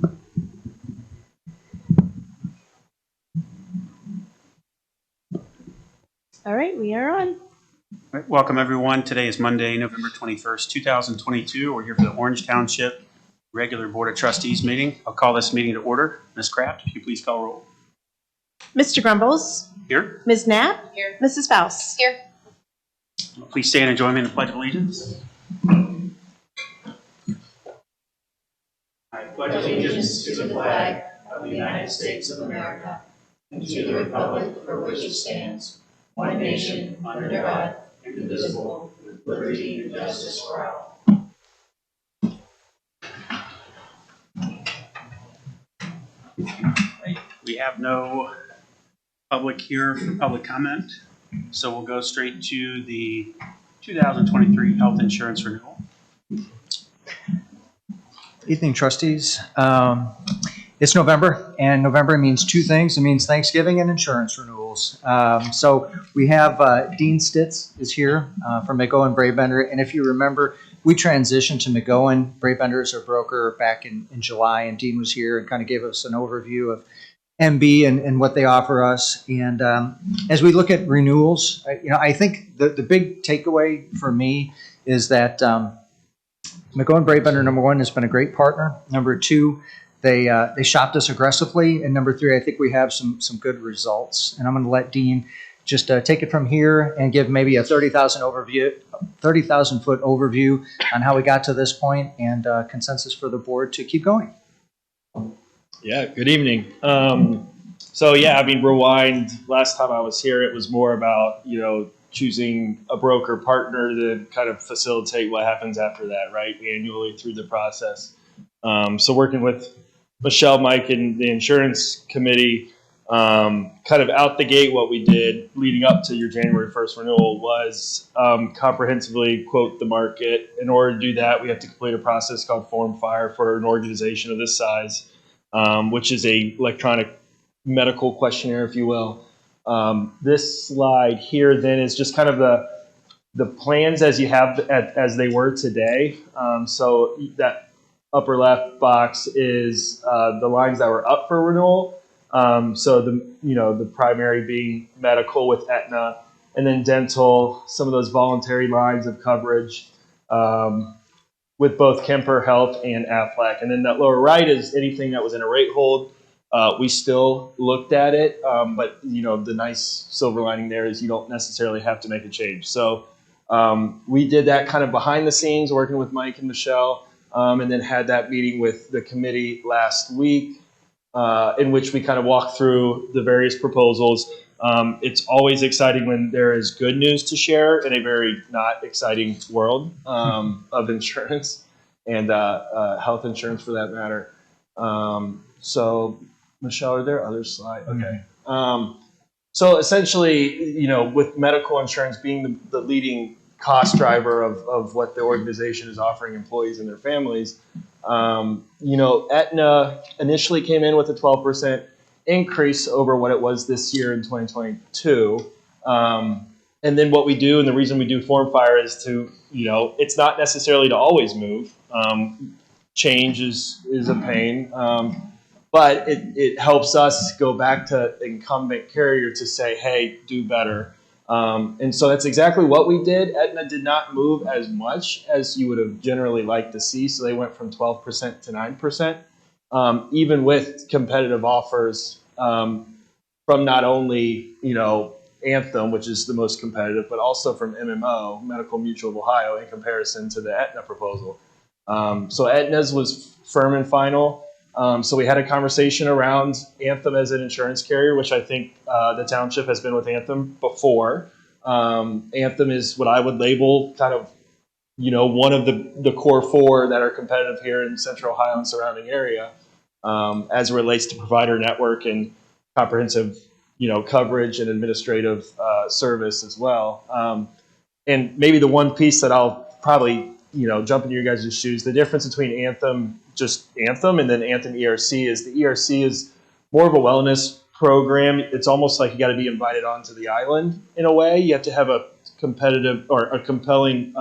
All right, we are on. All right, welcome everyone. Today is Monday, November 21st, 2022. We're here for the Orange Township regular Board of Trustees meeting. I'll call this meeting to order. Ms. Kraft, if you please call roll. Mr. Grumbles. Here. Ms. Knapp. Here. Mrs. Faust. Here. Please stand and join me in the Pledge of Allegiance. I pledge allegiance to the flag of the United States of America and to the republic for which it stands, one nation, under God, indivisible, with liberty and justice for all. We have no public here for public comment, so we'll go straight to the 2023 health insurance renewal. Evening, trustees. It's November, and November means two things. It means Thanksgiving and insurance renewals. So we have Dean Stitz is here from McGowan Brabender, and if you remember, we transitioned to McGowan Brabender as our broker back in July, and Dean was here and kind of gave us an overview of MB and what they offer us. And as we look at renewals, I think the big takeaway for me is that McGowan Brabender, number one, has been a great partner. Number two, they shopped us aggressively. And number three, I think we have some good results. And I'm going to let Dean just take it from here and give maybe a 30,000 foot overview on how we got to this point and consensus for the board to keep going. Yeah, good evening. Rewind. Last time I was here, it was more about, choosing a broker partner to kind of facilitate what happens after that, right, annually through the process. So working with Michelle, Mike, and the insurance committee, kind of out the gate, what we did leading up to your January 1st renewal was comprehensively quote the market. In order to do that, we have to complete a process called Form FIRE for an organization of this size, which is a electronic medical questionnaire, if you will. This slide here then is just kind of the plans as you have as they were today. So that upper left box is the lines that were up for renewal. So the primary being medical with Aetna, and then dental, some of those voluntary lines of coverage with both Kemper Health and Aflac. And then that lower right is anything that was in a rate hold. We still looked at it, but the nice silver lining there is you don't necessarily have to make a change. So we did that kind of behind the scenes, working with Mike and Michelle, and then had that meeting with the committee last week, in which we kind of walked through the various proposals. It's always exciting when there is good news to share in a very not exciting world of insurance and health insurance for that matter. So Michelle, are there other slides? Okay. So essentially, with medical insurance being the leading cost driver of what the organization is offering employees and their families, Aetna initially came in with a 12% increase over what it was this year in 2022. And then what we do, and the reason we do Form FIRE is to, it's not necessarily to always move. Change is a pain. But it helps us go back to incumbent carrier to say, hey, do better. And so that's exactly what we did. Aetna did not move as much as you would have generally liked to see. So they went from 12% to 9%, even with competitive offers from not only, Anthem, which is the most competitive, but also from MMO, Medical Mutual of Ohio, in comparison to the Aetna proposal. So Aetna's was firm and final. So we had a conversation around Anthem as an insurance carrier, which I think the township has been with Anthem before. Anthem is what I would label kind of, one of the core four that are competitive here in Central Ohio and surrounding area as it relates to provider network and comprehensive, coverage and administrative service as well. And maybe the one piece that I'll probably jump into your guys' shoes, the difference between Anthem, just Anthem, and then Anthem ERC is the ERC is more of a wellness program. It's almost like you got to be invited onto the island in a way. You have to have a competitive or a compelling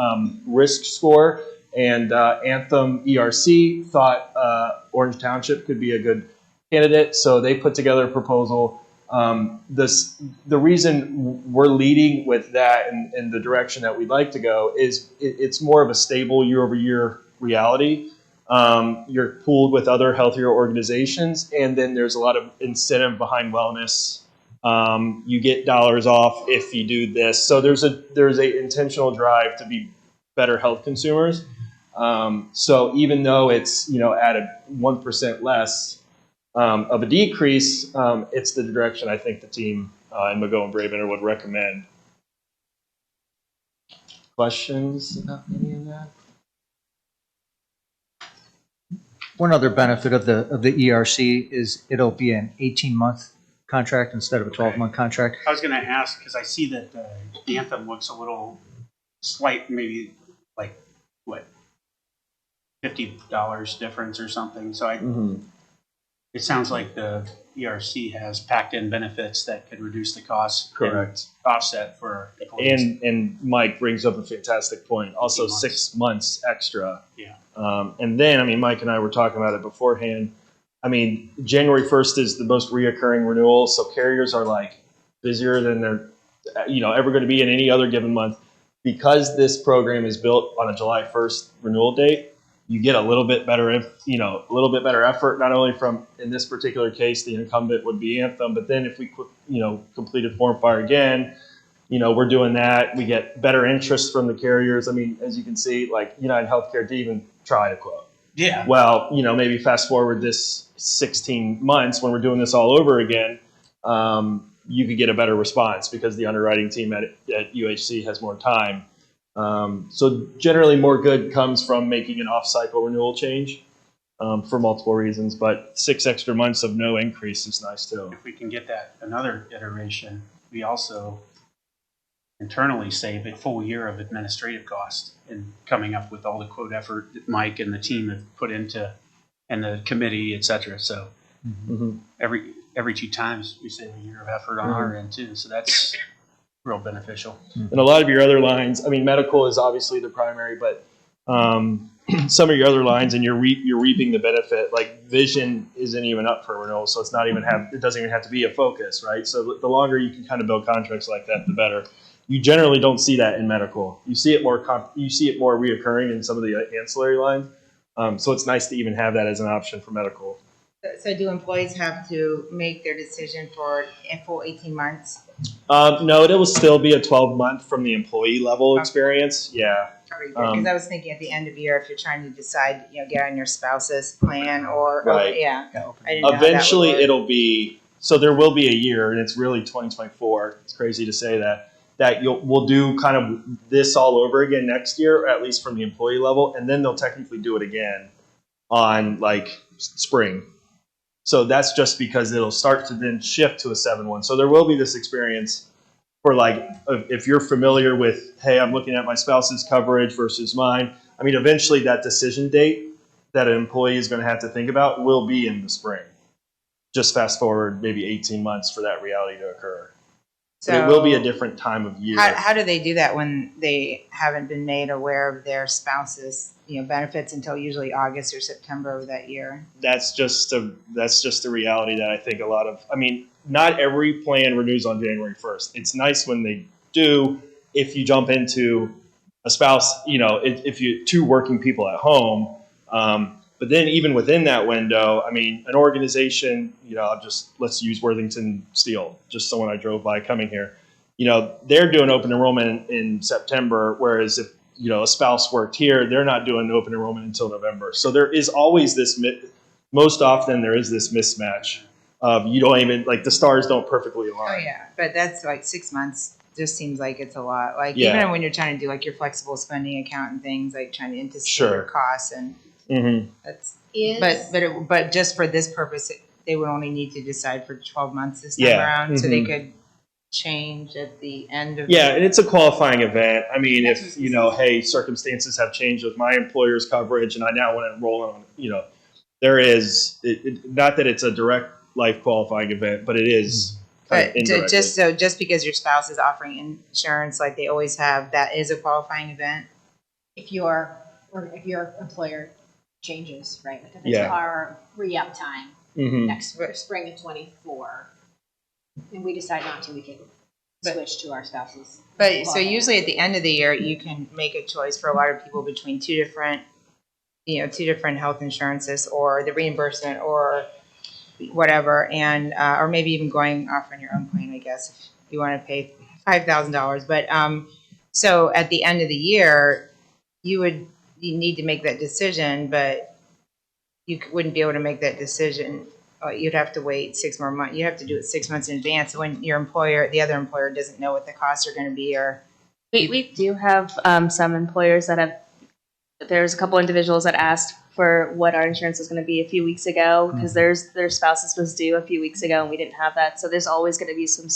risk score and Anthem ERC thought Orange Township could be a good candidate, so they put together a proposal. The reason we're leading with that and the direction that we'd like to go is it's more of a stable year-over-year reality. You're pooled with other healthier organizations, and then there's a lot of incentive behind wellness. You get dollars off if you do this. So there's a intentional drive to be better health consumers. So even though it's at a 1% less of a decrease, it's the direction I think the team in Mago and Bravener would recommend. Questions about any of that? One other benefit of the ERC is it'll be an 18-month contract instead of a 12-month contract. I was going to ask because I see that the Anthem looks a little slight, maybe like what, $50 difference or something. So it sounds like the ERC has packed in benefits that could reduce the cost. Correct. Offset for employees. And Mike brings up a fantastic point. Also, 6 months extra. Yeah. And then, Mike and I were talking about it beforehand. January 1st is the most reoccurring renewal, so carriers are like busier than they're, ever going to be in any other given month. Because this program is built on a July 1st renewal date, you get a little bit better, effort, not only from, in this particular case, the incumbent would be Anthem, but then if we, completed Form Fire again, we're doing that. We get better interest from the carriers. As you can see, like United Healthcare didn't even try to quote. Yeah. Well, maybe fast forward this 16 months when we're doing this all over again, you could get a better response because the underwriting team at UHC has more time. So generally more good comes from making an off-cycle renewal change for multiple reasons, but 6 extra months of no increase is nice too. If we can get that another iteration, we also internally save a full year of administrative cost in coming up with all the quote effort that Mike and the team have put into, and the committee, et cetera. So every 2 times we save a year of effort on our end too. So that's real beneficial. And a lot of your other lines, medical is obviously the primary, but some of your other lines, and you're reaping the benefit. Like vision isn't even up for renewal, so it doesn't even have to be a focus, right? So the longer you can kind of build contracts like that, the better. You generally don't see that in medical. You see it more reoccurring in some of the ancillary lines. So it's nice to even have that as an option for medical. So do employees have to make their decision for a full 18 months? No, it will still be a 12-month from the employee level experience. Yeah. Because I was thinking at the end of the year, if you're trying to decide, get on your spouse's plan or, Right. I didn't know Eventually how that would work. it'll be, so there will be a year, and it's really 2024. It's crazy to say that we'll do kind of this all over again next year, at least from the employee level, and then they'll technically do it again on like spring. So that's just because it'll start to then shift to a 7-1. So there will be this experience for like, if you're familiar with, hey, I'm looking at my spouse's coverage versus mine. Eventually that decision date that an employee is going to have to think about will be in the spring. Just fast forward maybe 18 months for that reality to occur. So it will be a different time of year. How do they do that when they haven't been made aware of their spouse's benefits until usually August or September of that year? That's just the reality that I think a lot of, not every plan renews on January 1st. It's nice when they do, if you jump into a spouse, if you 2 working people at home, but then even within that window, an organization, let's use Worthington Steel, just someone I drove by coming here, they're doing open enrollment in September, whereas if, a spouse worked here, they're not doing open enrollment until November. So there is always this, most often there is this mismatch of you don't even, like the stars don't perfectly align. Oh yeah, but that's like 6 months. Just seems like it's a lot. Like Yeah. even when you're trying to do like your flexible spending account and things, like trying to anticipate Sure. your costs and that's. Is But just for this purpose, they would only need to decide for 12 months this time Yeah. around, so they could change at the end of. Yeah, and it's a qualifying event. That's If, hey, circumstances have changed with my employer's coverage and I now want to enroll on, there is, not that it's a direct life qualifying event, but it is kind of But indirectly. just because your spouse is offering insurance, like they always have, that is a qualifying event. if you're or if your employer changes, right? Like if it's Yeah. our re-up time Mhm. next spring of 24, and we decide not to, we can switch to our spouses. But so usually at the end of the year, you can make a choice for a lot of people between two different health insurances or the reimbursement or whatever, and or maybe even going off on your own plan, I guess, if you want to pay $5,000. But so at the end of the year, you need to make that decision, but you wouldn't be able to make that decision. You'd have to wait 6 more months. You have to do it 6 months in advance when the other employer doesn't know what the costs are going to be, or We do have some employers that have, there's a couple individuals that asked for what our insurance was going to be a few weeks ago because their spouses was due a few weeks ago and we didn't have that. So there's always going to be some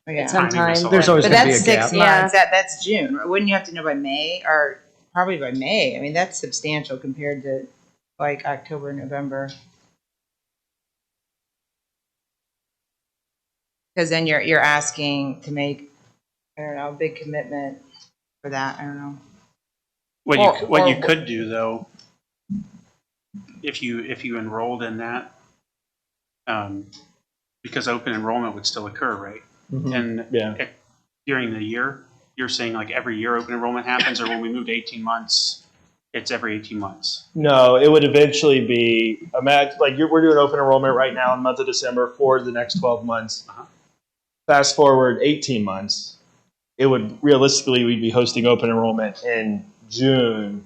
yeah. time. There's always But going to be that's a 6 gap. months. That's June. Wouldn't you have to know by May, or probably by May? I mean, that's substantial compared to like October, November. Because then you're asking to make, I don't know, a big commitment for that. I don't know. What you could do though, if you enrolled in that, because open enrollment would still occur, right? And Yeah. during the year, you're saying like every year open enrollment happens, or when we move to 18 months, it's every 18 months. No, it would eventually be, imagine, like we're doing open enrollment right now in the month of December for the next 12 months. Fast forward 18 months, it would realistically, we'd be hosting open enrollment in June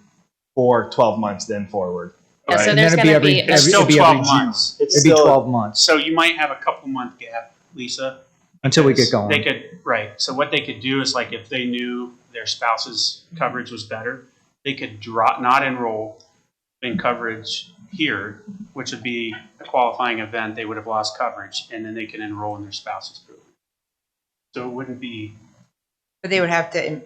for 12 months then forward. Yeah, so And there's then it'd going be to be, It's still it'd be 12 every June. months. It's It'd be still 12 months So you might have a couple month gap, Lisa. until we get going. They could, right. So what they could do is like if they knew their spouse's coverage was better, they could not enroll in coverage here, which would be a qualifying event. They would have lost coverage, and then they can enroll in their spouse's group. So it wouldn't be. But they would have to.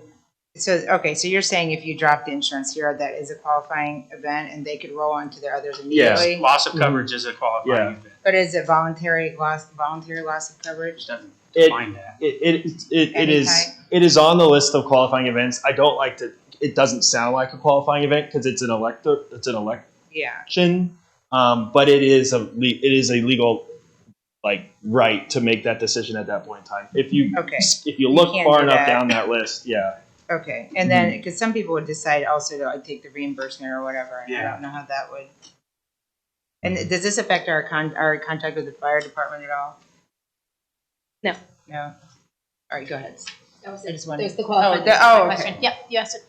So okay, so you're saying if you drop the insurance here, that is a qualifying event, and they could roll onto their others immediately. Loss of coverage is a qualifying Yeah. event. But is it voluntary loss of coverage? It doesn't It- define that. It is on the list of qualifying events. I don't like to, it doesn't sound like a qualifying event because it's an election, Yeah. but it is a legal right to make that decision at that point in time. If you look can't far do enough that. down that list, yeah. Okay, and then because some people would decide also to take the reimbursement or whatever, and I Yeah. don't know how that would. And does this affect our contact with the fire department at all? No. No. All right, go ahead. That was I just wanted- There's the qualifying okay. question. Yep, you asked it.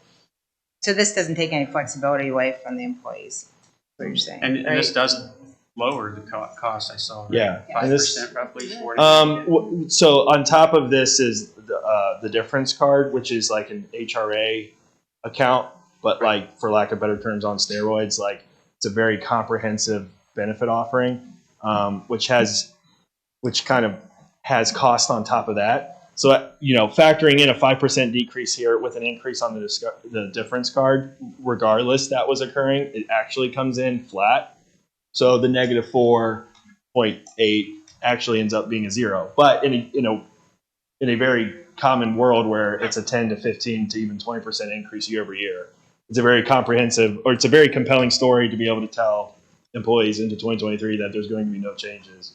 So this doesn't take any flexibility away from the employees. What you're saying, And right? this does lower the cost. I saw. Right? Yeah. And this- 5% roughly. 40%. So on top of this is the difference card, which is like an HRA account, but like for lack of better terms on steroids, like it's a very comprehensive benefit offering, which kind of has cost on top of that. So, factoring in a 5% decrease here with an increase on the difference card, regardless that was occurring, it actually comes in flat. So the negative 4.8 actually ends up being a 0. But in a very common world where it's a 10 to 15 to even 20% increase year over year, it's a very comprehensive, or it's a very compelling story to be able to tell employees into 2023 that there's going to be no changes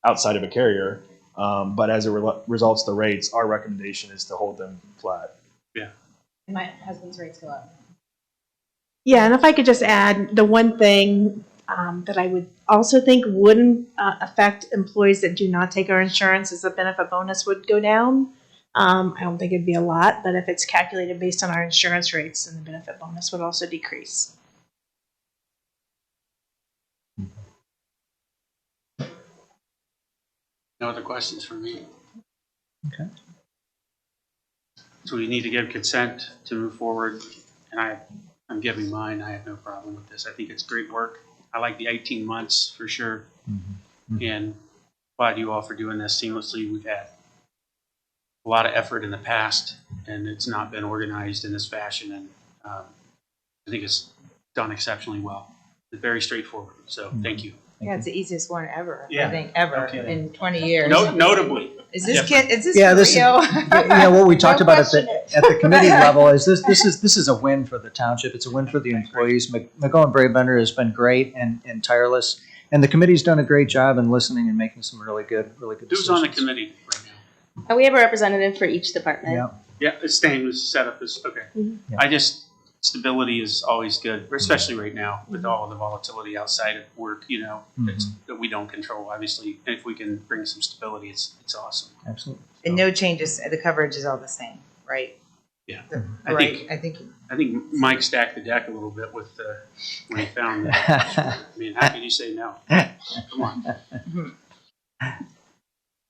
outside of a carrier. But as it results to rates, our recommendation is to hold them flat. My husband's rates go up. Yeah, and if I could just add, the one thing that I would also think wouldn't affect employees that do not take our insurance is the benefit bonus would go down. I don't think it'd be a lot, but if it's calculated based on our insurance rates, then the benefit bonus would also decrease. No other questions for me. Okay. So we need to give consent to move forward, and I'm giving mine. I have no problem with this. I think it's great work. I like the 18 months for sure, and applaud you all for doing this seamlessly. We've had a lot of effort in the past, and it's not been organized in this fashion, and I think it's done exceptionally well. It's very straightforward, so thank you. Yeah, it's the easiest one ever. Yeah. I think ever Okay. in 20 years. Notably, Is this Yeah. kid, is this Yeah, for this is, real? what we talked Don't about question it. at the committee level is this is a win for the township. It's a win for the employees. McGowan Bravebender has been great and tireless. And the committee's done a great job in listening and making some really good Who's decisions. on the committee right now? And we have a representative for each department. Yeah. Yeah, it's staying was set up as, okay. Yeah. Stability is always good, especially right now with all of the volatility outside of work, that we don't control, obviously. And if we can bring some stability, it's awesome. Absolutely. And no changes, the coverage is all the same, right? Yeah. Right, I think, I think Mike stacked the deck a little bit with when he found that. I mean, how could you say no? Come on.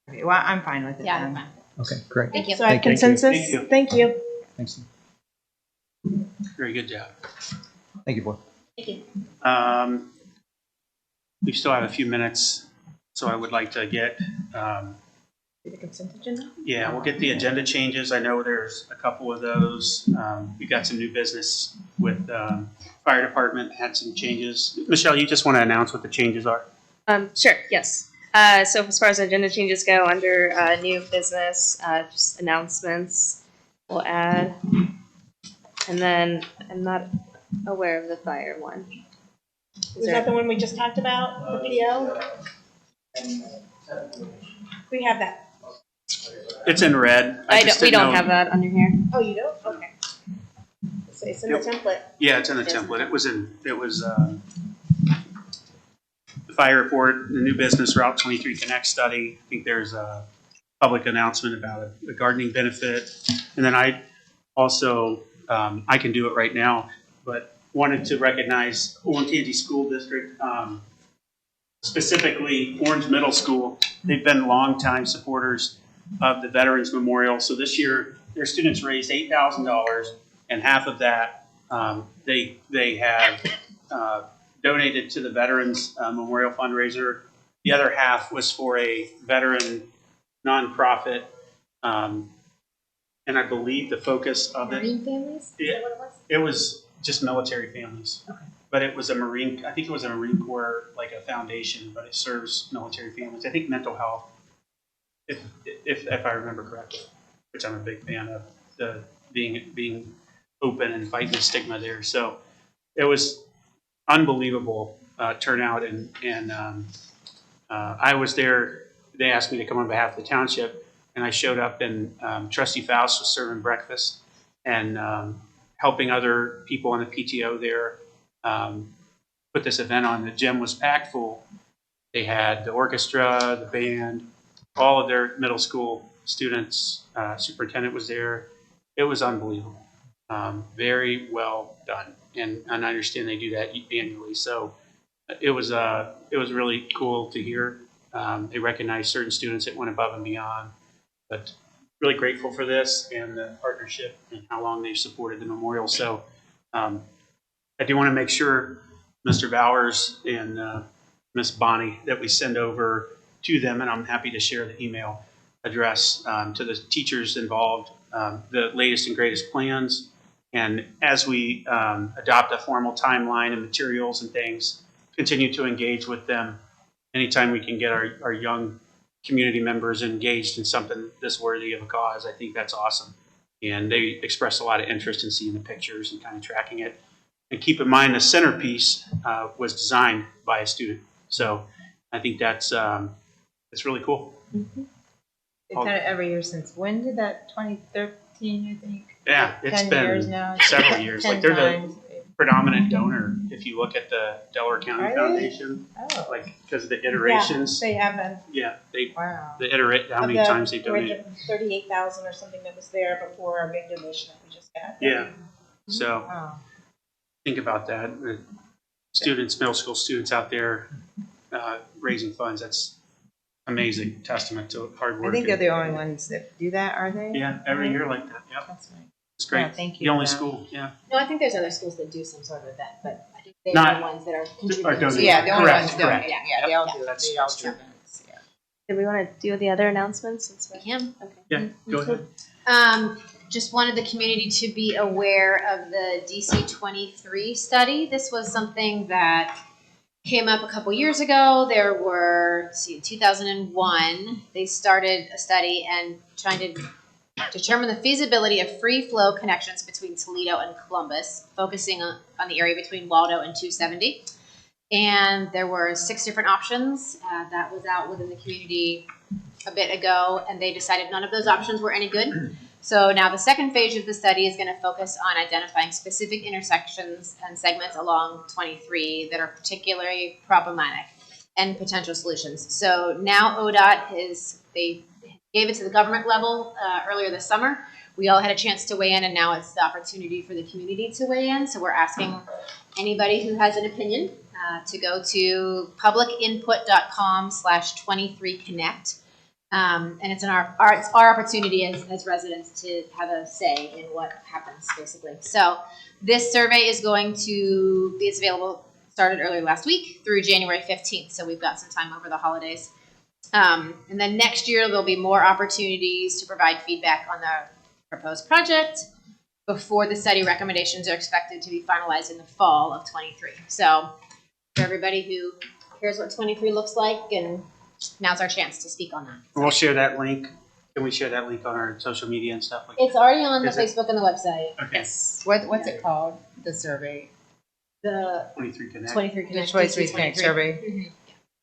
okay, well, I'm fine with it Yeah, then. I'm fine. Okay, great. Thank you. So I have Thank you. consensus? Thank you. Thank you. Thanks. Very good job. Thank you, board. Thank you. We still have a few minutes, so I would like to get, The consent agenda? we'll get the agenda changes. I know there's a couple of those. We got some new business with fire department, had some changes. Michelle, you just want to announce what the changes are? Sure, yes. So as far as agenda changes go, under new business, just announcements, we'll add. And then I'm not aware of the fire one. Was that the one we just talked about, the PO? We have that. It's in red. We don't have that under here. Oh, you don't? Okay. So it's in the template. Yeah, it's in the template. It was the fire report, the new business Route 23 Connect study. I think there's a public announcement about a gardening benefit. And then I also, I can do it right now, but wanted to recognize Olentangy School District, specifically Orange Middle School. They've been longtime supporters of the Veterans Memorial. So this year, their students raised $8,000, and half of that they have donated to the Veterans Memorial fundraiser. The other half was for a veteran nonprofit, and I believe the focus of it. Marine families? Is that what it was? It was just military families. Okay. But it was I think it was a Marine Corps, like a foundation, but it serves military families. I think mental health, if I remember correctly, which I'm a big fan of, the being open and fighting the stigma there. So it was unbelievable turnout, and I was there. They asked me to come on behalf of the township, and I showed up, and Trustee Faust was serving breakfast and helping other people on the PTO there put this event on. The gym was packed full. They had the orchestra, the band, all of their middle school students. Superintendent was there. It was unbelievable. Very well done, and I understand they do that annually. So it was really cool to hear. They recognized certain students that went above and beyond, but really grateful for this and the partnership and how long they've supported the memorial. So I do want to make sure, Mr. Bowers and Miss Bonnie, that we send over to them, and I'm happy to share the email address to the teachers involved, the latest and greatest plans. And as we adopt a formal timeline and materials and things, continue to engage with them. Anytime we can get our young community members engaged in something this worthy of a cause, I think that's awesome. And they express a lot of interest in seeing the pictures and kind of tracking it. And keep in mind, the centerpiece was designed by a student. So I think that's really cool. They've done it every year since, when did that, 2013, I think? Yeah, it's 10 years now. been several years. 10 Like they're times. the predominant donor. If you look at the Delaware County Are they? Foundation, Oh, like because of the iterations. They have been. Yeah, they wow. iterate how many times they donate. 38,000 or something that was there before our big donation that we just had. Yeah. So Wow. think about that. The students, middle school students out there raising funds. That's amazing testament to hard work. I think they're the only ones that do that, are they? Yeah, every year like that. Yep, That's right. it's great. Yeah, thank you The only for that. school. Yeah. No, I think there's other schools that do some sort of event, but I think they're Not- the ones that are donating. contributing. So, yeah, the only Correct, ones doing it. correct. Yeah, they all do it. That's- They all that's do true. events, yeah. Did we want to do the other announcements? Since We can. Okay. Yeah. Go ahead. Just wanted the community to be aware of the DC 23 study. This was something that came up a couple years ago. There were, let's see, in 2001, they started a study and trying to determine the feasibility of free flow connections between Toledo and Columbus, focusing on the area between Waldo and 270. And there were 6 different options that was out within the community a bit ago, and they decided none of those options were any good. So now the second phase of the study is going to focus on identifying specific intersections and segments along 23 that are particularly problematic and potential solutions. So now ODOT they gave it to the government level earlier this summer. We all had a chance to weigh in, and now it's the opportunity for the community to weigh in. So we're asking anybody who has an opinion to go to publicinput.com/23connect. And it's our opportunity as residents to have a say in what happens, basically. So this survey is going to be available, started earlier last week through January 15th. So we've got some time over the holidays. And then next year, there'll be more opportunities to provide feedback on the proposed project before the study recommendations are expected to be finalized in the fall of 23. So for everybody who cares what 23 looks like, and now's our chance to speak on that. We'll share that link. Can we share that link on our social media and stuff like It's already on the Is it? Facebook and the website. that? Okay. Yes. What's it called? The survey. The 23 Connect. 23 The Connect. Choice Connect survey. Mhm.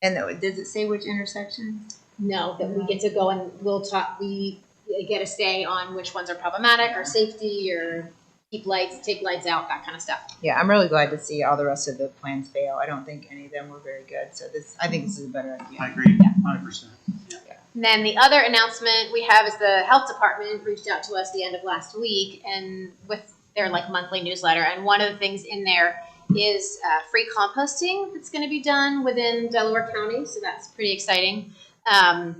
And does it say which intersection? No, that we get to go and we'll talk, we get a say on which ones are problematic or safety or keep lights, take lights out, that kind of stuff. Yeah, I'm really glad to see all the rest of the plans fail. I don't think any of them were very good. So I think this is a better idea. I agree, 100%. Yeah. And then the other announcement we have is the health department reached out to us the end of last week and with their monthly newsletter. And one of the things in there is free composting that's going to be done within Delaware County. So that's pretty exciting. I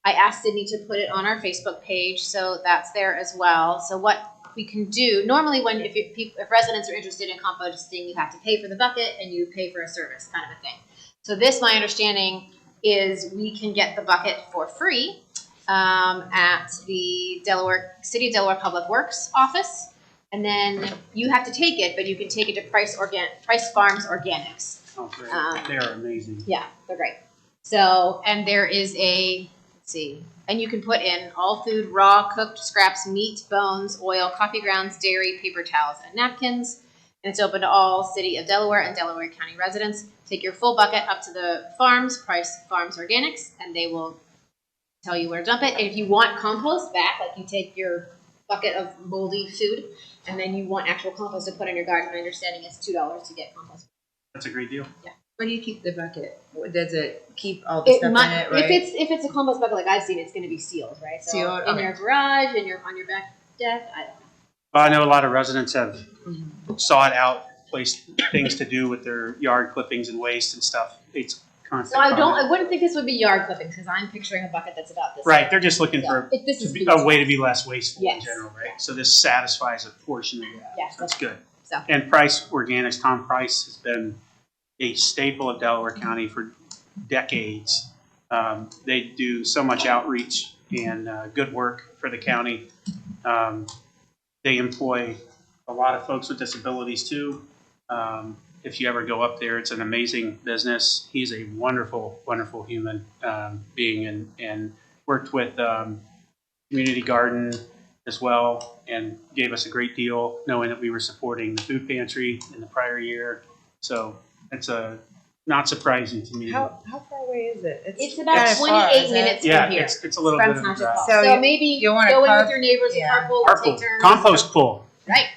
asked Sydney to put it on our Facebook page, so that's there as well. So what we can do, normally if residents are interested in composting, you have to pay for the bucket and you pay for a service kind of a thing. So this, my understanding, is we can get the bucket for free at the City of Delaware Public Works office. And then you have to take it, but you can take it to Price Farms Organics. Oh, great. They are amazing. Yeah, they're great. So, and there is and you can put in all food, raw, cooked scraps, meat, bones, oil, coffee grounds, dairy, paper towels, and napkins. And it's open to all City of Delaware and Delaware County residents. Take your full bucket up to the Price Farms Organics, and they will tell you where to dump it. And if you want compost back, you take your bucket of moldy food, and then you want actual compost to put in your garden, my understanding is $2 to get compost. That's a great deal. Where do you keep the bucket? Does it keep all the stuff in it, right? If it's a compost bucket like I've seen, it's going to be sealed, right? So Sealed, in okay. your garage, on your back deck. I don't know. Well, I know a lot of residents have sought out things to do with their yard clippings and waste and stuff. It's constant. So I comment. wouldn't think this would be yard clippings because I'm picturing a bucket that's about this. Right, they're just looking for This is a way to be less wasteful in Yes. general, right? So this satisfies a portion of that. Yes, That's good. So. And Price Organics, Tom Price has been a staple of Delaware County for decades. They do so much outreach and good work for the county. They employ a lot of folks with disabilities too. If you ever go up there, it's an amazing business. He's a wonderful, wonderful human being and worked with Community Garden as well and gave us a great deal knowing that we were supporting the food pantry in the prior year. So it's not surprising to me. How far away is it? It's about kinda far, 28 isn't it? minutes Yeah, from here. it's a little From bit of a Township drive. Hall. So So you- maybe you wanna go in carve- with your neighbors and yeah. carpool or Carpool, take turns. compost pool. Right.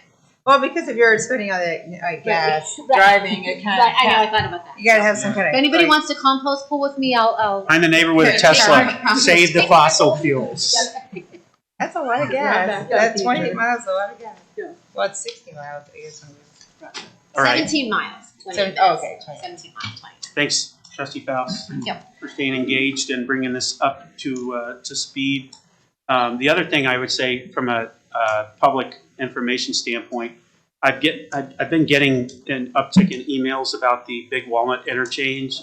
Well, because if you're spending all that gas Right. driving, it kind of Right. I know. I thought about that. you gotta have some kind of. If anybody wants to compost pool with me, I'll Find a neighbor with a Good. Tesla. Sure. Save the fossil fuels. That's a lot of gas. That's 28 miles, is a lot of gas. Well, it's 60 miles, I guess. All right. 17 miles. 28 Oh, minutes. okay, 20. 17 miles. 20. Thanks, Trustee Faust, Yep. for staying engaged and bringing this up to speed. The other thing I would say from a public information standpoint, I've been getting an uptick in emails about the Big Walnut interchange.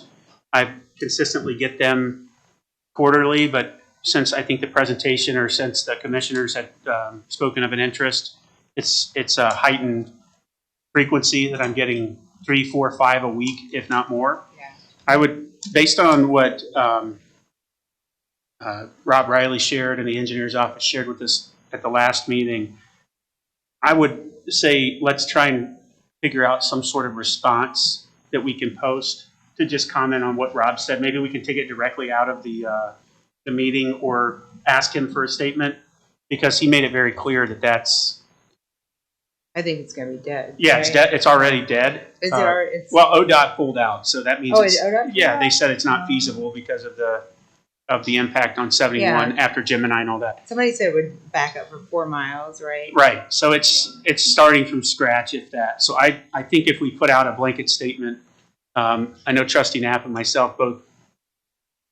I consistently get them quarterly, but since I think the presentation or since the commissioners had spoken of an interest, it's a heightened frequency that I'm getting 3, 4, 5 a week, if not more. Yeah. I would, based on what Rob Riley shared and the engineer's office shared with us at the last meeting, I would say let's try and figure out some sort of response that we can post to just comment on what Rob said. Maybe we can take it directly out of the meeting or ask him for a statement, because he made it very clear that that's, I think it's gonna be dead. yeah, it's right? dead. It's already dead. Is it already, it's, Well, ODOT pulled out, so that means oh, it's, is ODOT? yeah, they said it's not feasible because of the impact on 71 after Gemini and all that. Somebody said it would back up for 4 miles, right? Right. So it's starting from scratch, if that. So I think if we put out a blanket statement, I know Trustee Knapp and myself both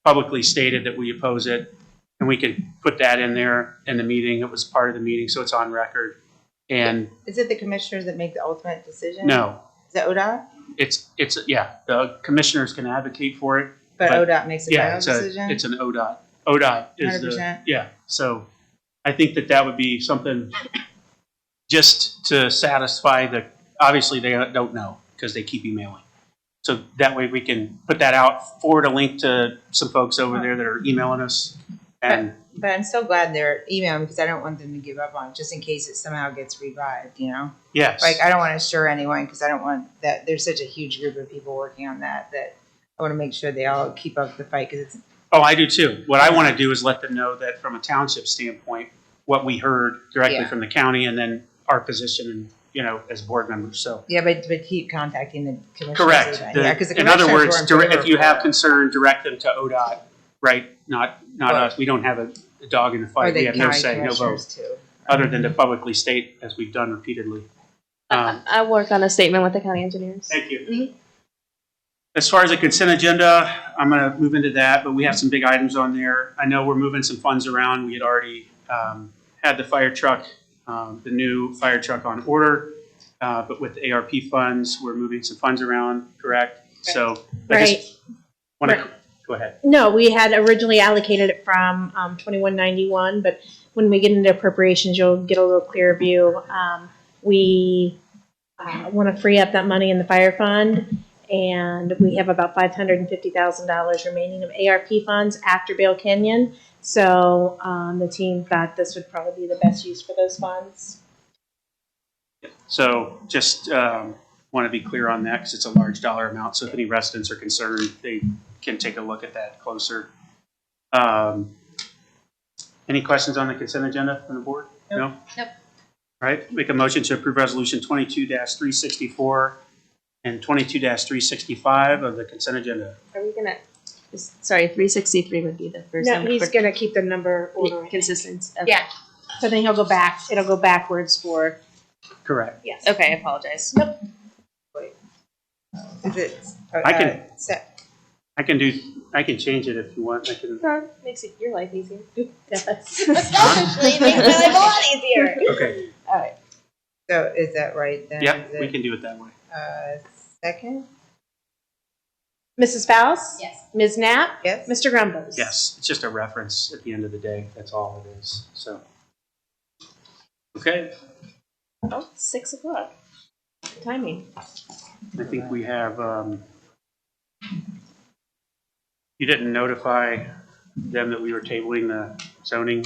publicly stated that we oppose it, and we could put that in there in the meeting. It was part of the meeting, so it's on record. And Is it the commissioners that make the ultimate decision? no, Is it ODOT? it's yeah, the commissioners can advocate for it. But But, ODOT makes the Yeah, final decision? it's an ODOT. ODOT is the 100%? yeah. So I think that would be something just to satisfy the. Obviously, they don't know because they keep emailing. So that way we can put that out, forward a link to some folks over there that are emailing us, and But I'm so glad they're emailing because I don't want them to give up on it just in case it somehow gets revived, you know? yes, Like, I don't want to assure anyone because I don't want that, there's such a huge group of people working on that I want to make sure they all keep up the fight because it's, oh, I do too. What I want to do is let them know that from a township standpoint, what we heard directly Yeah. from the county, and then our position, as board members. So. yeah, but keep contacting the commissioners. Correct. Yeah, because the In other commissioners words, were in if you favor have for it. concern, direct them to ODOT, right? Not Right. us. We don't have a dog in the Or fight. We the have no county say, no commissioners vote, too. other than to publicly state, as we've done repeatedly. I work on a statement with the county engineers. Thank you. As far as the consent agenda, I'm going to move into that, but we have some big items on there. I know we're moving some funds around. We had already had the fire truck, the new fire truck on order, but with the ARP funds, we're moving some funds around, correct? So I just want to, go ahead. No, we had originally allocated it from 2191, but when we get into appropriations, you'll get a little clearer view. We want to free up that money in the fire fund, and we have about $550,000 remaining of ARP funds after Bail Canyon. So the team thought this would probably be the best use for those funds. So just want to be clear on that because it's a large dollar amount. So if any residents are concerned, they can take a look at that closer. Any questions on the consent agenda from the board? No? Nope. All right, make a motion to approve resolution 22-364 and 22-365 of the consent agenda. Are we gonna, sorry, 363 would be the first No, one. he's for going to keep the number order. I think. consistent. Okay. Yeah. So then he'll go back. It'll go backwards for, Correct. yes. Okay, I apologize. Is it? I can- Set. I can change it if you want. I can. Makes it your life easier. Selfishly, it makes my life a lot easier. Okay. All right. So is that right then? Yep, Is we it, can do it that way. second? Mrs. Faust? Yes. Ms. Knapp? Yes? Mr. Grumbles? Yes, it's just a reference at the end of the day. That's all it is. So. Okay, Oh, 6 o'clock. Timing. I think we have. You didn't notify them that we were tabling the zoning.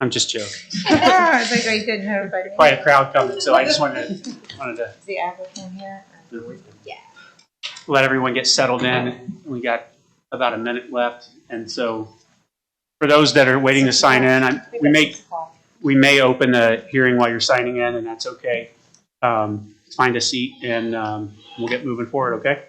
I'm just joking. I think I didn't have anybody. Quite a crowd coming, so I just wanted to Is the applicant here? Yeah. let everyone get settled in. We got about a minute left, and so for those that are waiting to sign in, we may open the hearing while you're signing in, and that's okay. Find a seat, and we'll get moving forward. Okay.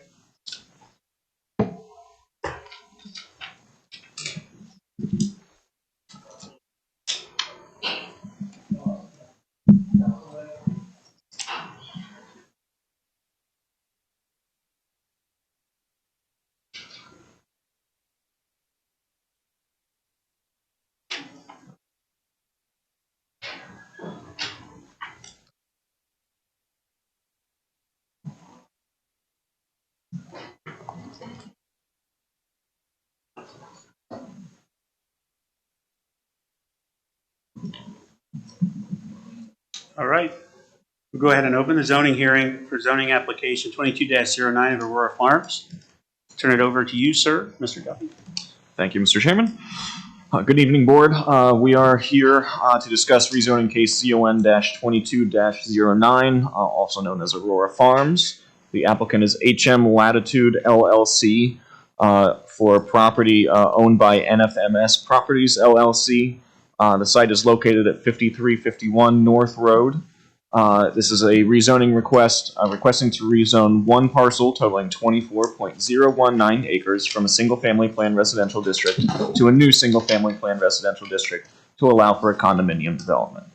All right. We'll go ahead and open the zoning hearing for zoning application 22-09 of Aurora Farms. Turn it over to you, sir, Mr. Duffy. Thank you, Mr. Chairman. Good evening, Board. We are here to discuss rezoning case ZON-22-09, also known as Aurora Farms. The applicant is HM Latitude LLC for property owned by NFMS Properties LLC. The site is located at 5351 North Road. This is a rezoning request, requesting to rezone one parcel totaling 24.019 acres from a single-family plan residential district to a new single-family plan residential district to allow for a condominium development.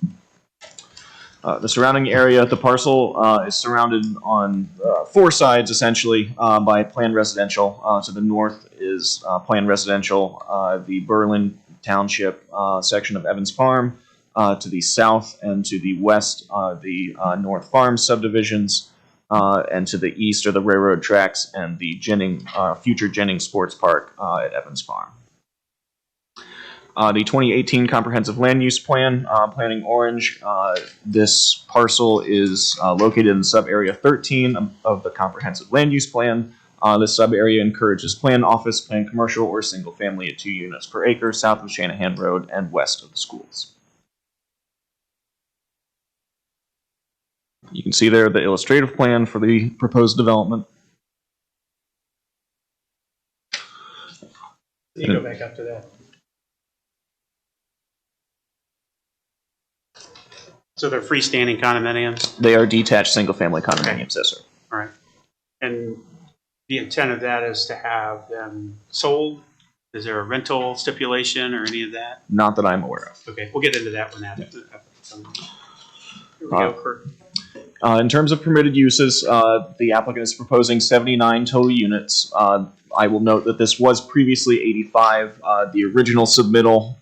The surrounding area, the parcel is surrounded on four sides, essentially, by planned residential. To the north is planned residential, the Berlin Township section of Evans Farm. To the south and to the west are the North Farm subdivisions, and to the east are the railroad tracks and the future Jennings Sports Park at Evans Farm. The 2018 Comprehensive Land Use Plan, Planning Orange, this parcel is located in sub-area 13 of the Comprehensive Land Use Plan. This sub-area encourages planned office, planned commercial, or single family at 2 units per acre south of Shanahan Road and west of the schools. You can see there the illustrative plan for the proposed development. You go back up to that. So they're freestanding condominiums? They are detached single-family condominiums, yes, sir. All right. And the intent of that is to have them sold? Is there a rental stipulation or any of that? Not that I'm aware of. Okay, we'll get into that one after. Here we go, Kurt. In terms of permitted uses, the applicant is proposing 79 total units. I will note that this was previously 85. The original submittal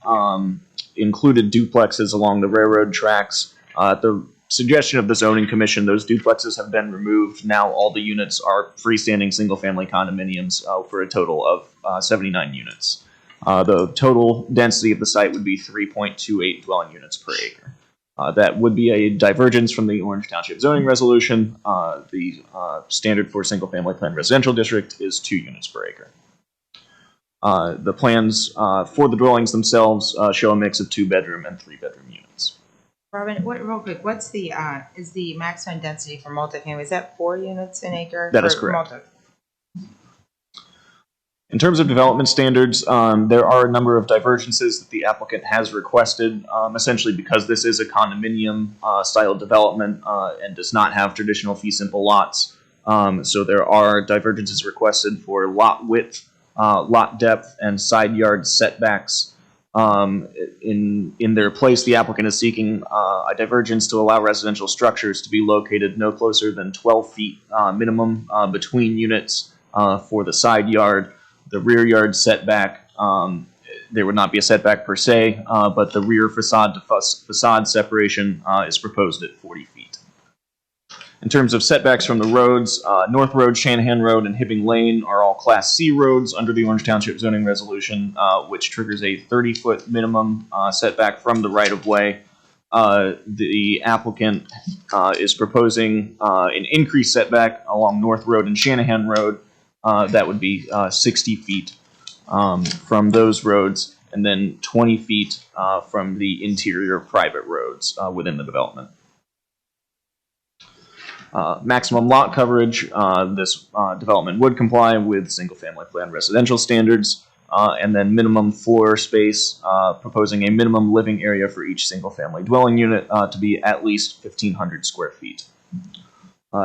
included duplexes along the railroad tracks. At the suggestion of the zoning commission, those duplexes have been removed. Now all the units are freestanding single-family condominiums for a total of 79 units. The total density of the site would be 3.28 dwelling units per acre. That would be a divergence from the Orange Township zoning resolution. The standard for single-family plan residential district is 2 units per acre. The plans for the dwellings themselves show a mix of 2-bedroom and 3-bedroom units. Robin, real quick, what's the, is the maximum density for multifamily, is that 4 units an acre? That is correct. In terms of development standards, there are a number of divergences that the applicant has requested, essentially because this is a condominium style development and does not have traditional fee simple lots. So there are divergences requested for lot width, lot depth, and side yard setbacks. In their place, the applicant is seeking a divergence to allow residential structures to be located no closer than 12 feet minimum between units for the side yard. The rear yard setback, there would not be a setback per se, but the rear facade to facade separation is proposed at 40 feet. In terms of setbacks from the roads, North Road, Shanahan Road, and Hibbing Lane are all Class C roads under the Orange Township zoning resolution, which triggers a 30-foot minimum setback from the right-of-way. The applicant is proposing an increased setback along North Road and Shanahan Road. That would be 60 feet from those roads, and then 20 feet from the interior private roads within the development. Maximum lot coverage, this development would comply with single-family plan residential standards, and then minimum floor space, proposing a minimum living area for each single-family dwelling unit to be at least 1,500 square feet.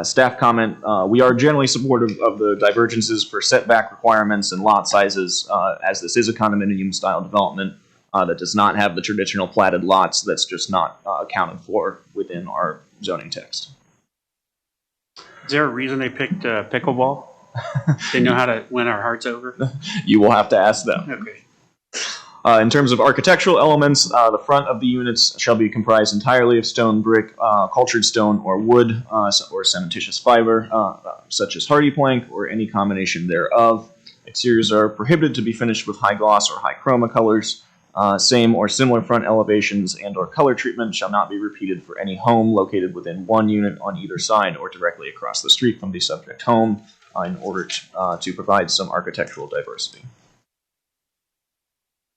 Staff comment, we are generally supportive of the divergences for setback requirements and lot sizes, as this is a condominium-style development that does not have the traditional platted lots that's just not accounted for within our zoning text. Is there a reason they picked pickleball? They know how to win our hearts over? You will have to ask them. Okay. In terms of architectural elements, the front of the units shall be comprised entirely of stone, brick, cultured stone, or wood, or cementitious fiber, such as hardy plank, or any combination thereof. Exteriors are prohibited to be finished with high gloss or high chroma colors. Same or similar front elevations and or color treatment shall not be repeated for any home located within one unit on either side or directly across the street from the subject home in order to provide some architectural diversity.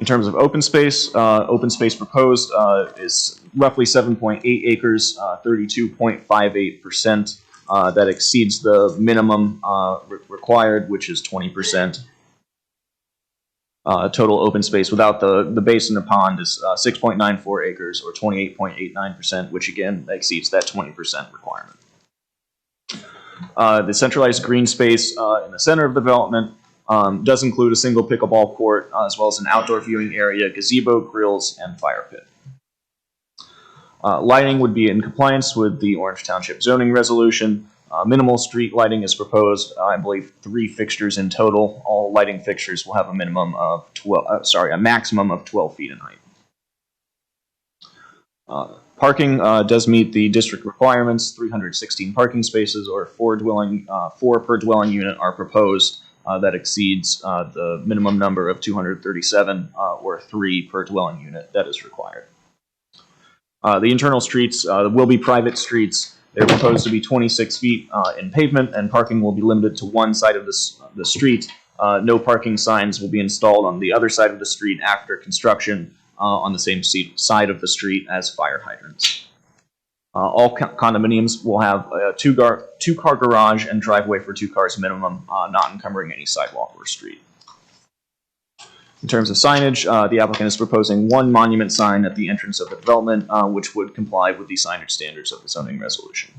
In terms of open space proposed is roughly 7.8 acres, 32.58%. That exceeds the minimum required, which is 20%. Total open space without the basin or pond is 6.94 acres, or 28.89%, which again exceeds that 20% requirement. The centralized green space in the center of the development does include a single pickleball court, as well as an outdoor viewing area, gazebo, grills, and fire pit. Lighting would be in compliance with the Orange Township zoning resolution. Minimal street lighting is proposed. I believe 3 fixtures in total. All lighting fixtures will have a minimum of a maximum of 12 feet in height. Parking does meet the district requirements. 316 parking spaces, or 4 per dwelling unit, are proposed. That exceeds the minimum number of 237, or 3 per dwelling unit that is required. The internal streets will be private streets. They're proposed to be 26 feet in pavement, and parking will be limited to one side of the street. No parking signs will be installed on the other side of the street after construction on the same side of the street as fire hydrants. All condominiums will have a two-car garage and driveway for 2 cars minimum, not encumbering any sidewalk or street. In terms of signage, the applicant is proposing 1 monument sign at the entrance of the development, which would comply with the signage standards of the zoning resolution.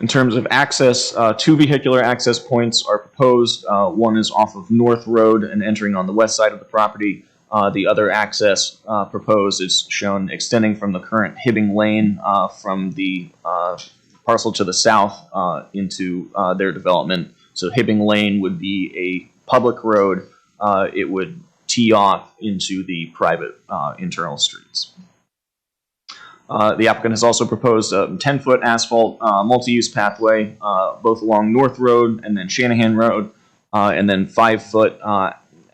In terms of access, 2 vehicular access points are proposed. One is off of North Road and entering on the west side of the property. The other access proposed is shown extending from the current Hibbing Lane from the parcel to the south into their development. So Hibbing Lane would be a public road. It would tee off into the private internal streets. The applicant has also proposed a 10-foot asphalt multi-use pathway, both along North Road and then Shanahan Road, and then 5-foot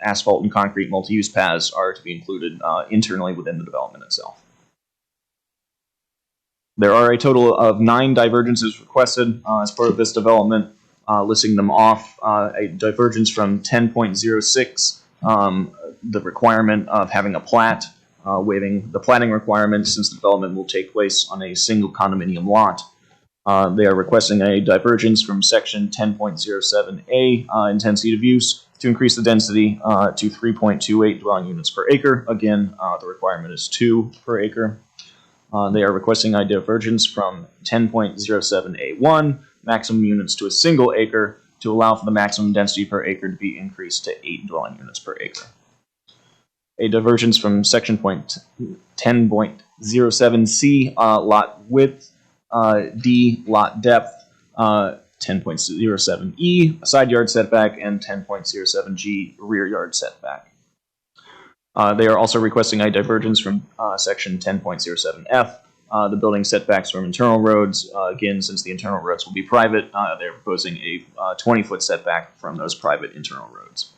asphalt and concrete multi-use paths are to be included internally within the development itself. There are a total of 9 divergences requested as part of this development. Listing them off, a divergence from 10.06, the requirement of having a plat, waiving the platting requirement since the development will take place on a single condominium lot. They are requesting a divergence from section 10.07A, intensity of use, to increase the density to 3.28 dwelling units per acre. Again, the requirement is 2 per acre. They are requesting a divergence from 10.07A1, maximum units to a single acre, to allow for the maximum density per acre to be increased to 8 dwelling units per acre. A divergence from section 10.07C, lot width, D, lot depth, 10.07E, side yard setback, and 10.07G, rear yard setback. They are also requesting a divergence from section 10.07F, the building setbacks from internal roads. Again, since the internal roads will be private, they're proposing a 20-foot setback from those private internal roads.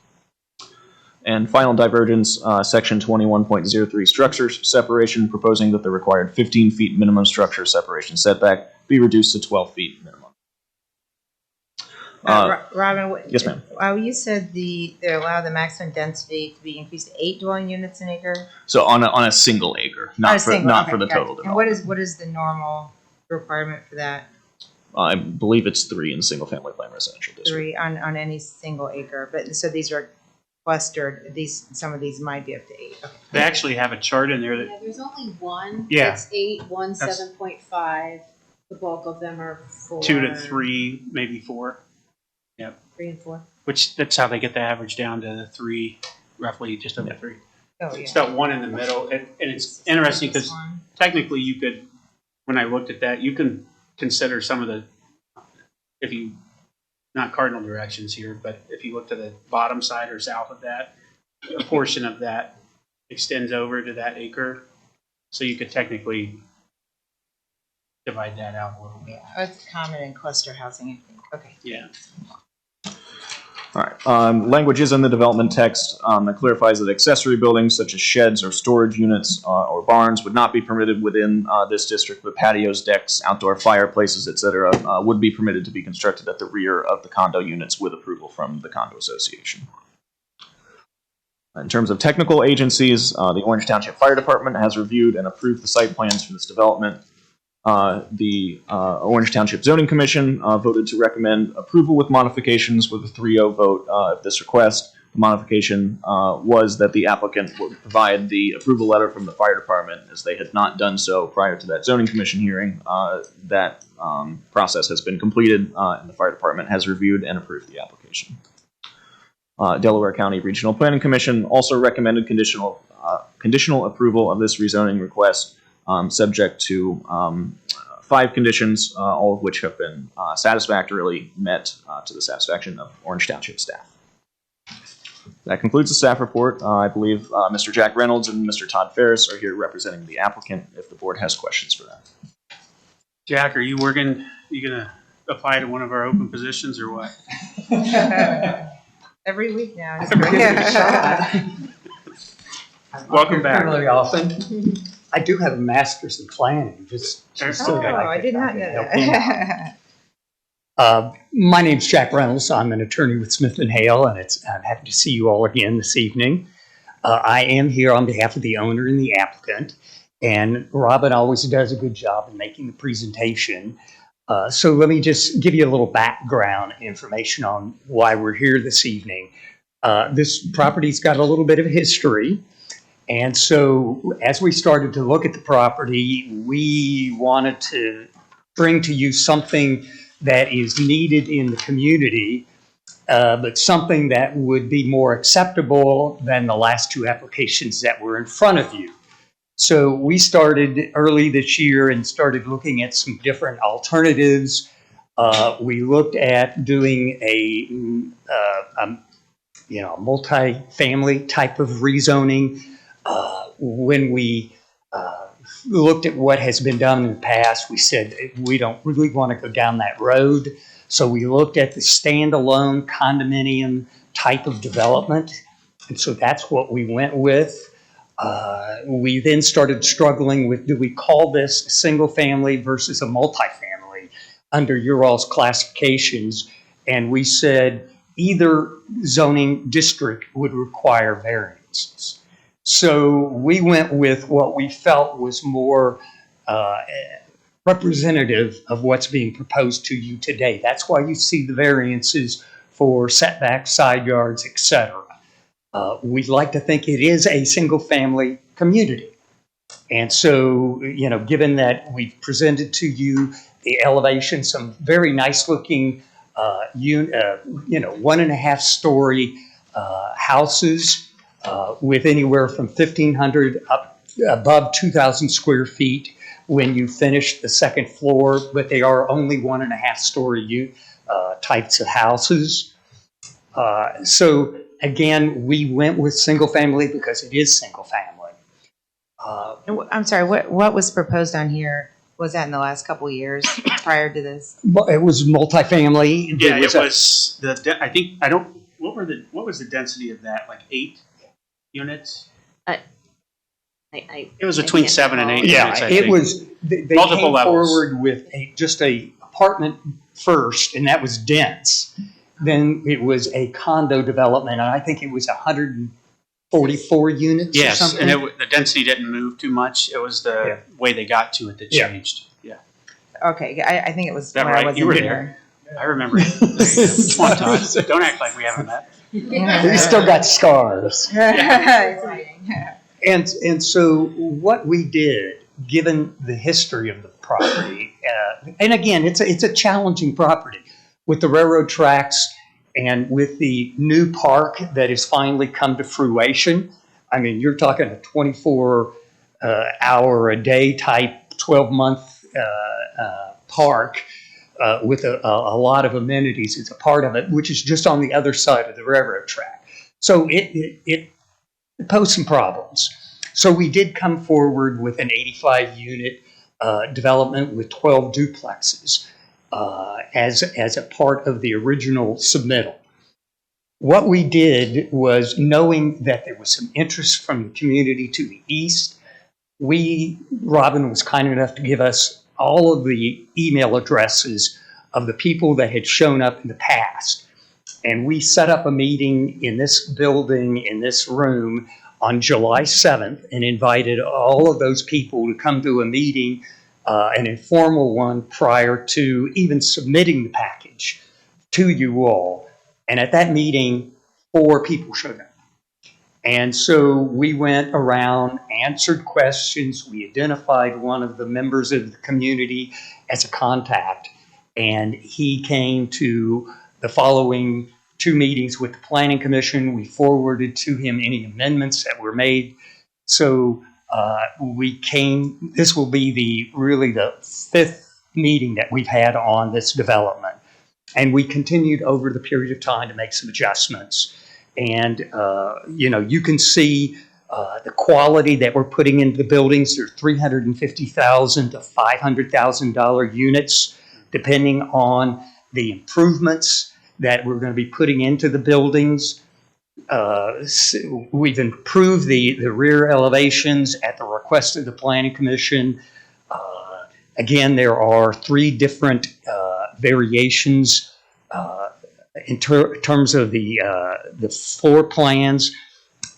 And final divergence, section 21.03 structure separation, proposing that the required 15 feet minimum structure separation setback be reduced to 12 feet minimum. Robin, Yes, ma'am. You said they allow the maximum density to be increased to 8 dwelling units an acre? So on a single acre, not for the total development. And what is the normal requirement for that? I believe it's 3 in single-family plan residential district. 3 on any single acre, but so these are clustered. Some of these might be up to 8. Okay. They actually have a chart in there that, Yeah, there's only one. Yeah. It's 8, one 7.5. The bulk of them are 4. 2 to 3, maybe 4. 3 and 4. Which that's how they get the average down to the 3, roughly just over 3. Oh, yeah. It's that one in the middle, and it's interesting because technically you could, when I looked at that, you can consider some of the, if you, not cardinal directions here, but if you look to the bottom side or south of that, a portion of that extends over to that acre, so you could technically divide that out a little bit. Yeah, it's common in cluster housing, I think. Okay. Yeah. All right. Language is in the development text that clarifies that accessory buildings such as sheds or storage units or barns would not be permitted within this district, but patios, decks, outdoor fireplaces, etc., would be permitted to be constructed at the rear of the condo units with approval from the condo association. In terms of technical agencies, the Orange Township Fire Department has reviewed and approved the site plans for this development. The Orange Township Zoning Commission voted to recommend approval with modifications with a 3-0 vote of this request. The modification was that the applicant would provide the approval letter from the fire department, as they had not done so prior to that Zoning Commission hearing. That process has been completed, and the fire department has reviewed and approved the application. Delaware County Regional Planning Commission also recommended conditional approval of this rezoning request, subject to 5 conditions, all of which have been satisfactorily met to the satisfaction of Orange Township staff. That concludes the staff report. I believe Mr. Jack Reynolds and Mr. Todd Ferris are here representing the applicant if the board has questions for them. Jack, are you going to apply to one of our open positions or what? Every week now. Welcome back. Fairly often. I do have a master's in planning. Oh, I did not know that. My name's Jack Reynolds. I'm an attorney with Smith & Hale, and I'm happy to see you all again this evening. I am here on behalf of the owner and the applicant, and Robin always does a good job in making the presentation. So let me just give you a little background information on why we're here this evening. This property's got a little bit of history. And so as we started to look at the property, we wanted to bring to you something that is needed in the community, but something that would be more acceptable than the last 2 applications that were in front of you. So we started early this year and started looking at some different alternatives. We looked at doing a multi-family type of rezoning. When we looked at what has been done in the past, we said we don't really want to go down that road. So we looked at the standalone condominium type of development. And so that's what we went with. We then started struggling with, do we call this a single family versus a multifamily under your all's classifications? And we said either zoning district would require variances. So we went with what we felt was more representative of what's being proposed to you today. That's why you see the variances for setbacks, side yards, etc. We'd like to think it is a single-family community. And so, given that we've presented to you the elevation, some very nice-looking, 1.5-story houses with anywhere from 1,500 up above 2,000 square feet when you finish the second floor, but they are only 1.5-story types of houses. So again, we went with single family because it is single family. I'm sorry, what was proposed on here? Was that in the last couple of years prior to this? It was multifamily. Yeah, it was what was the density of that? Like 8 units? It was between 7 and 8 units, I think. It was, they Multiple came levels. forward with just a apartment first, and that was dense. Then it was a condo development, and I think it was 144 units or Yes, something. and the density didn't move too much. It was the way they got to it that Yeah. changed. Yeah. Okay, I think it was that when right? I wasn't You were here. I remember it. There you go. Come on, Todd. Don't act like we haven't met. We still got scars. Exciting. And so what we did, given the history of the property, and again, it's a challenging property with the railroad tracks and with the new park that has finally come to fruition. I mean, you're talking a 24-hour-a-day type, 12-month park with a lot of amenities. It's a part of it, which is just on the other side of the railroad track. So it posed some problems. So we did come forward with an 85-unit development with 12 duplexes as a part of the original submittal. What we did was, knowing that there was some interest from the community to the east, Robin was kind enough to give us all of the email addresses of the people that had shown up in the past. And we set up a meeting in this building, in this room, on July 7th and invited all of those people to come to a meeting, an informal one, prior to even submitting the package to you all. And at that meeting, 4 people showed up. And so we went around, answered questions. We identified one of the members of the community as a contact, and he came to the following 2 meetings with the Planning Commission. We forwarded to him any amendments that were made. So this will be really the 5th meeting that we've had on this development. And we continued over the period of time to make some adjustments. And, you can see the quality that we're putting into the buildings. They're $350,000 to $500,000 units, depending on the improvements that we're going to be putting into the buildings. We've improved the rear elevations at the request of the Planning Commission. Again, there are 3 different variations in terms of the floor plans,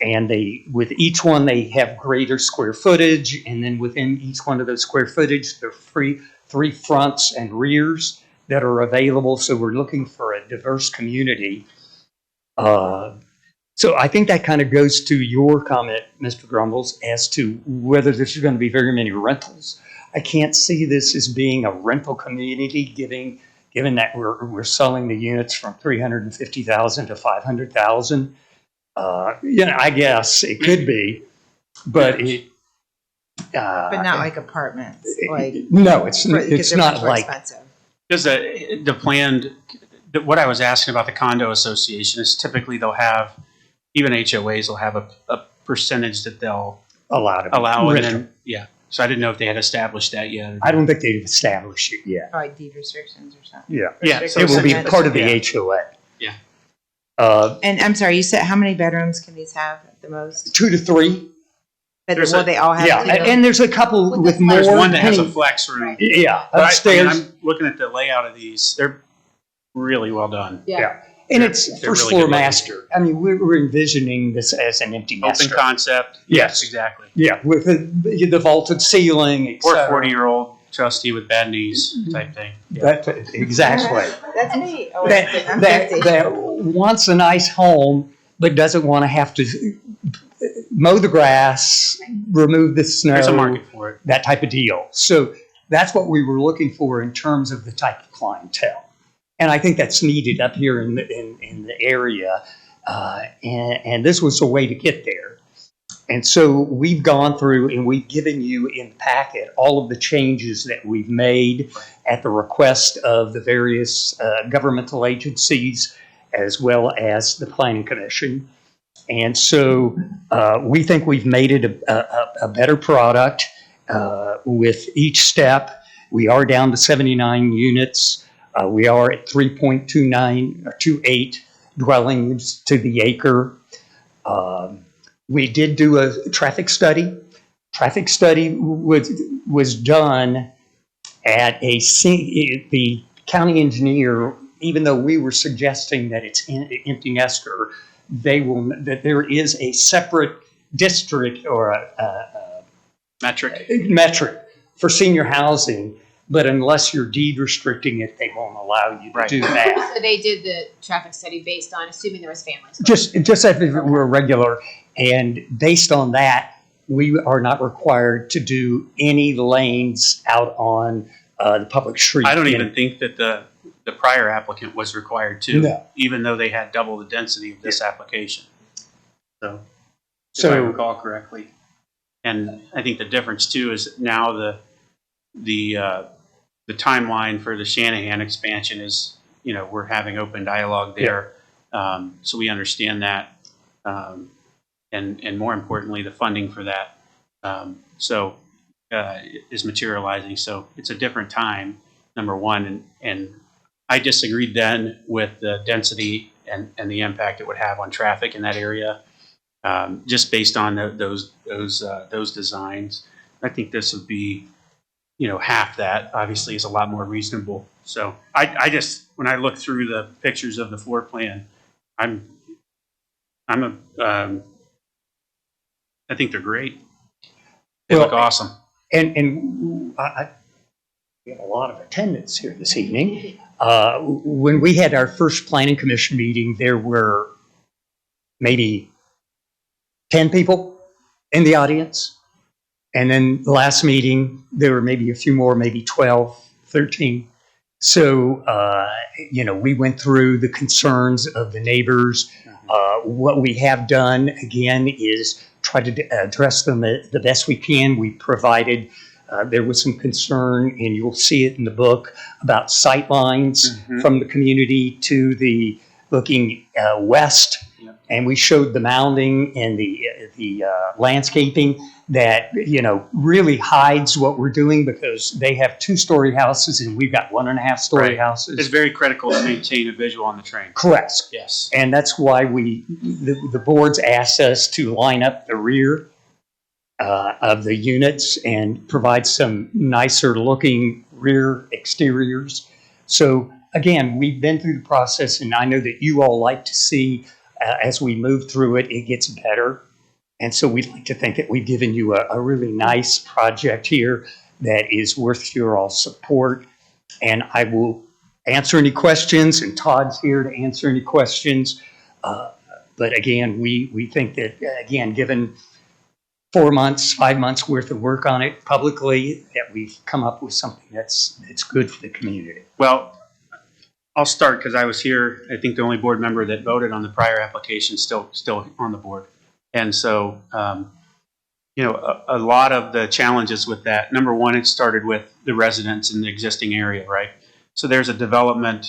and with each one they have greater square footage, and then within each one of those square footage there are 3 fronts and rears that are available. So we're looking for a diverse community. So I think that kind of goes to your comment, Mr. Grumbles, as to whether there's going to be very many rentals. I can't see this as being a rental community, given that we're selling the units from $350,000 to $500,000. I guess it could be, but But not like apartments, no, it's because they're not much more like expensive. Because the planned, what I was asking about the condo association is typically they'll have, even HOAs will have a percentage that they'll allow, and then, yeah. So I didn't know if they had established that yet. I don't think they've established it yet. Or like deed restrictions or something. Yeah, Yeah, Restrictions so it will be on part of the Yeah. HOA. Yeah. And I'm sorry, you said how many bedrooms can these have at the most? 2 to 3. But There's will a- they all have? Yeah, two? and there's a couple with more. There's one that has a depending- flex room. Yeah, But upstairs. I'm looking at the layout of these. They're really well done. Yeah. And it's They're first really floor good looking. master. I mean, we're envisioning this as an empty Open nester. concept. Yes. Exactly. Yeah, with the vaulted ceiling, et Or cetera. 40-year-old trustee with bad knees type thing. Exactly. That's me. Oh, I'm that 50. wants a nice home, but doesn't want to have to mow the grass, remove the snow. There's a market for it. That type of deal. So that's what we were looking for in terms of the type of clientele. And I think that's needed up here in the area. And this was a way to get there. And so we've gone through and we've given you in the packet all of the changes that we've made at the request of the various governmental agencies as well as the Planning Commission. And so we think we've made it a better product with each step. We are down to 79 units. We are at 3.29 or 28 dwellings to the acre. We did do a traffic study. Traffic study was done at the county engineer, even though we were suggesting that it's empty nester, that there is a separate district or a metric for senior housing, but unless you're deed restricting it, they won't allow you to do that. So they did the traffic study based on assuming there was families. Just as if it were regular, and based on that, we are not required to do any lanes out on the public street. I don't even think that the prior applicant was required to, No. even though they had double the density of this application. So, if I recall correctly. And I think the difference too is now the timeline for the Shanahan expansion is, we're having open dialogue there. So we understand that. And more importantly, the funding for that is materializing. So it's a different time, number one. And I disagreed then with the density and the impact it would have on traffic in that area, just based on those designs. I think this would be, half that. Obviously, is a lot more reasonable. So I just, when I look through the pictures of the floor plan, I think they're great. They look awesome. And we had a lot of attendance here this evening. When we had our first planning commission meeting, there were maybe 10 people in the audience. And then the last meeting, there were maybe a few more, maybe 12, 13. So, we went through the concerns of the neighbors. What we have done, again, is try to address them the best we can. We provided, there was some concern, and you'll see it in the book, about sight lines from the community to the looking west. Yep. And we showed the mounding and the landscaping that, really hides what we're doing, because they have 2-story houses and we've got 1.5-story Right. houses. It's very critical to maintain a visual on the train. Correct. Yes. And that's why the boards asked us to line up the rear of the units and provide some nicer looking rear exteriors. So again, we've been through the process, and I know that you all like to see as we move through it, it gets better. And so we'd like to think that we've given you a really nice project here that is worth your all support. And I will answer any questions, and Todd's here to answer any questions. But again, we think that, again, given 4 months, 5 months worth of work on it publicly, that we've come up with something that's good for the community. Well, I'll start because I was here. I think the only board member that voted on the prior application still on the board. And so, a lot of the challenges with that, number one, it started with the residents in the existing area, right? So there's a development,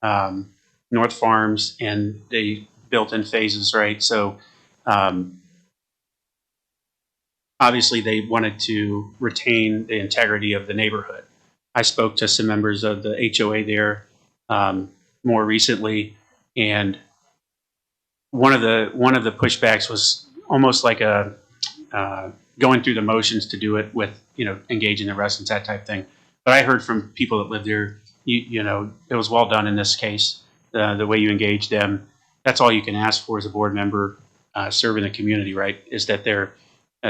North Farms, and they built in phases, right? So obviously they wanted to retain the integrity of the neighborhood. I spoke to some members of the HOA there more recently, and one of the pushbacks was almost like a going through the motions to do it with, engaging the residents, that type of thing. But I heard from people that lived there, it was well done in this case. The way you engage them, that's all you can ask for as a board member serving the community, right? Is that they're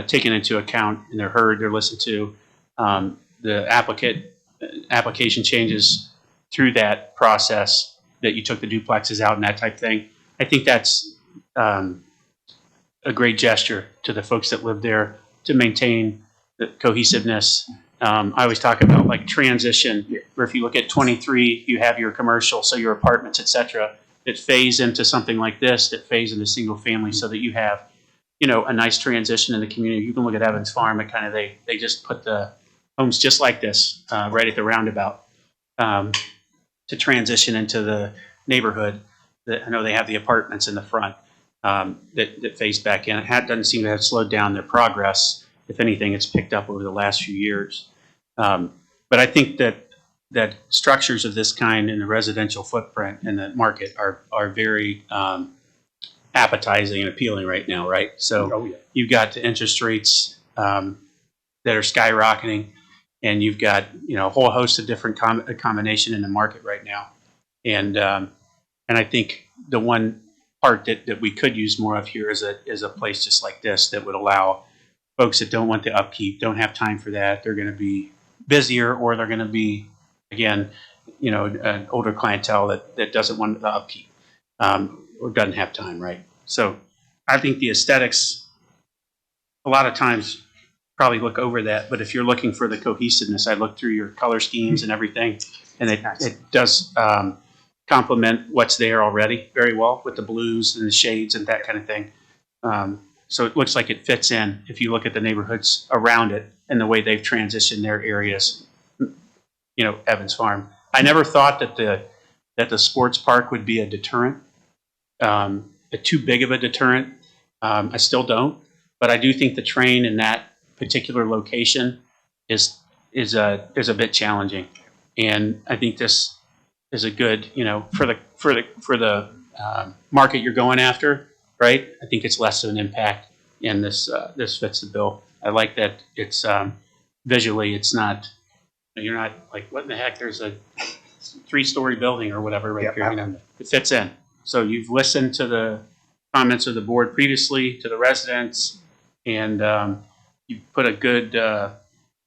taken into account and they're heard, they're listened to. The application changes through that process, that you took the duplexes out and that type of thing. I think that's a great gesture to the folks that live there to maintain the cohesiveness. I always talk about like transition, where if you look at 23, you have your commercial, so your apartments, et cetera, that phase into something like this, that phase into single family, so that you have, a nice transition in the community. You can look at Evans Farm, and kind of they just put the homes just like this right at the roundabout to transition into the neighborhood. I know they have the apartments in the front that face back in. It doesn't seem to have slowed down their progress. If anything, it's picked up over the last few years. But I think that structures of this kind in the residential footprint in the market are very appetizing and appealing right now, right? So you've got the interest rates that are skyrocketing, and you've got a whole host of different combination in the market right now. And I think the one part that we could use more of here is a place just like this that would allow folks that don't want the upkeep, don't have time for that. They're going to be busier, or they're going to be, again, an older clientele that doesn't want the upkeep or doesn't have time, right? So I think the aesthetics, a lot of times, probably look over that. But if you're looking for the cohesiveness, I look through your color schemes and everything, and it does complement what's there already very well with the blues and the shades and that kind of thing. So it looks like it fits in if you look at the neighborhoods around it and the way they've transitioned their areas. Evans Farm. I never thought that the sports park would be a deterrent, too big of a deterrent. I still don't, but I do think the train in that particular location is a bit challenging, and I think this is a good, for the market you're going after, right? I think it's less of an impact, and this fits the bill. I like that it's visually, it's not, you're not like, what in the heck, there's a 3-story building or whatever right here. You know, it fits in. So you've listened to the comments of the board previously, to the residents, and you put a good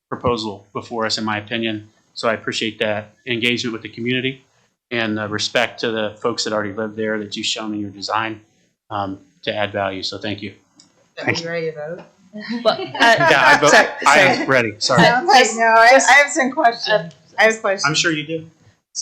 proposal before us, in my opinion. So I appreciate that engagement with the community and respect to the folks that already live there that you've shown in your design to add value. So thank you. Are you ready to vote? Well, Yeah, I am ready. Sorry. I have some questions. I have questions. I'm sure you do.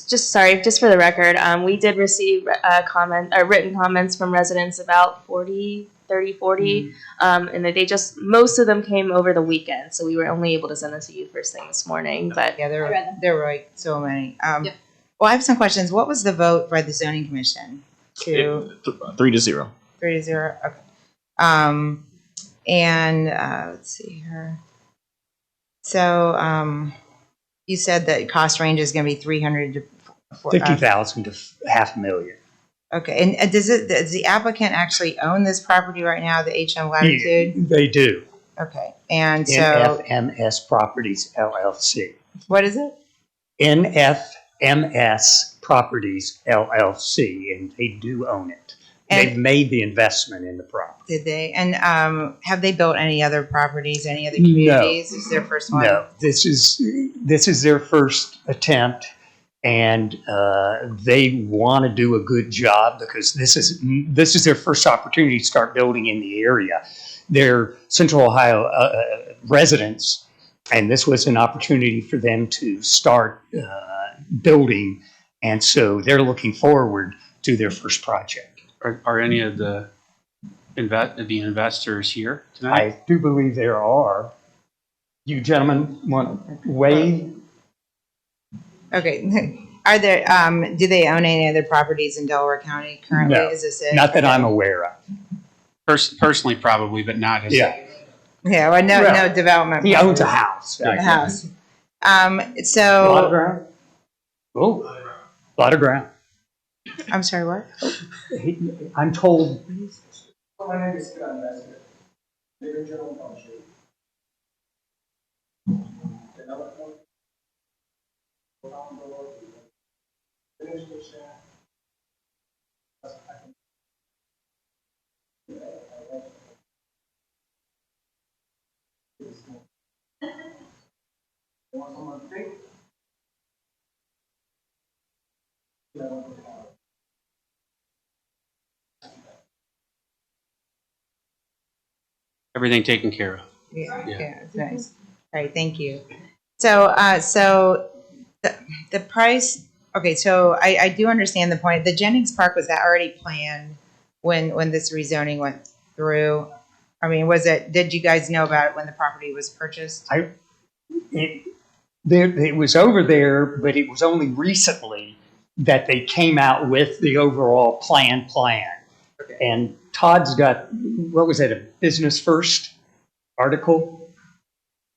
just for the record, we did receive written comments from residents about 40, and they just, most of them came over the weekend, so we were only able to send this to you first thing this morning, but Yeah, I read them. there were like so many. Yep. Well, I have some questions. What was the vote by the zoning commission? 3-0. 3-0. Okay. And let's see here. So you said that cost range is going to be 300 to 50,000 to $500,000. Okay, and does the applicant actually own this property right now, the HM Latitude? They do. Okay, and so NFMS Properties LLC. what is it? NFMS Properties LLC, and they do own it. And- They've made the investment in the property. Did they? And have they built any other properties, any other communities? This is their first one? No, this is their first attempt, and they want to do a good job because this is their first opportunity to start building in the area. They're Central Ohio residents, and this was an opportunity for them to start building, and so they're looking forward to their first project. Are any of the investors here tonight? I do believe there are. You gentlemen want to wave? Okay. Are there? Do they own any other properties in Delaware County currently? No, Is this it? not that I'm aware of. Personally, probably, but not as Yeah. Yeah. Well, no development. He owns a properties. house. A house. A lot of So ground? Oh, a lot of ground. I'm sorry. What? I'm told. My name is Scott Messer. Live in General Township. everything taken care of. Yeah. Yeah. Yeah. It's nice. All right. Thank you. So, so the price. Okay. So I do understand the point. The Jennings Park, was that already planned when this rezoning went through? I mean, was it? Did you guys know about it when the property was purchased? It was over there, but it was only recently that they came out with the overall plan. Okay. And Todd's got, what was that, a Business First article?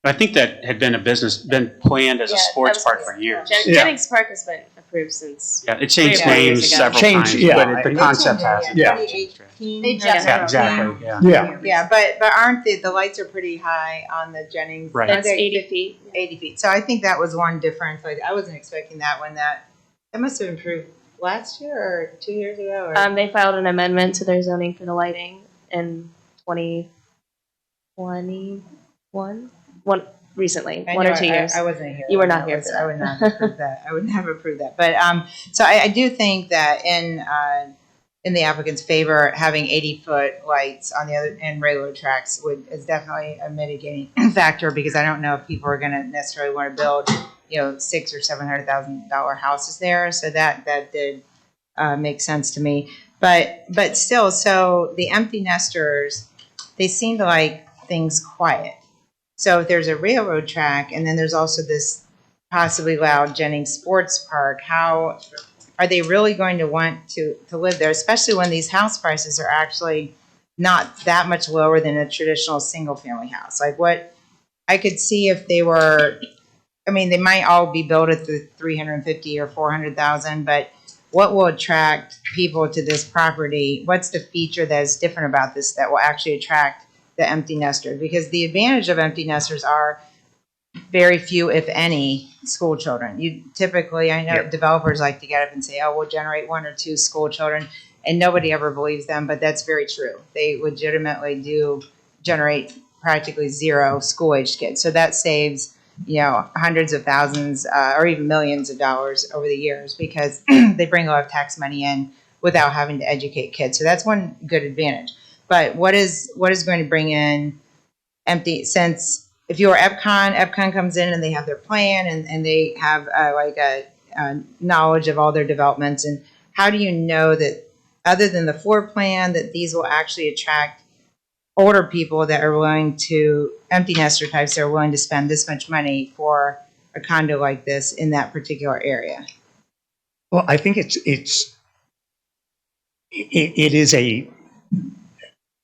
I think that had been been planned as a Yeah, sports that was- park for years. Yeah. Jennings Park has been approved since. Yeah, it changed Yeah, names years ago. several Changed, times, yeah. but the concept hasn't. Yeah. 2018. They just Yeah, approved. exactly. Yeah. Yeah. Yeah, but aren't the lights are pretty high on the Jennings? Right. Aren't It's they 80 feet. 80 feet. So I think that was one difference. Like, I wasn't expecting that when that must have improved last year or 2 years ago. Or, They filed an amendment to their zoning for the lighting in 2021. Recently, I 1 know or 2 years. I wasn't here. You were not here for I would not have approved that. I would never approve that. But so I do think that in the applicant's favor, having 80-foot lights on the other and railroad tracks is definitely a mitigating factor, because I don't know if people are going to necessarily want to build, $600,000 or $700,000 houses there. So that did make sense to me. But still, so the empty nesters, they seem to like things quiet. So if there's a railroad track, and then there's also this possibly loud Jennings Sports Park, how are they really going to want to live there, especially when these house prices are actually not that much lower than a traditional single-family house? Like, what I could see if they were, I mean, they might all be built at the 350 or 400,000, but what will attract people to this property? What's the feature that is different about this that will actually attract the empty nesters? Because the advantage of empty nesters are very few, if any, school children. You typically, I know developers like to get up and say, oh, we'll generate 1 or 2 school children, and nobody ever believes them, but that's very true. They legitimately do generate practically 0 school-aged kids. So that saves, hundreds of thousands or even millions of dollars over the years because they bring a lot of tax money in without having to educate kids. So that's one good advantage. But what is going to bring in empty, since if you're Epcon comes in and they have their plan and they have a knowledge of all their developments. And how do you know that other than the floor plan that these will actually attract older people that are willing to, empty nester types that are willing to spend this much money for a condo like this in that particular area? Well, I think it is a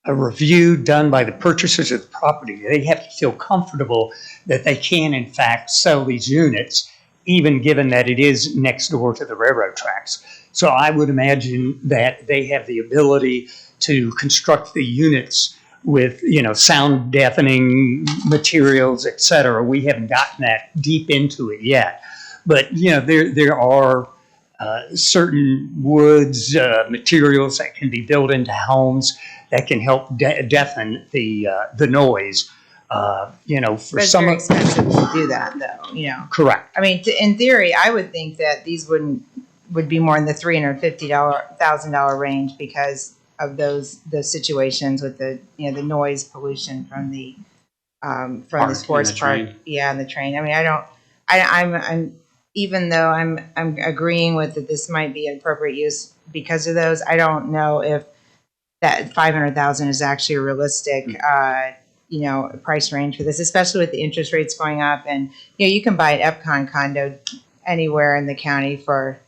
review done by the purchasers of the property. They have to feel comfortable that they can, in fact, sell these units, even given that it is next door to the railroad tracks. So I would imagine that they have the ability to construct the units with, sound deafening materials, et cetera. We haven't gotten that deep into it yet. But, there are certain woods, materials that can be built into homes that can help deafen the noise. For But it's some very of, expensive to do that, though, correct. I mean, in theory, I would think that these would be more in the $350,000 range because of those situations with the the noise pollution from the sports and the park, train. and the train. I mean, I'm even though I'm agreeing with that this might be an appropriate use because of those. I don't know if that 500,000 is actually a realistic price range for this, especially with the interest rates going up. And you can buy an Epcon condo anywhere in the county for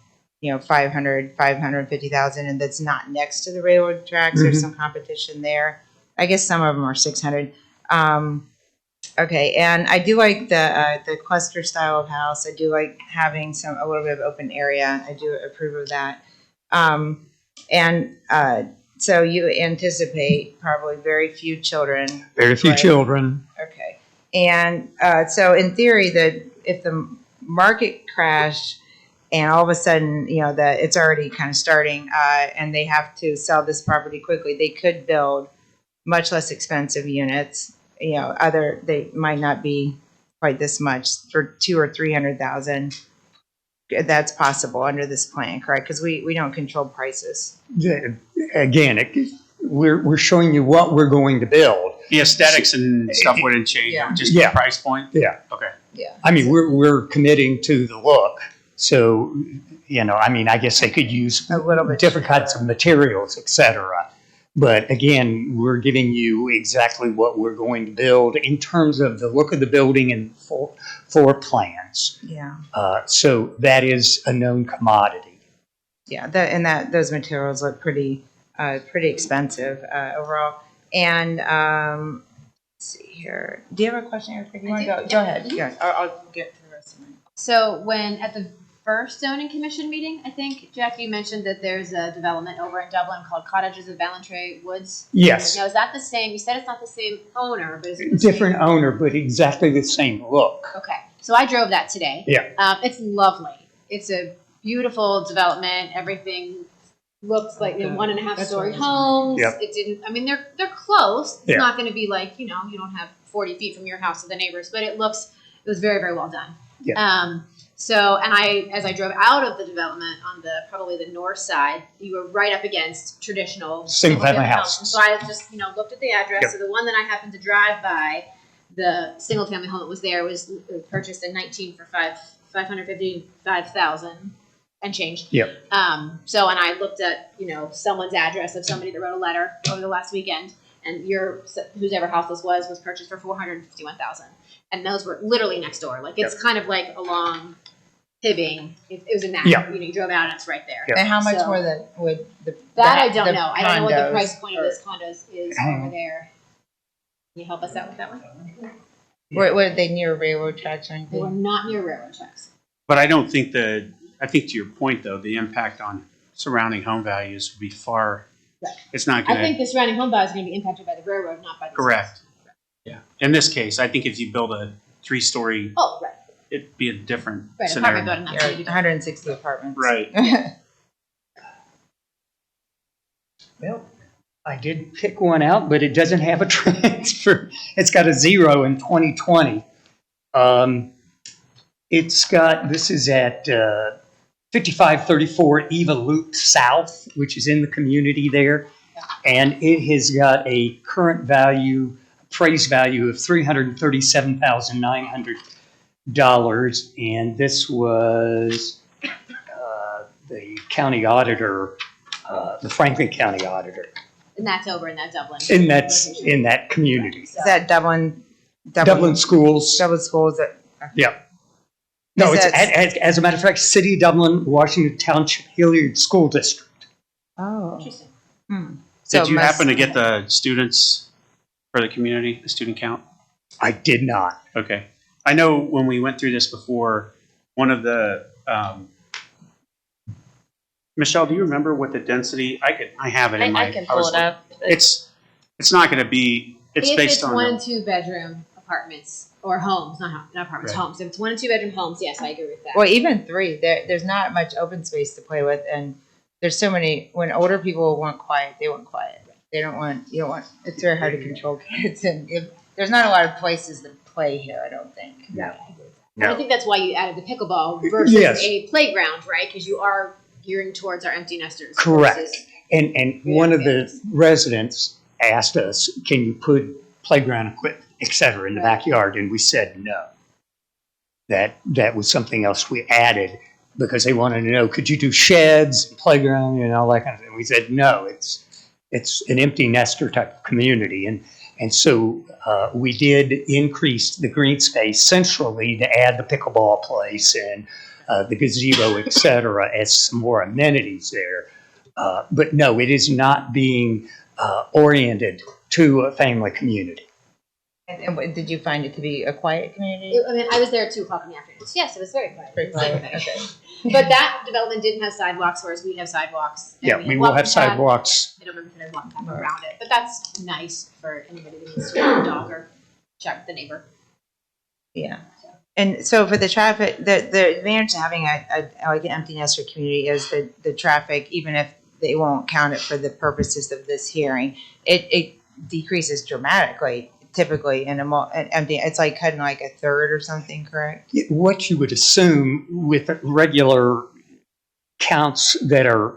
550,000, and that's not next to the railroad tracks. There's some competition there. I guess some of them are 600. Okay, and I do like the cluster style of house. I do like having a little bit of open area. I do approve of that. So you anticipate probably very few children. Very few right? children. Okay, and so in theory, that if the market crashed and all of a sudden, that it's already kind of starting, and they have to sell this property quickly, they could build much less expensive units. They might not be quite this much for 200,000 or 300,000. That's possible under this plan, correct? Because we don't control prices. Again, we're showing you what we're going to build. The aesthetics and stuff wouldn't change, Yeah. just Yeah. the price point? Yeah. Okay. Yeah. I mean, we're committing to the look. So, I guess they could use A little bit different cheaper. kinds of materials, et cetera. But again, we're giving you exactly what we're going to build in terms of the look of the building and floor plans. Yeah. So that is a known commodity. Yeah, those materials look pretty expensive overall. And let's see here. Do you have a question, Erica? You want to go? Go ahead. Mhm. Yeah, I'll get to the rest of mine. So when at the first zoning commission meeting, I think, Jack, you mentioned that there's a development over in Dublin called Cottages of Ballantrae Woods. Yes. Now, is that the same? You said it's not the same owner, but is it the same? Different owner, but exactly the same look. Okay, so I drove that today. Yeah. It's lovely. It's a beautiful development. Everything looks like 1.5-story homes. Yep. It didn't. I mean, they're close. It's Yeah. not going to be like you don't have 40 feet from your house to the neighbors, but it was very, very well done. Yeah. So, and as I drove out of the development on probably the north side, you were right up against traditional Single-family houses. So I just, looked at the address. Yep. So the one that I happened to drive by, the single family home that was there was purchased in 19 for $555,000 and change. Yep. So, and I looked at, someone's address of somebody that wrote a letter over the last weekend, and whoever house this was purchased for $451,000. And those were literally next door. Like, it's kind of like along Hibbing. It was in that. Yeah. You drove out and it's right there. Yeah. And how much So- would the That I don't the know. I don't know what the condos price point of are- this condos is over there. Can you help us out with that one? Were they near railroad tracks or They were anything? not near railroad tracks. But I don't think I think to your point though, the impact on surrounding home values would be far, Right. it's not I going think to, the surrounding home values are going to be impacted by the railroad, not by the. correct. Yeah. In this case, I think if you build a 3-story, Oh, right. it'd be a different Right, scenario. apartment building, that's Yeah, gonna be 160 apartments. Right. Well, I did pick one out, but it doesn't have a transfer. It's got a 0 in 2020. It's got, this is at 5534 Eva Loop South, which is in the community there. And it has got a current value, appraised value of $337,900. And this was the county auditor, the Franklin County auditor. And that's over in that Dublin. And that's in that community. Is that Dublin Dublin schools. Dublin schools? Yeah. No, Is it's that- as a matter of fact, City of Dublin, Washington Township, Hilliard School District. Oh. Interesting. So Did you it must- happen to get the students for the community, the student count? I did not. Okay. I know when we went through this before, one of the, Michelle, do you remember what the density, I have it in my. I can I was pull it up. It's not going to be, it's If based it's on. 1 and 2 bedroom apartments or homes, not apartments, Right. homes. If it's 1 and 2 bedroom homes, yes, I agree with that. Well, even 3. There's not much open space to play with, and there's so many. When older people want quiet, they want quiet. They don't want. You don't want. It's very hard to control kids, and there's not a lot of places to play here. I don't think. Right, I agree with that. No. And I think that's why you added the pickleball versus Yes. a playground, right? Because you are gearing towards our empty nesters. Correct. versus- And one of the residents asked us, can you put playground equipment, et cetera, in the backyard? And we said no. That was something else we added because they wanted to know, could you do sheds, playground, all that kind of thing? We said, no, it's an empty nester type of community. And so we did increase the green space centrally to add the pickleball place and the gazebo, et cetera, as some more amenities there. But no, it is not being oriented to a family community. And did you find it to be a quiet community? I mean, I was there at 2 o'clock in the afternoon. Yes, it was very quiet. Pretty Same quiet. thing. Okay. But that development didn't have sidewalks, whereas we have sidewalks. and Yeah, we will walking have path. sidewalks. I don't remember if there's walking path around it, but that's nice for anybody that needs to walk a dog or chat with the neighbor. Yeah. And so for the traffic, the advantage of having like an empty nester community is the traffic, even if they won't count it for the purposes of this hearing, it decreases dramatically. Typically in an empty, it's like cutting like a third or something, correct? What you would assume with regular counts that are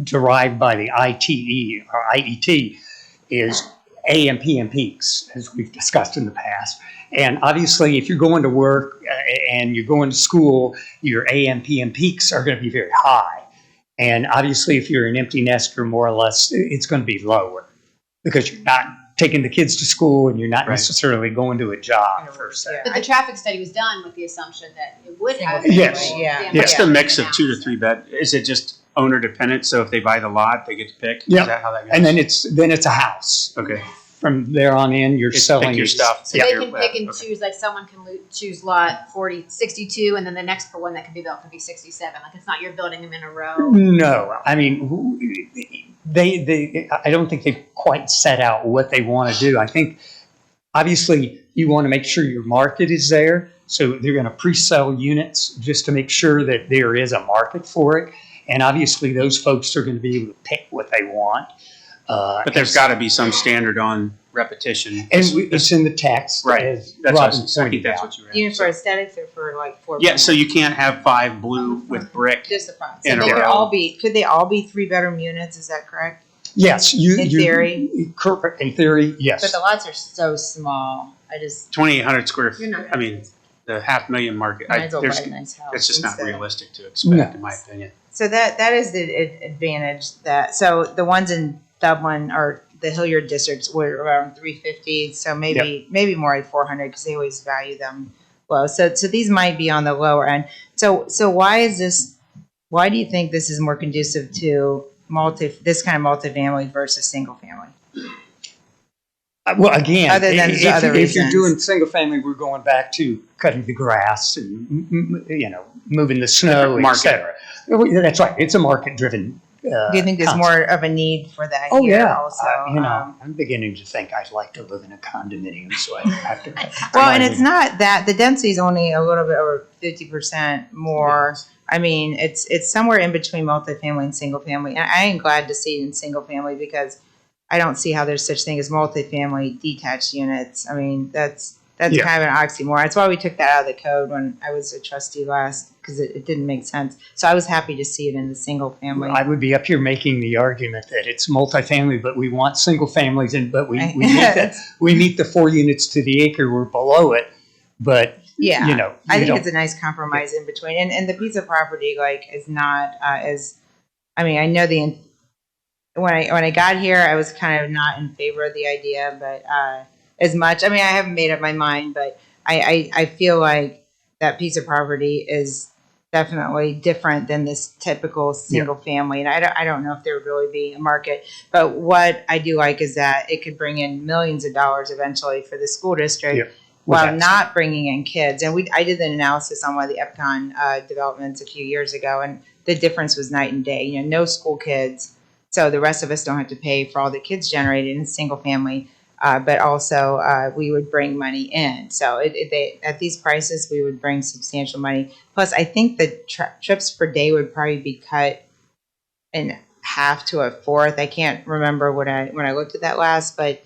derived by the ITE or IET is AM, PM peaks, as we've discussed in the past. And obviously, if you're going to work and you're going to school, your AM, PM peaks are going to be very high. And obviously, if you're an empty nester, more or less, it's going to be lower because you're not taking the kids to school and you're not Right. necessarily going to a job per se. Yeah. But the traffic study was done with the assumption that it would have. Yes. Yeah. What's the mix of Yeah. 2 to 3 bed? Is it just owner dependent? So if they buy the lot, they get to pick? Yeah. Is that how that goes? And then it's a house. Okay. From there on in, you're It's selling pick your stuff. So Yeah. they Your can web, pick and okay. choose, like someone can choose lot 62, and then the next one that can be built could be 67. Like it's not you're building them in a row. No, I mean, I don't think they've quite set out what they want to do. I think, obviously, you want to make sure your market is there. So they're going to pre-sell units just to make sure that there is a market for it. And obviously, those folks are going to be able to pick what they want. But there's got to be some standard on repetition. It's in the text, Right. as That's what I Robin was- I think pointed that's out. what you were Even asking. for aesthetics or for like for Yeah, so you can't have 5 blue with brick. just the front. in So a they could row. all be. Could they all be 3-bedroom units? Is that correct? Yes, In theory? Correct. In theory, yes. But the lots are so small. I just 2,800 square feet. You're not I mean, the $500,000 market. might as well buy There's, a nice house. it's just not instead. realistic to expect, No. in my opinion. So that is the advantage that, so the ones in Dublin or the Hilliard districts were around 350, so maybe more like 400 because they always value them low. So these might be on the lower end. So why do you think this is more conducive to this kind of multifamily versus single family? Well, again, Other than the other if you're reasons. doing single family, we're going back to cutting the grass and moving the snow, Different market. etc. That's right. It's a market-driven. Do you think there's concept. more of a need for that Oh, here yeah. also? I'm beginning to think I'd like to live in a condominium, so I don't have to. Well, and it's not that, the density is only a little bit over 50% more. I mean, it's somewhere in between multifamily and single family. And I am glad to see it in single family because I don't see how there's such thing as multifamily detached units. I mean, that's Yeah. kind of an oxymoron. That's why we took that out of the code when I was a trustee last, because it didn't make sense. So I was happy to see it in the single family. I would be up here making the argument that it's multifamily, but we want single families, but we meet the 4 units to the acre. We're below it, but Yeah, you know, I you think don't- it's a nice compromise in between, and the piece of property is not as. I mean, I know when I got here, I was kind of not in favor of the idea, but as much. I mean, I haven't made up my mind, but I feel like that piece of property is definitely different than this typical single family, and I don't know if there would really be a market. But what I do like is that it could bring in millions of dollars eventually for the school district. Yeah. While Well, not bringing in kids. And I did an analysis on one of the Epcon developments a few years ago, and the difference was night and day. You know, no school kids, so the rest of us don't have to pay for all the kids generated in single family, but also we would bring money in. So at these prices, we would bring substantial money. Plus, I think the trips per day would probably be cut in half to a fourth. I can't remember when I looked at that last, but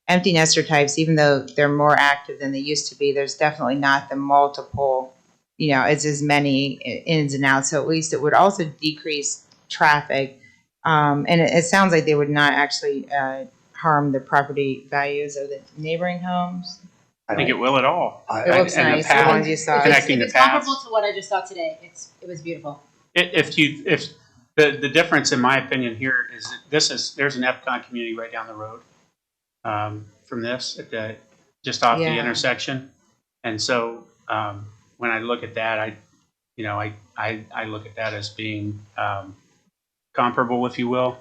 empty nester types, even though they're more active than they used to be, there's definitely not the multiple, it's as many ins and outs. So at least it would also decrease traffic. And it sounds like they would not actually harm the property values of the neighboring homes. I think it will at all. It looks and the nice, path- the ones you saw. If Connecting the it's paths. comparable to what I just saw today, it was beautiful. If the difference, in my opinion, here is that there's an Epcon community right down the road from this, just off the Yeah. intersection, and so when I look at that, I look at that as being comparable, if you will,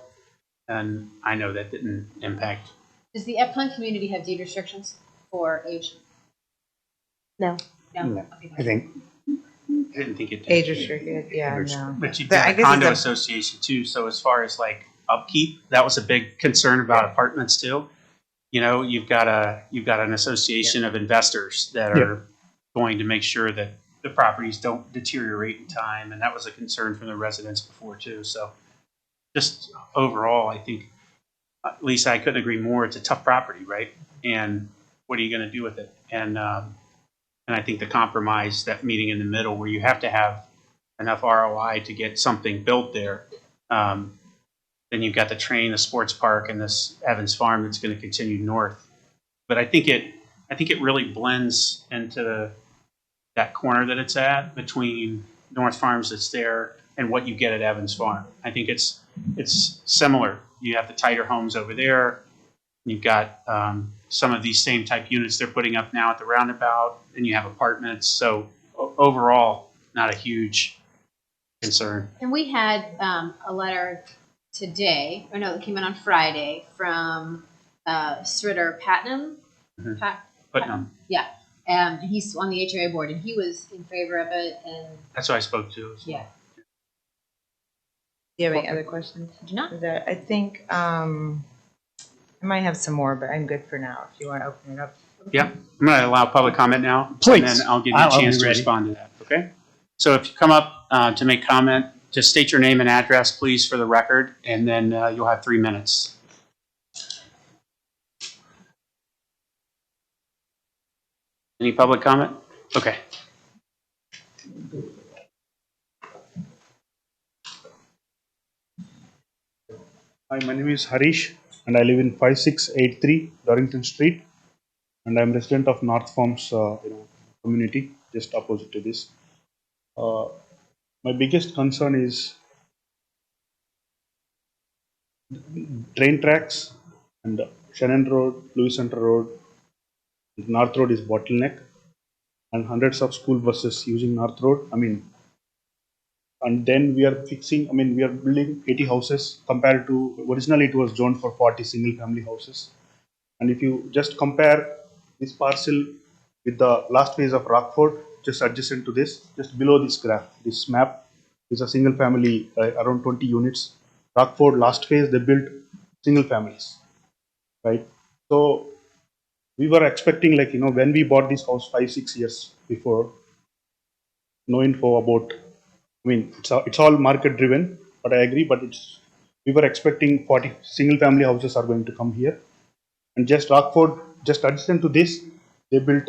and I know that didn't impact. Does the Epcon community have deed restrictions for age? No. No? No. Okay, fine. I think I didn't think it did. Age restricted, yeah, no. But you've But I got a guess condo it's association too, so as far as like upkeep, that was a big concern about apartments too. You've got an association of investors that are going to make sure that the properties don't deteriorate in time, and that was a concern from the residents before too. So just overall, I think, Lisa, I couldn't agree more. It's a tough property, right? And what are you going to do with it? And I think the compromise, that meeting in the middle, where you have to have enough ROI to get something built there. Then you've got the train, the sports park, and this Evans Farm that's going to continue north. But I think it really blends into that corner that it's at between North Farms that's there and what you get at Evans Farm. I think it's similar. You have the tighter homes over there. You've got some of these same type units they're putting up now at the roundabout, and you have apartments. So overall, not a huge concern. And we had a letter today, or no, it came in on Friday from Stritter Patnam. Mhm. Putnam. Yeah. He's on the HOA board, and he was in favor of it. And That's who I spoke to. yeah, Do you have any other questions? do not. I think I might have some more, but I'm good for now if you want to open it up. Yeah, I'm going to allow public comment now. Please. And then I'll give you a I'll be chance to ready. respond to that, okay? So if you come up to make comment, just state your name and address, please, for the record, and then you'll have 3 minutes. Any public comment? Okay. Hi, my name is Harish, and I live in 5683 Dorrington Street, and I'm resident of North Farms, community, just opposite to this. My biggest concern is train tracks and Shannon Road, Louis Center Road, North Road is bottleneck, and hundreds of school buses using North Road. And then we are we are building 80 houses compared to, originally it was zoned for 40 single family houses. And if you just compare this parcel with the last phase of Rockford, just adjacent to this, just below this graph, this map, is a single family, around 20 units. Rockford, last phase, they built single families, right? So we were expecting, like, when we bought this house 5-6 years before, no info about, I mean, it's all market driven, but I agree, but we were expecting 40 single family houses are going to come here. And just Rockford, just adjacent to this, they built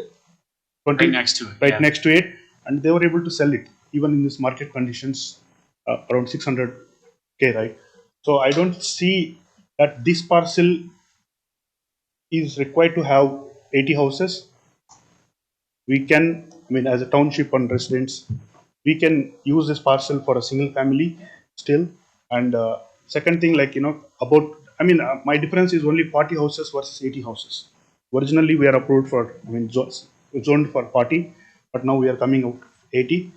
20 Right next to it. right yeah. next to it, and they were able to sell it even in this market conditions, around 600K, right? So I don't see that this parcel is required to have 80 houses. We can, I mean, as a township and residents, we can use this parcel for a single family still. And second thing, like, about, I mean, my difference is only 40 houses versus 80 houses. Originally, we are approved for, I mean, zoned for 40, but now we are coming out 80.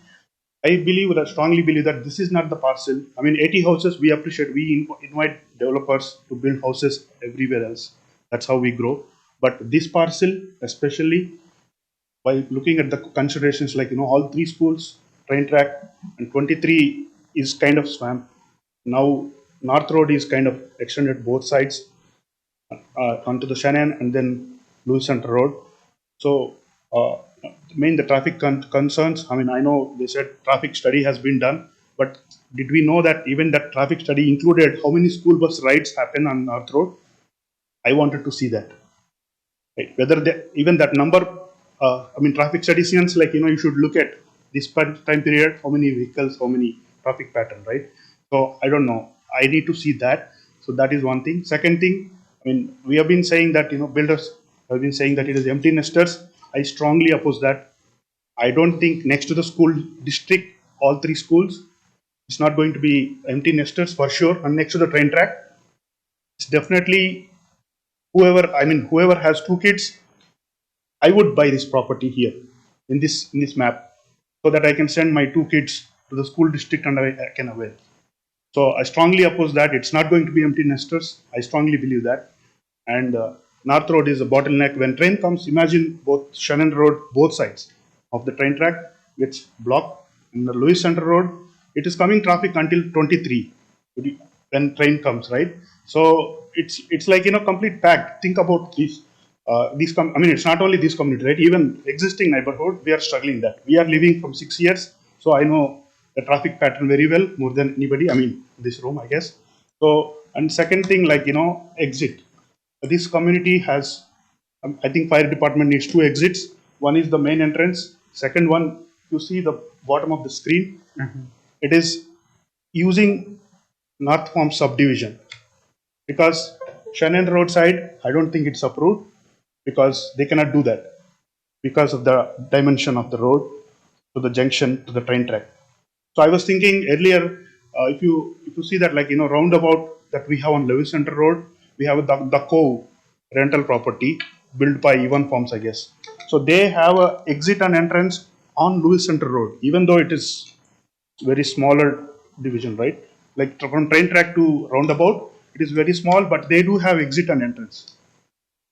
I believe that, strongly believe that this is not the parcel. I mean, 80 houses, we appreciate. We invite developers to build houses everywhere else. That's how we grow. But this parcel, especially, by looking at the considerations, like, all 3 schools, train track, and 23 is kind of swamp. Now, North Road is kind of extended both sides onto the Shannon and then Lewis Center Road. So, the traffic concerns, I mean, I know they said traffic study has been done, but did we know that even that traffic study included how many school bus rides happen on North Road? I wanted to see that. Right? Whether even that number, I mean, traffic study seems like, you should look at this time period, how many vehicles, how many traffic pattern, right? So I don't know. I need to see that. So that is one thing. Second thing, I mean, we have been saying that, builders have been saying that it is empty nesters. I strongly oppose that. I don't think next to the school district, all 3 schools, it's not going to be empty nesters for sure. And next to the train track, it's definitely whoever has 2 kids, I would buy this property here in this map, so that I can send my 2 kids to the school district and I can avail. So I strongly oppose that. It's not going to be empty nesters. I strongly believe that. And North Road is a bottleneck. When train comes, imagine both Shannon Road, both sides of the train track gets blocked. In the Lewis Center Road, it is coming traffic until 23 when train comes, right? So it's like, complete packed. Think about this. I mean, it's not only this community, right? Even existing neighborhood, we are struggling that. We are living from 6 years, so I know the traffic pattern very well, more than anybody. I mean, this room, I guess. So, and second thing, like, exit. This community has, I think fire department needs 2 exits. One is the main entrance. Second one, you see the bottom of the screen, it is using North Farm subdivision, because Shannon Road side, I don't think it's approved, because they cannot do that because of the dimension of the road to the junction to the train track. So I was thinking earlier, if you see that, like, roundabout that we have on Lewis Center Road, we have the Cove rental property built by Evan Farms, I guess. So they have a exit and entrance on Lewis Center Road, even though it is very smaller division, right? Like from train track to roundabout, it is very small, but they do have exit and entrance.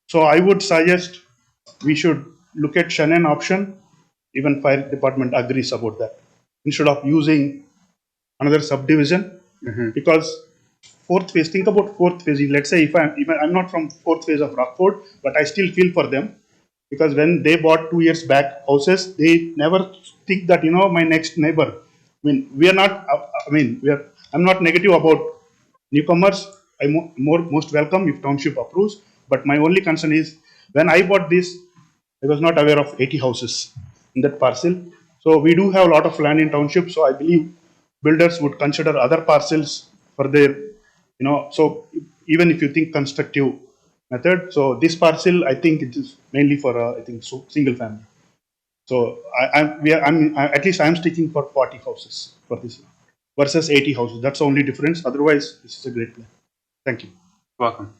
So I would suggest we should look at Shannon option. Even fire department agrees about that. Instead of using another subdivision, because 4th phase, think about 4th phase. Let's say if I'm not from 4th phase of Rockford, but I still feel for them, because when they bought 2 years back houses, they never think that, my next neighbor. I mean, we are not. I mean, I'm not negative about newcomers. I'm most welcome if township approves. But my only concern is, when I bought this, I was not aware of 80 houses in that parcel. So we do have a lot of land in township. So I believe builders would consider other parcels for their, so even if you think constructive method, so this parcel, I think it is mainly for, I think, single family. So at least I'm sticking for 40 houses for this versus 80 houses. That's the only difference. Otherwise, this is a great plan. Thank you. Welcome.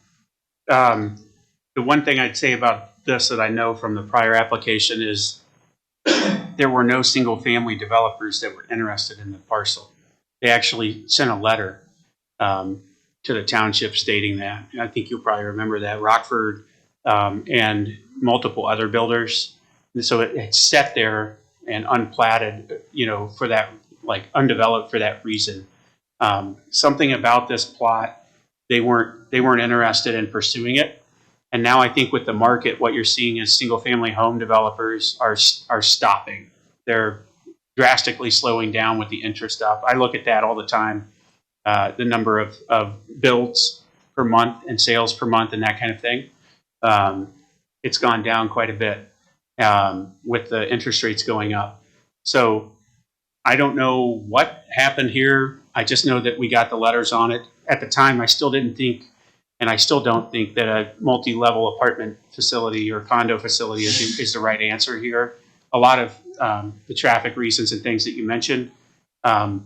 The one thing I'd say about this that I know from the prior application is there were no single family developers that were interested in the parcel. They actually sent a letter to the township stating that. And I think you'll probably remember that. Rockford and multiple other builders. And so it sat there and unplatted, for that like undeveloped for that reason. Something about this plot, they weren't interested in pursuing it. And now I think with the market, what you're seeing is single family home developers are stopping. They're drastically slowing down with the interest up. I look at that all the time, the number of builds per month and sales per month and that kind of thing. It's gone down quite a bit with the interest rates going up. So I don't know what happened here. I just know that we got the letters on it. At the time, I still didn't think, and I still don't think, that a multi-level apartment facility or condo facility is the right answer here. A lot of the traffic reasons and things that you mentioned. The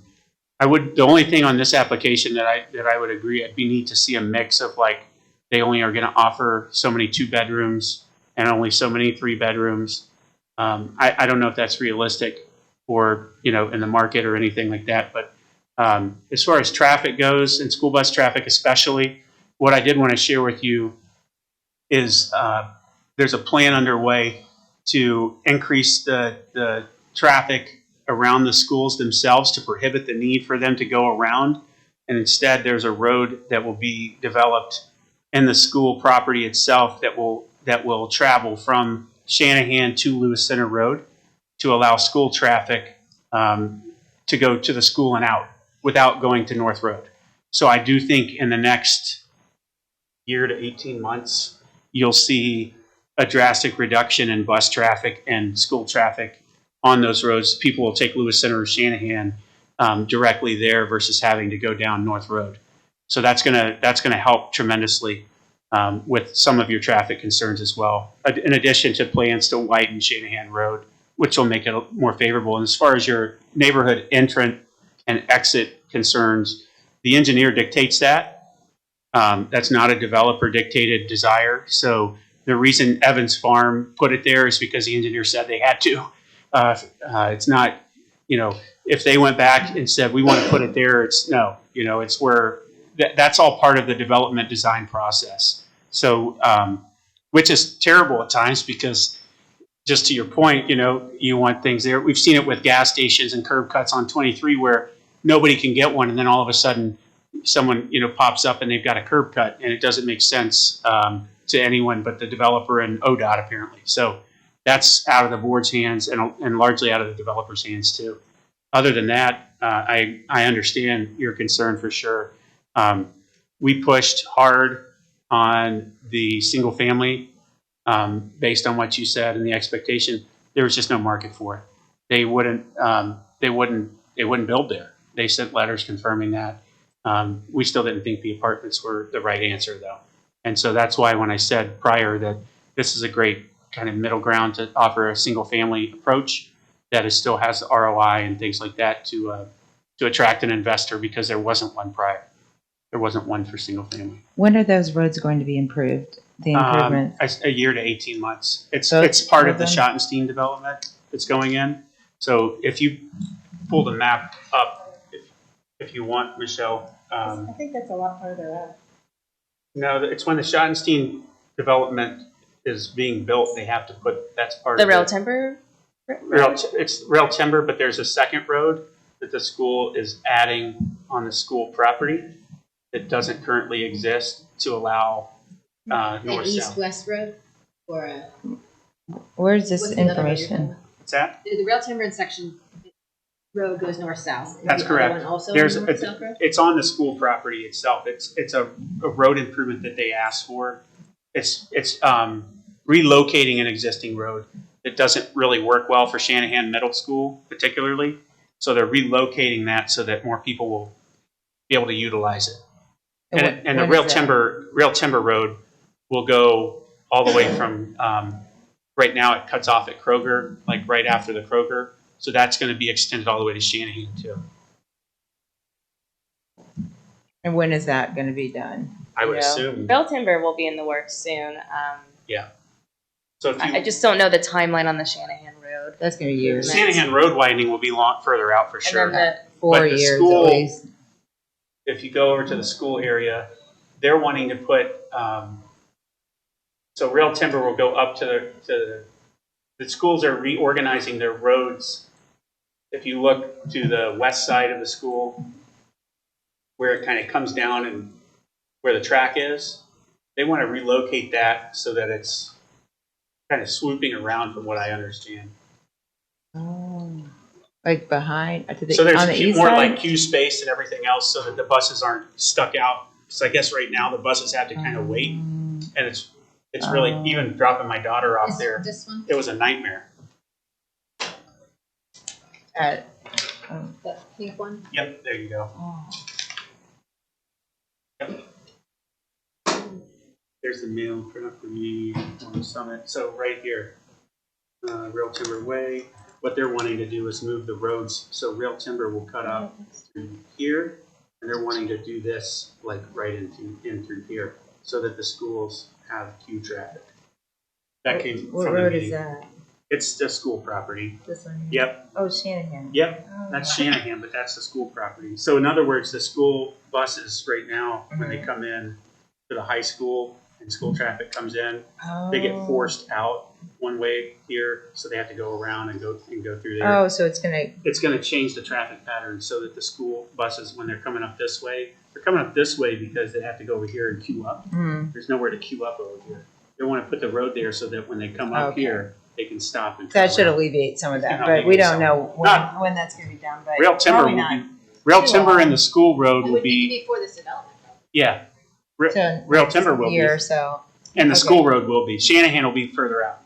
only thing on this application that I would agree, we need to see a mix of, like, they only are going to offer so many 2 bedrooms and only so many 3 bedrooms. I don't know if that's realistic or, in the market or anything like that. But as far as traffic goes, and school bus traffic especially, what I did want to share with you is there's a plan underway to increase the traffic around the schools themselves to prohibit the need for them to go around. And instead, there's a road that will be developed in the school property itself that will travel from Shanahan to Lewis Center Road to allow school traffic to go to the school and out without going to North Road. So I do think in the next year to 18 months, you'll see a drastic reduction in bus traffic and school traffic on those roads. People will take Lewis Center or Shanahan directly there versus having to go down North Road. So that's gonna help tremendously with some of your traffic concerns as well. In addition to plans to widen Shanahan Road, which will make it more favorable. And as far as your neighborhood entrant and exit concerns, the engineer dictates that. That's not a developer dictated desire. So the reason Evans Farm put it there is because the engineer said they had to. It's not, if they went back and said, we want to put it there, it's no, it's where that's all part of the development design process. So, which is terrible at times because, just to your point, you want things there. We've seen it with gas stations and curb cuts on 23 where nobody can get one, and then all of a sudden someone pops up and they've got a curb cut, and it doesn't make sense to anyone but the developer and ODOT apparently. So that's out of the board's hands and largely out of the developer's hands too. Other than that, I understand your concern for sure. We pushed hard on the single family based on what you said and the expectation. There was just no market for it. They wouldn't build there. They sent letters confirming that. We still didn't think the apartments were the right answer though. And so that's why when I said prior that this is a great kind of middle ground to offer a single family approach that still has the ROI and things like that to attract an investor, because there wasn't one prior. There wasn't one for single family. When are those roads going to be improved? The improvements? A year to 18 months. It's So it's part of the then- Schottenstein development that's going in. So if you pull the map up, if you want, Michelle. I think that's a lot farther up. No, it's when the Schottenstein development is being built, they have to put, that's part The of rail it. timber? It's rail timber, but there's a second road that the school is adding on the school property that doesn't currently exist to allow An north-south. east-west road or a. Where's this what's the other road you're information? talking about? What's that? The rail timber and section road goes north-south. Is That's the other correct. one also There's a north-south road? it's on the school property itself. It's a road improvement that they asked for. It's relocating an existing road that doesn't really work well for Shanahan Middle School particularly. So they're relocating that so that more people will be able to utilize it. And the rail timber road will go all the way from right now it cuts off at Kroger, like right after the Kroger. So that's going to be extended all the way to Shanahan too. And when is that going to be done? I would assume. Rail timber will be in the works soon. So if you, I just don't know the timeline on the Shanahan Road. That's going to be years. Shanahan Road widening will be long further out for sure. And then 4 But the years school- at least. If you go over to the school area, they're wanting to put, so rail timber will go up to the schools are reorganizing their roads if you look to the west side of the school, where it kind of comes down and where the track is, they want to relocate that so that it's kind of swooping around, from what I understand. Oh, like behind, to the, So there's on the east more side? like queue space and everything else, so that the buses aren't stuck out. Because I guess right now the buses have to kind of wait, and it's really, even dropping my daughter off there, This one, it was a nightmare. At, the pink one. Yep, there you go. There's the mail print up for me on the summit. So right here, Real Timber Way. What they're wanting to do is move the roads, so Real Timber will cut up through here, and they're wanting to do this like right in through here, so that the schools have queue traffic. That came what from the road meeting. is that? It's the school property. This one? Yep, Oh, Shanahan. yep. Oh. That's Shanahan, but that's the school property. So in other words, the school buses right now, when they come in to the high school and school traffic comes in, they get forced out one way here, so they have to go around and go through there. Oh, so it's gonna, It's going to change the traffic pattern so that the school buses, when they're coming up this way, they're coming up this way because they have to go over here and queue up. There's nowhere to queue up over here. They want to put the road there so that when they come up Okay. here, they can stop and. that turn should around. alleviate some of that, Yeah, but we alleviate don't some. know Not- when that's gonna be done, but Real Timber probably will not. be, Real too Timber long. and the school road It will would need to be, be for this development. yeah. So Real next Timber will year or be, so. and the Okay. school road will be. Shanahan will be further out.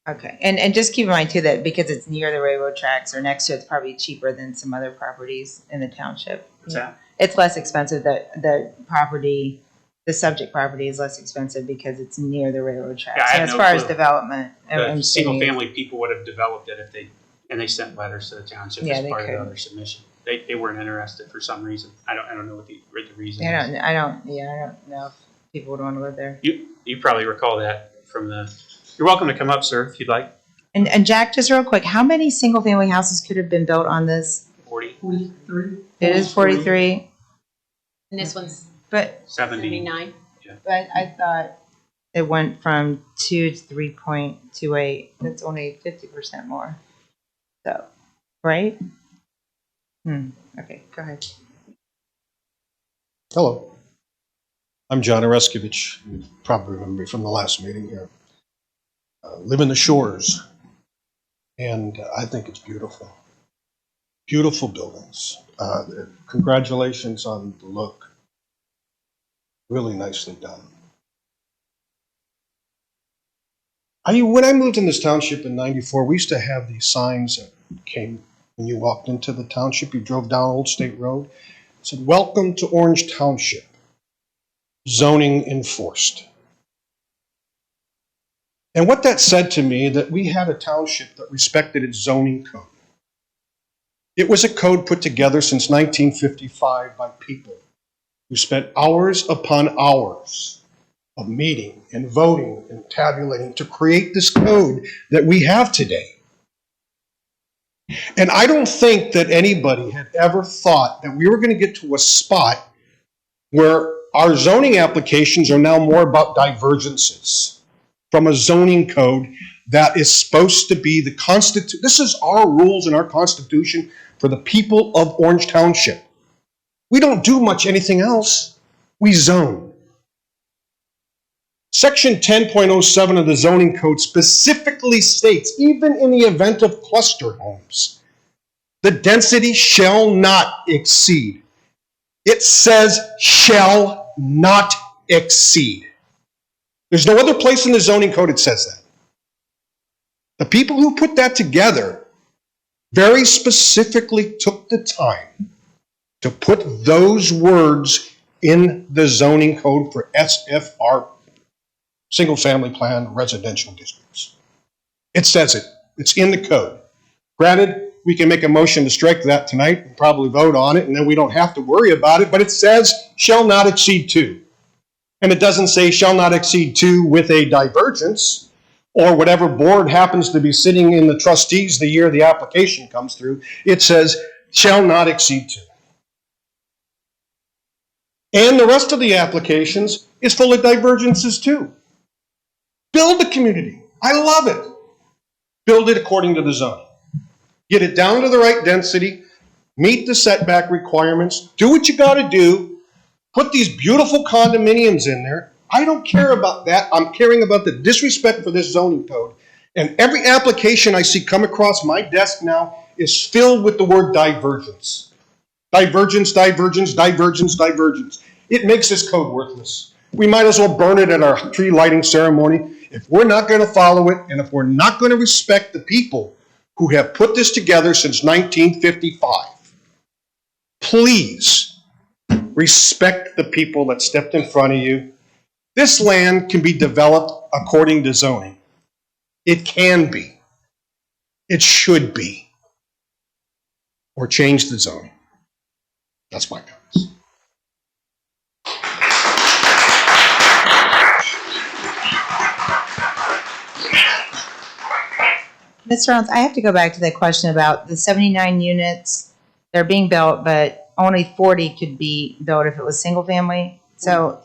Okay, and just keep in mind too that because it's near the railroad tracks or next to it, it's probably cheaper than some other properties in the township. What's that? It's less expensive, the property, the subject property is less expensive because it's near the railroad tracks. Yeah, I And had as no far as clue. development The and single city, family people would have developed it if they sent letters to the township Yeah, as they part of could. their submission. They weren't interested for some reason. I don't know what the reason I is. don't know if people would want to live there. You probably recall that from the. You're welcome to come up, sir, if you'd like. And Jack, just real quick, how many single family houses could have been built on this? 40, It is 43, And this one's but 70. 79. I thought it went from 2 to 3.28. That's only 50% more. So, right? Okay, go ahead. Hello. I'm John Oreskevich. You probably remember me from the last meeting here. Live in the shores, and I think it's beautiful. Beautiful buildings. Congratulations on the look. Really nicely done. When I moved in this township in '94, we used to have these signs that came when you walked into the township. You drove down Old State Road. It said, "Welcome to Orange Township. Zoning enforced." And what that said to me, that we had a township that respected its zoning code. It was a code put together since 1955 by people who spent hours upon hours of meeting and voting and tabulating to create this code that we have today. And I don't think that anybody had ever thought that we were going to get to a spot where our zoning applications are now more about divergences from a zoning code that is supposed to be the Constitution. This is our rules and our Constitution for the people of Orange Township. We don't do much anything else. We zone. Section 10.07 of the zoning code specifically states, even in the event of cluster homes, the density shall not exceed. It says shall not exceed. There's no other place in the zoning code it says that. The people who put that together very specifically took the time to put those words in the zoning code for SFR, single family plan residential districts. It says it. It's in the code. Granted, we can make a motion to strike that tonight and probably vote on it, and then we don't have to worry about it, but it says shall not exceed 2. And it doesn't say shall not exceed 2 with a divergence, or whatever board happens to be sitting in the trustees the year the application comes through. It says shall not exceed 2. And the rest of the applications is full of divergences too. Build the community. I love it. Build it according to the zone. Get it down to the right density, meet the setback requirements, do what you gotta do, put these beautiful condominiums in there. I don't care about that. I'm caring about the disrespect for this zoning code. And every application I see come across my desk now is filled with the word divergence. Divergence, divergence, divergence, divergence. It makes this code worthless. We might as well burn it at our tree lighting ceremony. If we're not going to follow it, and if we're not going to respect the people who have put this together since 1955, please respect the people that stepped in front of you. This land can be developed according to zoning. It can be. It should be. Or change the zoning. That's my comments. Mr. Reynolds, I have to go back to that question about the 79 units. They're being built, but only 40 could be built if it was single family. So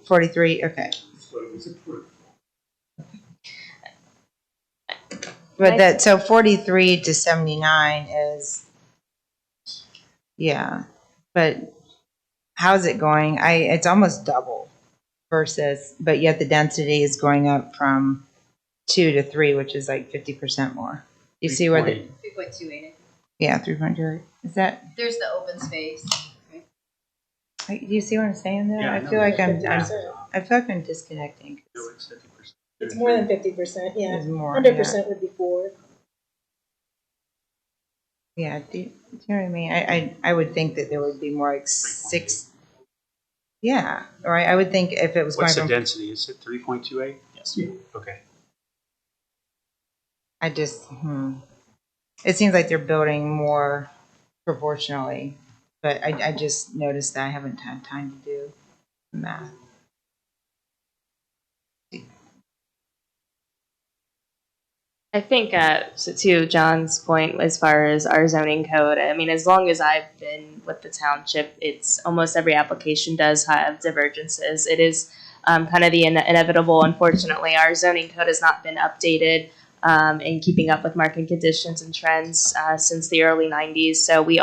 43, okay. But that, so 43 to 79 is, yeah. But how's it going? It's almost double versus, but yet the density is going up from 2 to 3, which is like 50% more. You see where the 3.28. yeah 3.2 is that? There's the open space. Do you see what I'm saying there? Yeah, I feel like I'm disconnecting. It's more than 50%, yeah. It's more, 100% would be 4. Yeah, do you know what I mean? I would think that there would be more like 6. Yeah, or I would think if it was What's the going from, density? Is it 3.28? Yes. Okay. I just, it seems like they're building more proportionally, but I just noticed that I haven't had time to do the math. I think, so to John's point, as far as our zoning code, I mean, as long as I've been with the township, it's almost every application does have divergences. It is kind of the inevitable. Unfortunately, our zoning code has not been updated in keeping up with market conditions and trends since the early 90s. So we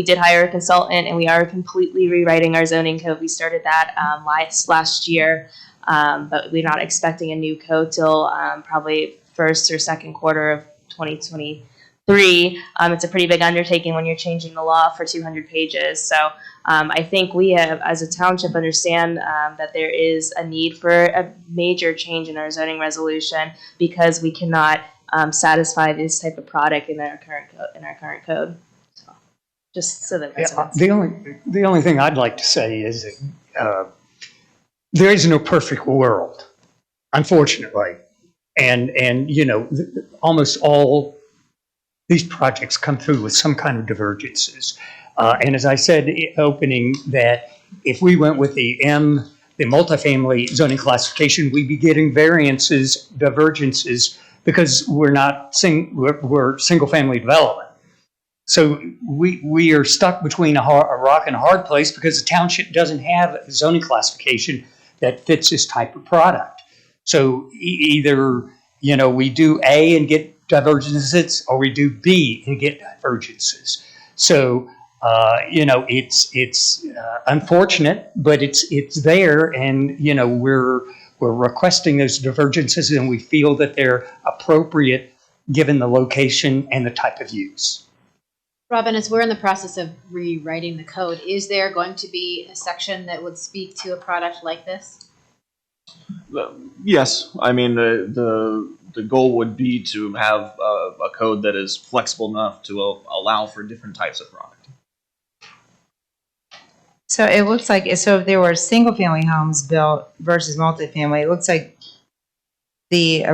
did hire a consultant, and we are completely rewriting our zoning code. We started that last year, but we're not expecting a new code till probably first or second quarter of 2023. It's a pretty big undertaking when you're changing the law for 200 pages. So I think we have, as a township, understand that there is a need for a major change in our zoning resolution because we cannot satisfy this type of product in our current code. So just so that residents. The only thing I'd like to say is that there is no perfect world, unfortunately. And you know, almost all these projects come through with some kind of divergences. And as I said opening, that if we went with the multifamily zoning classification, we'd be getting variances, divergences, because we're single family development. So we are stuck between a rock and a hard place because the township doesn't have a zoning classification that fits this type of product. So either, you know, we do A and get divergences, or we do B and get divergences. So, you know, it's unfortunate, but it's there, and you know, we're requesting those divergences, and we feel that they're appropriate given the location and the type of use. Robin, as we're in the process of rewriting the code, is there going to be a section that would speak to a product like this? Yes, I mean the goal would be to have a code that is flexible enough to allow for different types of product. So it looks like, so if there were single family homes built versus multifamily, it looks like the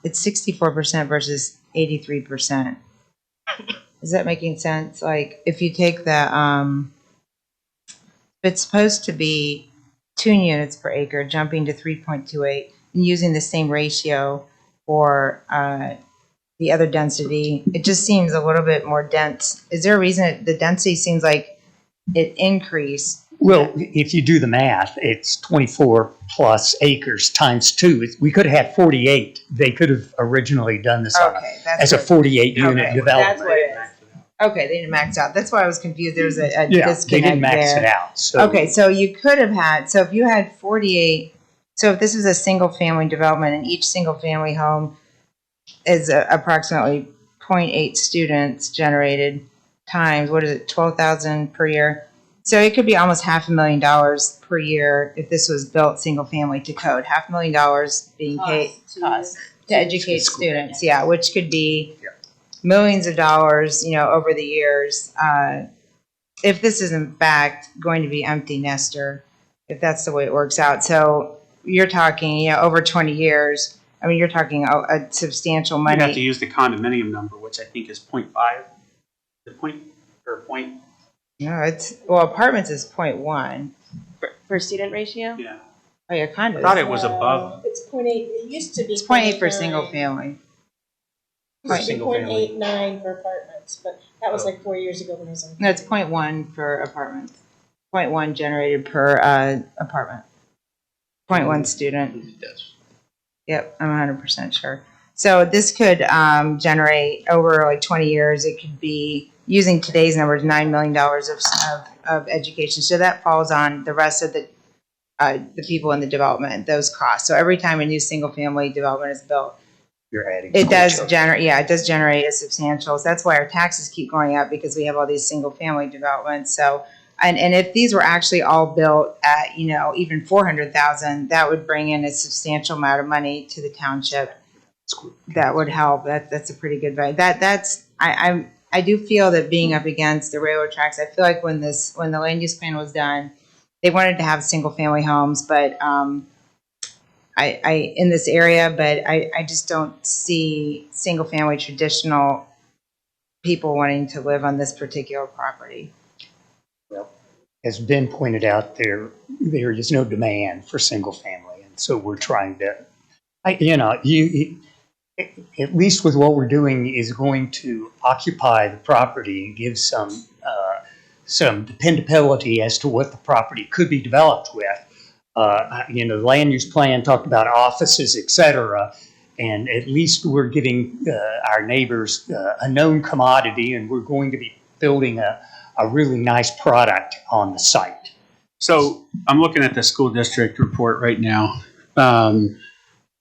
it's 64% versus 83%. Is that making sense? Like if you take the it's supposed to be 2 units per acre, jumping to 3.28, and using the same ratio for the other density, it just seems a little bit more dense. Is there a reason the density seems like it increased Well, if you do the math, it's 24 plus acres times 2. We could have had 48. They could have originally done this on Okay, as a 48 unit okay, development. that's what it is. Okay, they didn't max out. That's why I was confused. There was a Yeah, they disconnect didn't max there. it out. So Okay, so you could have had, so if you had 48, so if this is a single family development and each single family home is approximately 0.8 students generated times, what is it, 12,000 per year? So it could be almost $500,000 per year if this was built single family to code. $500,000 being paid Cost to educate students, yeah, which could be millions of dollars, over the years. If this is in fact going to be empty nester, if that's the way it works out. So you're talking, over 20 years. I mean, you're talking a substantial You'd have to money. use the condominium number, which I think is 0.5. The point, or point, No, apartments is 0.1. For student ratio? yeah. Oh, yeah, condos. I thought it was above. It's 0.8, it used to be. It's 0.8 for single family. For single family. 0.89 for apartments, but that was like 4 years ago when I was on. No, it's 0.1 for apartments. 0.1 generated per apartment. 0.1 student. Yep, I'm 100% sure. So this could generate over like 20 years. It could be, using today's numbers, $9 million of education. So that falls on the rest of the people in the development, those costs. So every time a new single family development is built, you're adding. it does generate a substantial. So that's why our taxes keep going up, because we have all these single family developments. So, and if these were actually all built at, even 400,000, that would bring in a substantial amount of money to the township. That would help. That's a pretty good value. I do feel that being up against the railroad tracks, I feel like when the land use plan was done, they wanted to have single family homes, but I in this area, but I just don't see single family traditional people wanting to live on this particular property. As Ben pointed out, there is no demand for single family, and so we're trying to, at least with what we're doing, is going to occupy the property and give some dependability as to what the property could be developed with. The land use plan talked about offices, et cetera, and at least we're giving our neighbors a known commodity, and we're going to be building a really nice product on the site. So I'm looking at the school district report right now.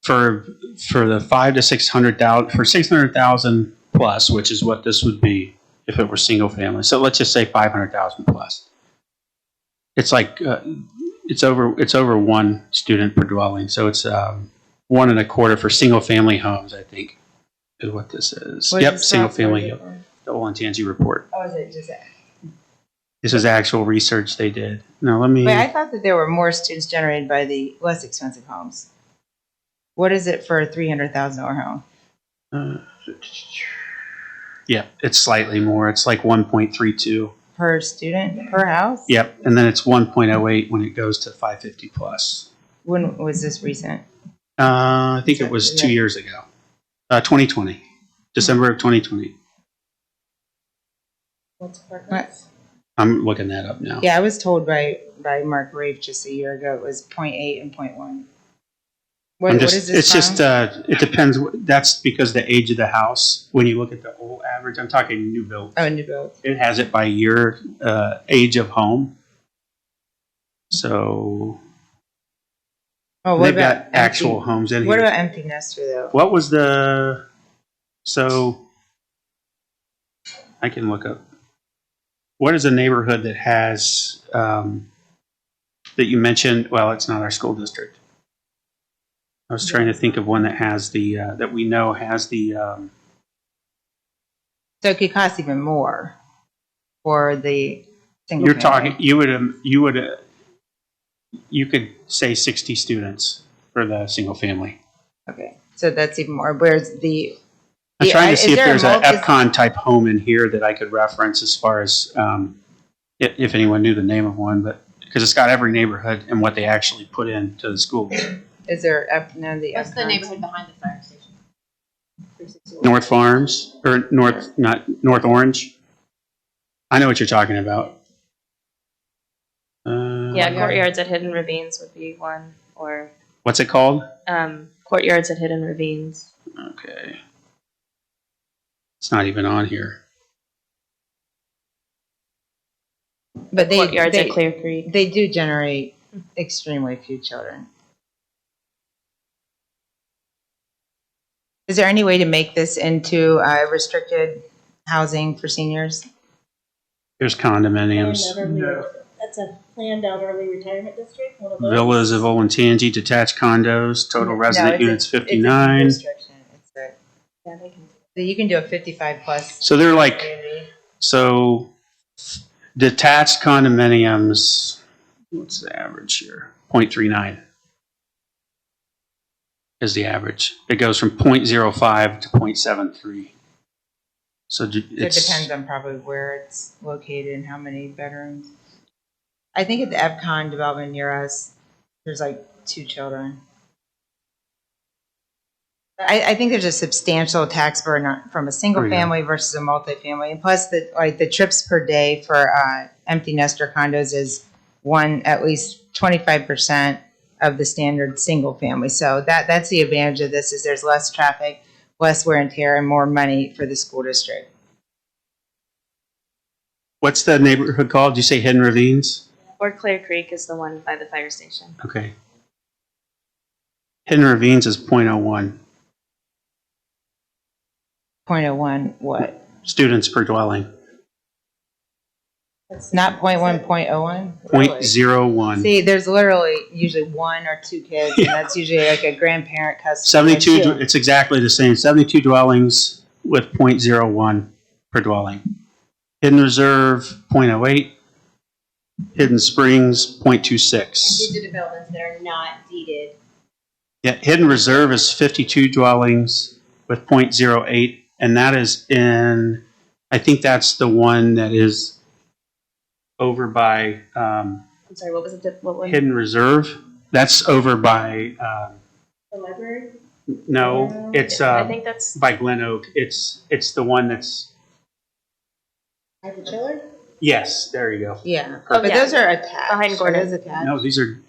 For the 500 to 600,000, for 600,000 plus, which is what this would be if it were single family. So let's just say 500,000 plus. It's like it's over one student per dwelling. So it's 1.25 for single family homes, I think, is what this is. Yep, single family. The Olentangy report. Oh, is it just that? This is actual research they did. Now let me. Wait, I thought that there were more students generated by the less expensive homes. What is it for a $300,000 home? Yeah, it's slightly more. It's like 1.32 Per student, per house? Yep, and then it's 1.08 when it goes to 550 plus. When was this recent? I think it was 2 years ago. 2020, December of 2020. What's apartments? I'm looking that up now. Yeah, I was told by Mark Rafe just a year ago it was 0.8 and 0.1. What is this It's from? just, it depends. That's because the age of the house. When you look at the old average, I'm talking new build. Oh, new build. It has it by year, age of home. So Oh, what they've about got actual empty, homes in What here. about empty nester though? What was the, so I can look up. What is a neighborhood that has, that you mentioned? Well, it's not our school district. I was trying to think of one that has the, that we know has the, So it could cost even more for the single you're family. talking, you could say 60 students for the single family. Okay, so that's even more. Whereas the I'm trying to see if there's an multi- EPCON type home in here that I could reference as far as, if anyone knew the name of one, but, because it's got every neighborhood and what they actually put into the school. Is there none of the What's the Epcons? neighborhood behind the fire station? 361. North Farms, or North Orange. I know what you're talking about. Yeah, courtyards at Hidden Ravines would be one, or What's it called? courtyards at Hidden Ravines. Okay. It's not even on here. But Courtyards at Clear Creek. they do generate extremely few children. Is there any way to make this into restricted housing for seniors? There's condominiums. That's a planned elderly retirement district, one of those. Villas of Olentangy, detached condos, total resident units 59. It's a, Yeah, they can. so you can do a 55 plus. So they're like, community. so detached condominiums, what's the average here? 0.39 is the average. It goes from 0.05 to 0.73. So So it it's, depends on probably where it's located and how many bedrooms. I think at the Epcon development near us, there's like 2 children. I think there's a substantial tax burden from a single Oh, yeah. family versus a multifamily. And plus the trips per day for empty nester condos is at least 25% of the standard single family. So that's the advantage of this is there's less traffic, less wear and tear, and more money for the school district. what's the neighborhood called? Did you say Hidden Ravines? Or Clear Creek is the one by the fire station. Okay. Hidden Ravines is 0.01 .01 what? students per dwelling. Not 0.1, 0.01? 0.01. See, there's literally usually 1 or 2 kids, and that's usually like a grandparent customer. 72, it's exactly the same. 72 dwellings with 0.01 per dwelling. Hidden Reserve, 0.08. Hidden Springs, 0.26. These are developments that are not deeded. Yeah, Hidden Reserve is 52 dwellings with 0.08, and that is in, I think that's the one that is over by I'm sorry, what was it? What one? Hidden Reserve. That's over by, The library? no, it's I think that's by Glen Oak. It's the one that's, Like the chiller? yes, there you go. Yeah, Oh, but yeah. those are attached. Behind Are Gordon. those attached? No,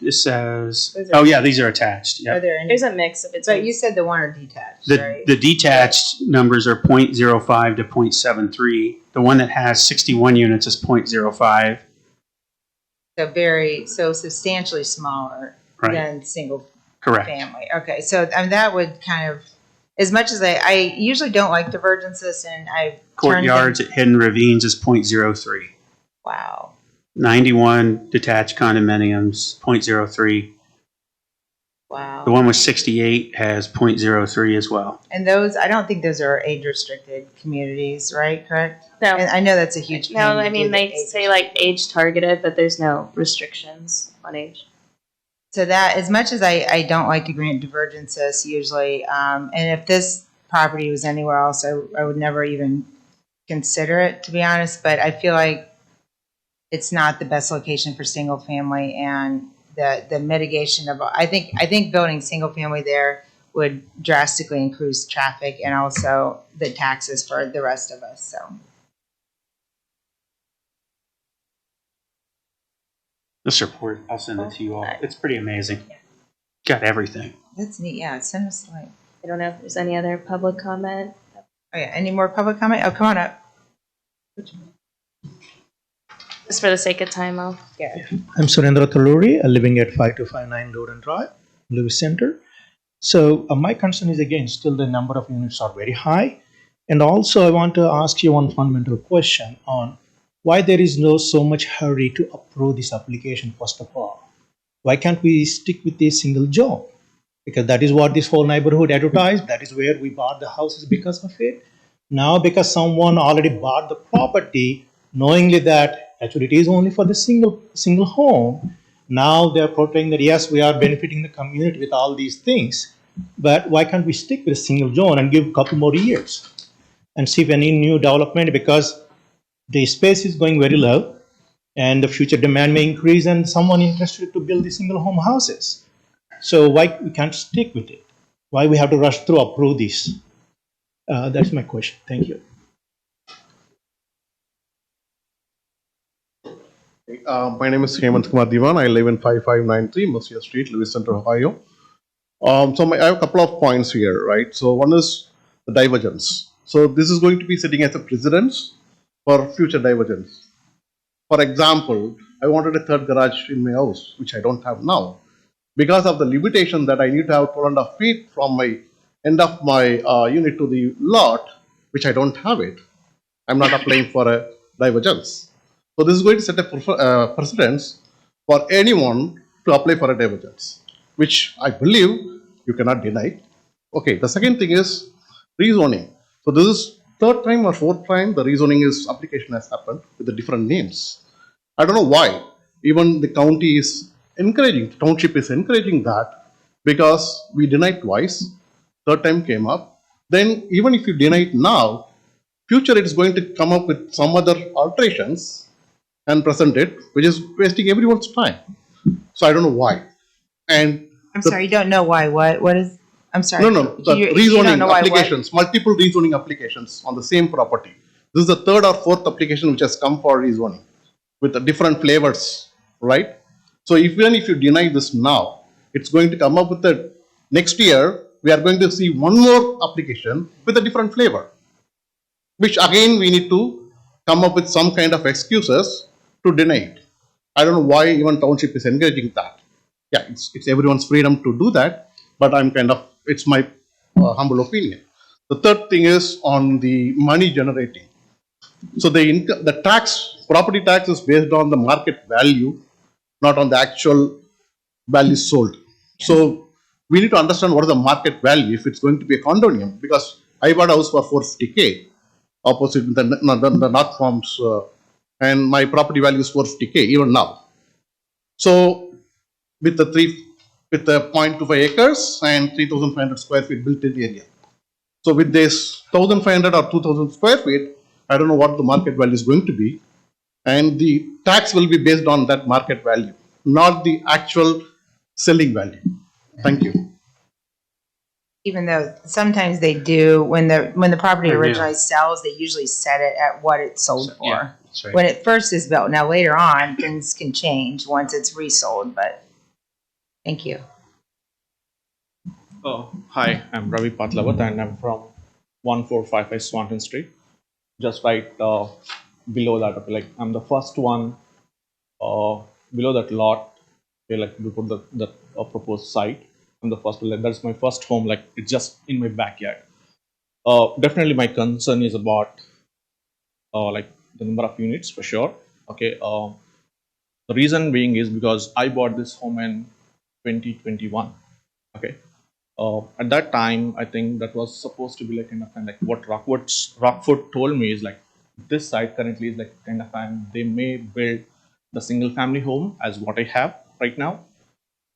this says, Those are- oh yeah, these are attached. Are Yeah. there any? there's a mix of it's. But you said the one are detached, right? The detached numbers are 0.05 to 0.73. The one that has 61 units is 0.05. So substantially smaller Right. than single Correct. family. Okay, so that would kind of, as much as I usually don't like divergences, and I've turned Courtyards at Hidden Ravines is 0.03. wow. 91 detached condominiums, 0.03. Wow. The one with 68 has 0.03 as well. And those, I don't think those are age-restricted communities, right? Correct? No. And I know that's a huge pain. No, to I do mean, the they age- say like age targeted, but there's no restrictions on age. So that, as much as I don't like to grant divergences usually, and if this property was anywhere else, I would never even consider it, to be honest, but I feel like it's not the best location for single family, and the mitigation of, I think building single family there would drastically increase traffic and also the taxes for the rest of us, so. This report, I'll send it to you all. It's pretty amazing. Got everything. That's neat, yeah, send us like, I don't know if there's any other public comment. oh yeah, any more public comment? Oh, come on up. Just for the sake of time, I'll. Yeah. I'm Surendra Thaluri, living at 5259 Loden Drive, Lewis Center. So my concern is again, still the number of units are very high. And also I want to ask you one fundamental question on why there is no so much hurry to approve this application first of all. Why can't we stick with a single zone? Because that is what this whole neighborhood advertised. That is where we bought the houses because of it. Now because someone already bought the property, knowingly that actually it is only for the single home. Now they're portraying that yes, we are benefiting the community with all these things, but why can't we stick with a single zone and give a couple more years and see if any new development, because the space is going very low and the future demand may increase and someone interested to build the single home houses. So why we can't stick with it? Why we have to rush through approve this? That's my question. Thank you. My name is Hemant Kumar Diwan. I live in 5593 Mercia Street, Lewis Center, Ohio. I have a couple of points here, right? So one is the divergence. So this is going to be sitting as a precedence for future divergence. For example, I wanted a third garage in my house, which I don't have now. Because of the limitation that I need to have 12.5 feet from my end of my unit to the lot, which I don't have it, I'm not applying for a divergence. So this is going to set a precedence for anyone to apply for a divergence, which I believe you cannot deny. Okay, the second thing is rezoning. So this is third time or fourth time the rezoning is application has happened with the different names. I don't know why. Even the county is encouraging, township is encouraging that because we denied twice, third time came up. Then even if you deny it now, future it is going to come up with some other alterations and present it, which is wasting everyone's time. So I don't know why. And I'm sorry, you don't know why, what is, I'm sorry. no, the You don't rezoning know why what? applications, multiple rezoning applications on the same property. This is the third or fourth application which has come for rezoning with the different flavors, right? So even if you deny this now, it's going to come up with the next year. We are going to see one more application with a different flavor, which again we need to come up with some kind of excuses to deny it. I don't know why even township is encouraging that. Yeah, it's everyone's freedom to do that, but I'm kind of, it's my humble opinion. The third thing is on the money generating. So the tax, property tax is based on the market value, not on the actual value sold. So we need to understand what is the market value if it's going to be a condominium, because I bought a house for 450K opposite the North Farms, and my property value is 450K even now. So with the 0.25 acres and 3,500 square feet built-in area. So with this 1,500 or 2,000 square feet, I don't know what the market value is going to be, and the tax will be based on that market value, not the actual selling value. Thank you. Even though sometimes they do, when the property They do. originally sells, they usually set it at what it's sold for. Yeah, that's right. When it first is built. Now, later on, things can change once it's resold, but thank you. Hi, I'm Ravi Patlavat and I'm from 1455 Swanton Street. Just right below that, okay, like I'm the first one below that lot, okay, like we put the proposed site. I'm the first one, like that's my first home, like it's just in my backyard. Definitely my concern is about like the number of units for sure. Okay, the reason being is because I bought this home in 2021. Okay, at that time, I think that was supposed to be like kind of like what Rockford told me is like this site currently is like kind of, and they may build the single family home as what I have right now,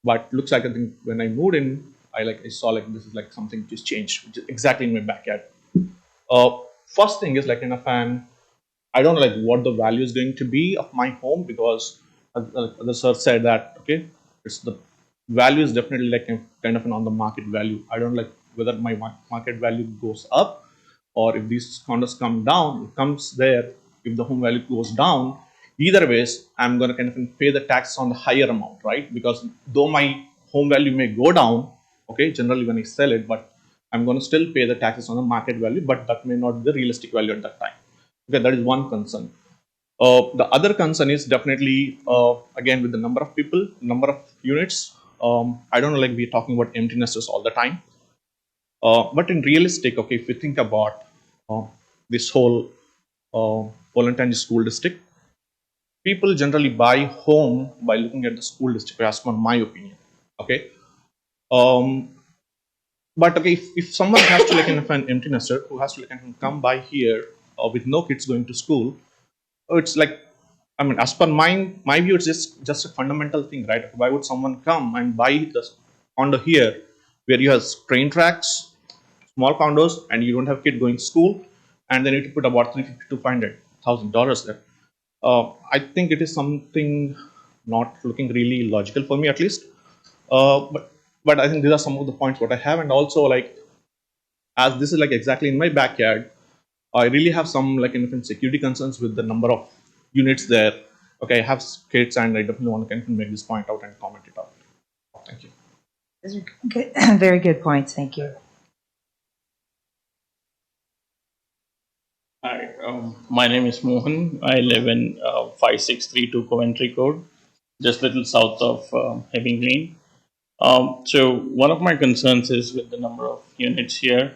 but looks like I think when I moved in, I saw like this is like something just changed, which is exactly in my backyard. First thing is like kind of an I don't know like what the value is going to be of my home, because the sir said that okay, it's the value is definitely like kind of an on the market value. I don't like whether my market value goes up or if these condos come down, it comes there. If the home value goes down, either ways, I'm going to kind of pay the tax on the higher amount, right? Because though my home value may go down, okay, generally when I sell it, but I'm going to still pay the taxes on the market value, but that may not be the realistic value at that time. Okay, that is one concern. The other concern is definitely, again, with the number of people, number of units. I don't know, like we're talking about empty nesters all the time. But in realistic, okay, if you think about this whole Poland school district, people generally buy home by looking at the school district, as per my opinion. Okay. But okay, if someone has to like an empty nester who has to like come by here with no kids going to school, it's like, I mean, as per my view, it's just a fundamental thing, right? Why would someone come and buy the condo here, where you have train tracks, small condos, and you don't have kid going to school, and they need to put about $350,000 to $500,000 there? I think it is something not looking really logical for me, at least. But I think these are some of the points what I have, and also like as this is like exactly in my backyard, I really have some like different security concerns with the number of units there, Okay, I have kids and I definitely want to kind of make this point out and comment it out. Thank you. Those are good, very good points. Thank you. Hi, my name is Mohan. I live in 5632 Coventry Court, just little south of Heaving Green. So one of my concerns is with the number of units here.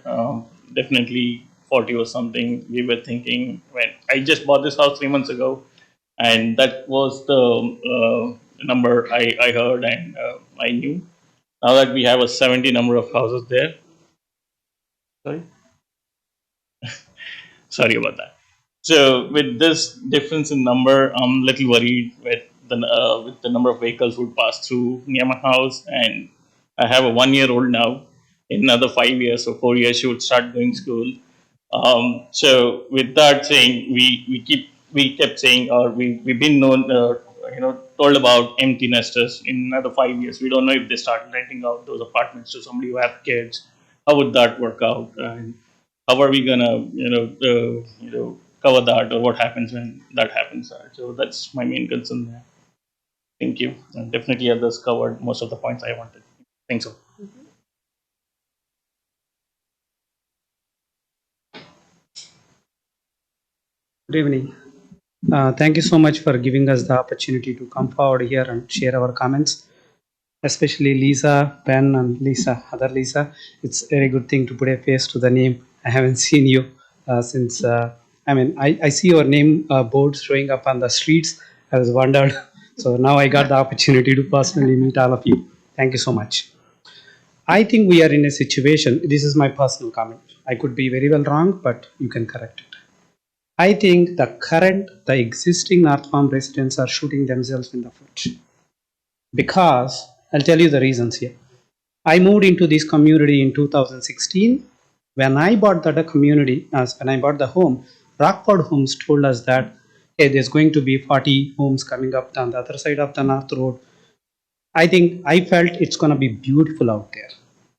Definitely 40 or something. We were thinking when I just bought this house 3 months ago, and that was the number I heard and I knew. Now that we have a 70 number of houses there. Sorry. Sorry about that. So with this difference in number, I'm a little worried with the number of vehicles would pass through near my house, and I have a 1 year old now. In another 5 years or 4 years, she would start going school. So with that saying, we kept saying, or we've been known, told about empty nesters in another 5 years. We don't know if they start renting out those apartments to somebody who have kids. How would that work out? And how are we gonna cover that, or what happens when that happens? So that's my main concern there. Thank you. And definitely others covered most of the points I wanted. Think so. Good evening. Thank you so much for giving us the opportunity to come forward here and share our comments. Especially Lisa, Ben, and Lisa, other Lisa. It's a very good thing to put a face to the name. I haven't seen you since. I see your name board showing up on the streets. I was wondered. So now I got the opportunity to personally meet all of you. Thank you so much. I think we are in a situation. This is my personal comment. I could be very well wrong, but you can correct it. I think the existing North Farm residents are shooting themselves in the foot. Because I'll tell you the reasons here. I moved into this community in 2016. When I bought the home, Rockford Homes told us that, hey, there's going to be 40 homes coming up on the other side of the North Road. I felt it's going to be beautiful out there.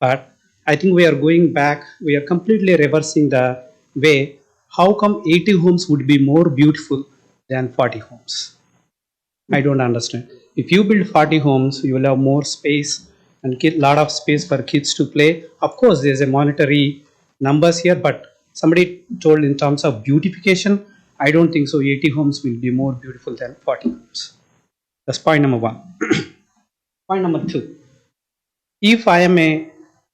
But I think we are going back, we are completely reversing the way. How come 80 homes would be more beautiful than 40 homes? I don't understand. If you build 40 homes, you will have more space and a lot of space for kids to play. Of course, there's a monetary numbers here, but somebody told in terms of beautification, I don't think so. 80 homes will be more beautiful than 40 homes. That's point number one. Point number two. If I am a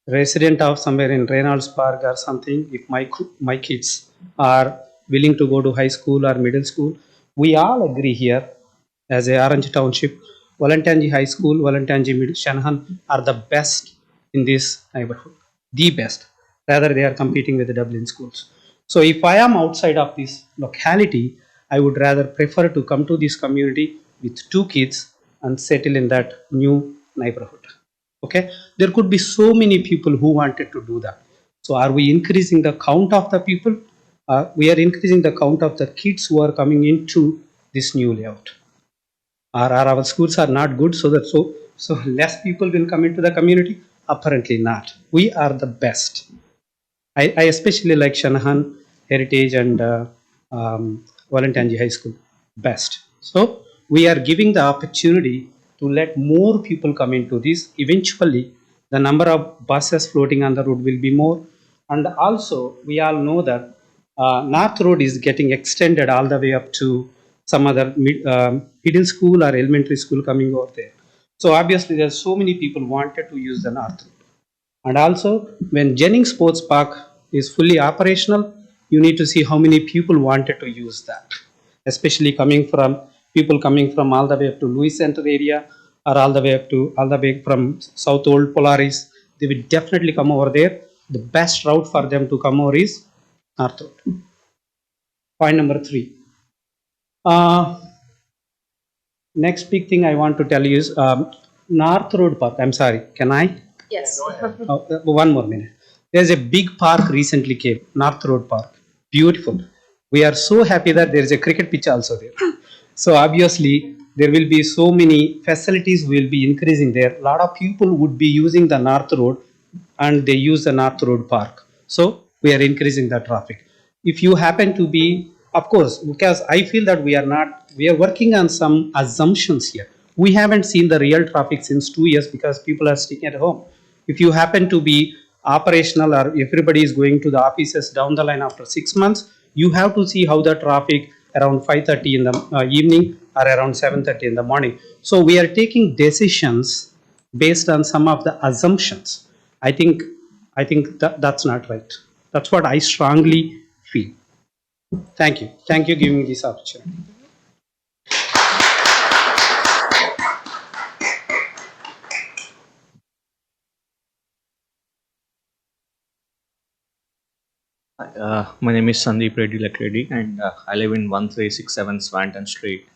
resident of somewhere in Reynolds Park or something, if my kids are willing to go to high school or middle school, we all agree here as a Orange Township, Valentanji High School, Valentanji Middle, Shanahan are the best in this neighborhood, the best. Rather, they are competing with the Dublin schools. So if I am outside of this locality, I would rather prefer to come to this community with 2 kids and settle in that new neighborhood. Okay, there could be so many people who wanted to do that. So are we increasing the count of the people? We are increasing the count of the kids who are coming into this new layout. Our schools are not good, so less people will come into the community? Apparently not. We are the best. I especially like Shanahan, Heritage, and Valentanji High School. Best. So we are giving the opportunity to let more people come into this. Eventually, the number of buses floating on the road will be more. And also, we all know that North Road is getting extended all the way up to some other middle school or elementary school coming over there. So obviously, there's so many people wanted to use the North Road. And also, when Jennings Sports Park is fully operational, you need to see how many people wanted to use that, especially people coming from all the way up to Louis Center area or all the way from South Old Polaris. They will definitely come over there. The best route for them to come over is North Road. Point number 3. Next big thing I want to tell you is North Road Park. I'm sorry, can I? Yes. One more minute. There's a big park recently came, North Road Park. Beautiful. We are so happy that there is a cricket pitch also there. So obviously there will be so many facilities will be increasing there. A lot of people would be using the North Road and they use the North Road Park. So we are increasing the traffic. If you happen to be of course, because I feel that we are working on some assumptions here. We haven't seen the real traffic since 2 years because people are staying at home. If you happen to be operational or everybody is going to the offices down the line after 6 months, you have to see how the traffic around 5:30 in the evening or around 7:30 in the morning. So we are taking decisions based on some of the assumptions. I think that's not right. That's what I strongly feel. Thank you. Thank you giving me this opportunity. My name is Sandeep Reddy Lakreddy, and I live in 1367 Swanton Street.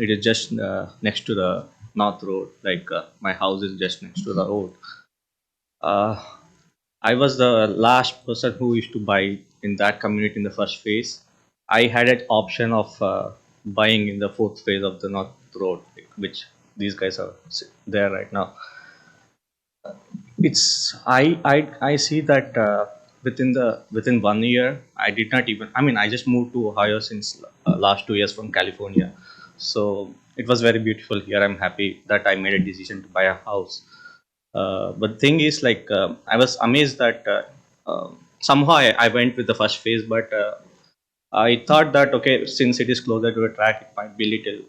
It is just next to the North Road. My house is just next to the road. I was the last person who used to buy in that community in the first phase. I had an option of buying in the fourth phase of the North Road, which these guys are there right now. It's I see that within 1 year I did not even, I mean, I just moved to Ohio since last 2 years from California, so it was very beautiful here. I'm happy that I made a decision to buy a house. But thing is, I was amazed that somehow I went with the first phase, but I thought that okay, since it is closer to a track, it might be little.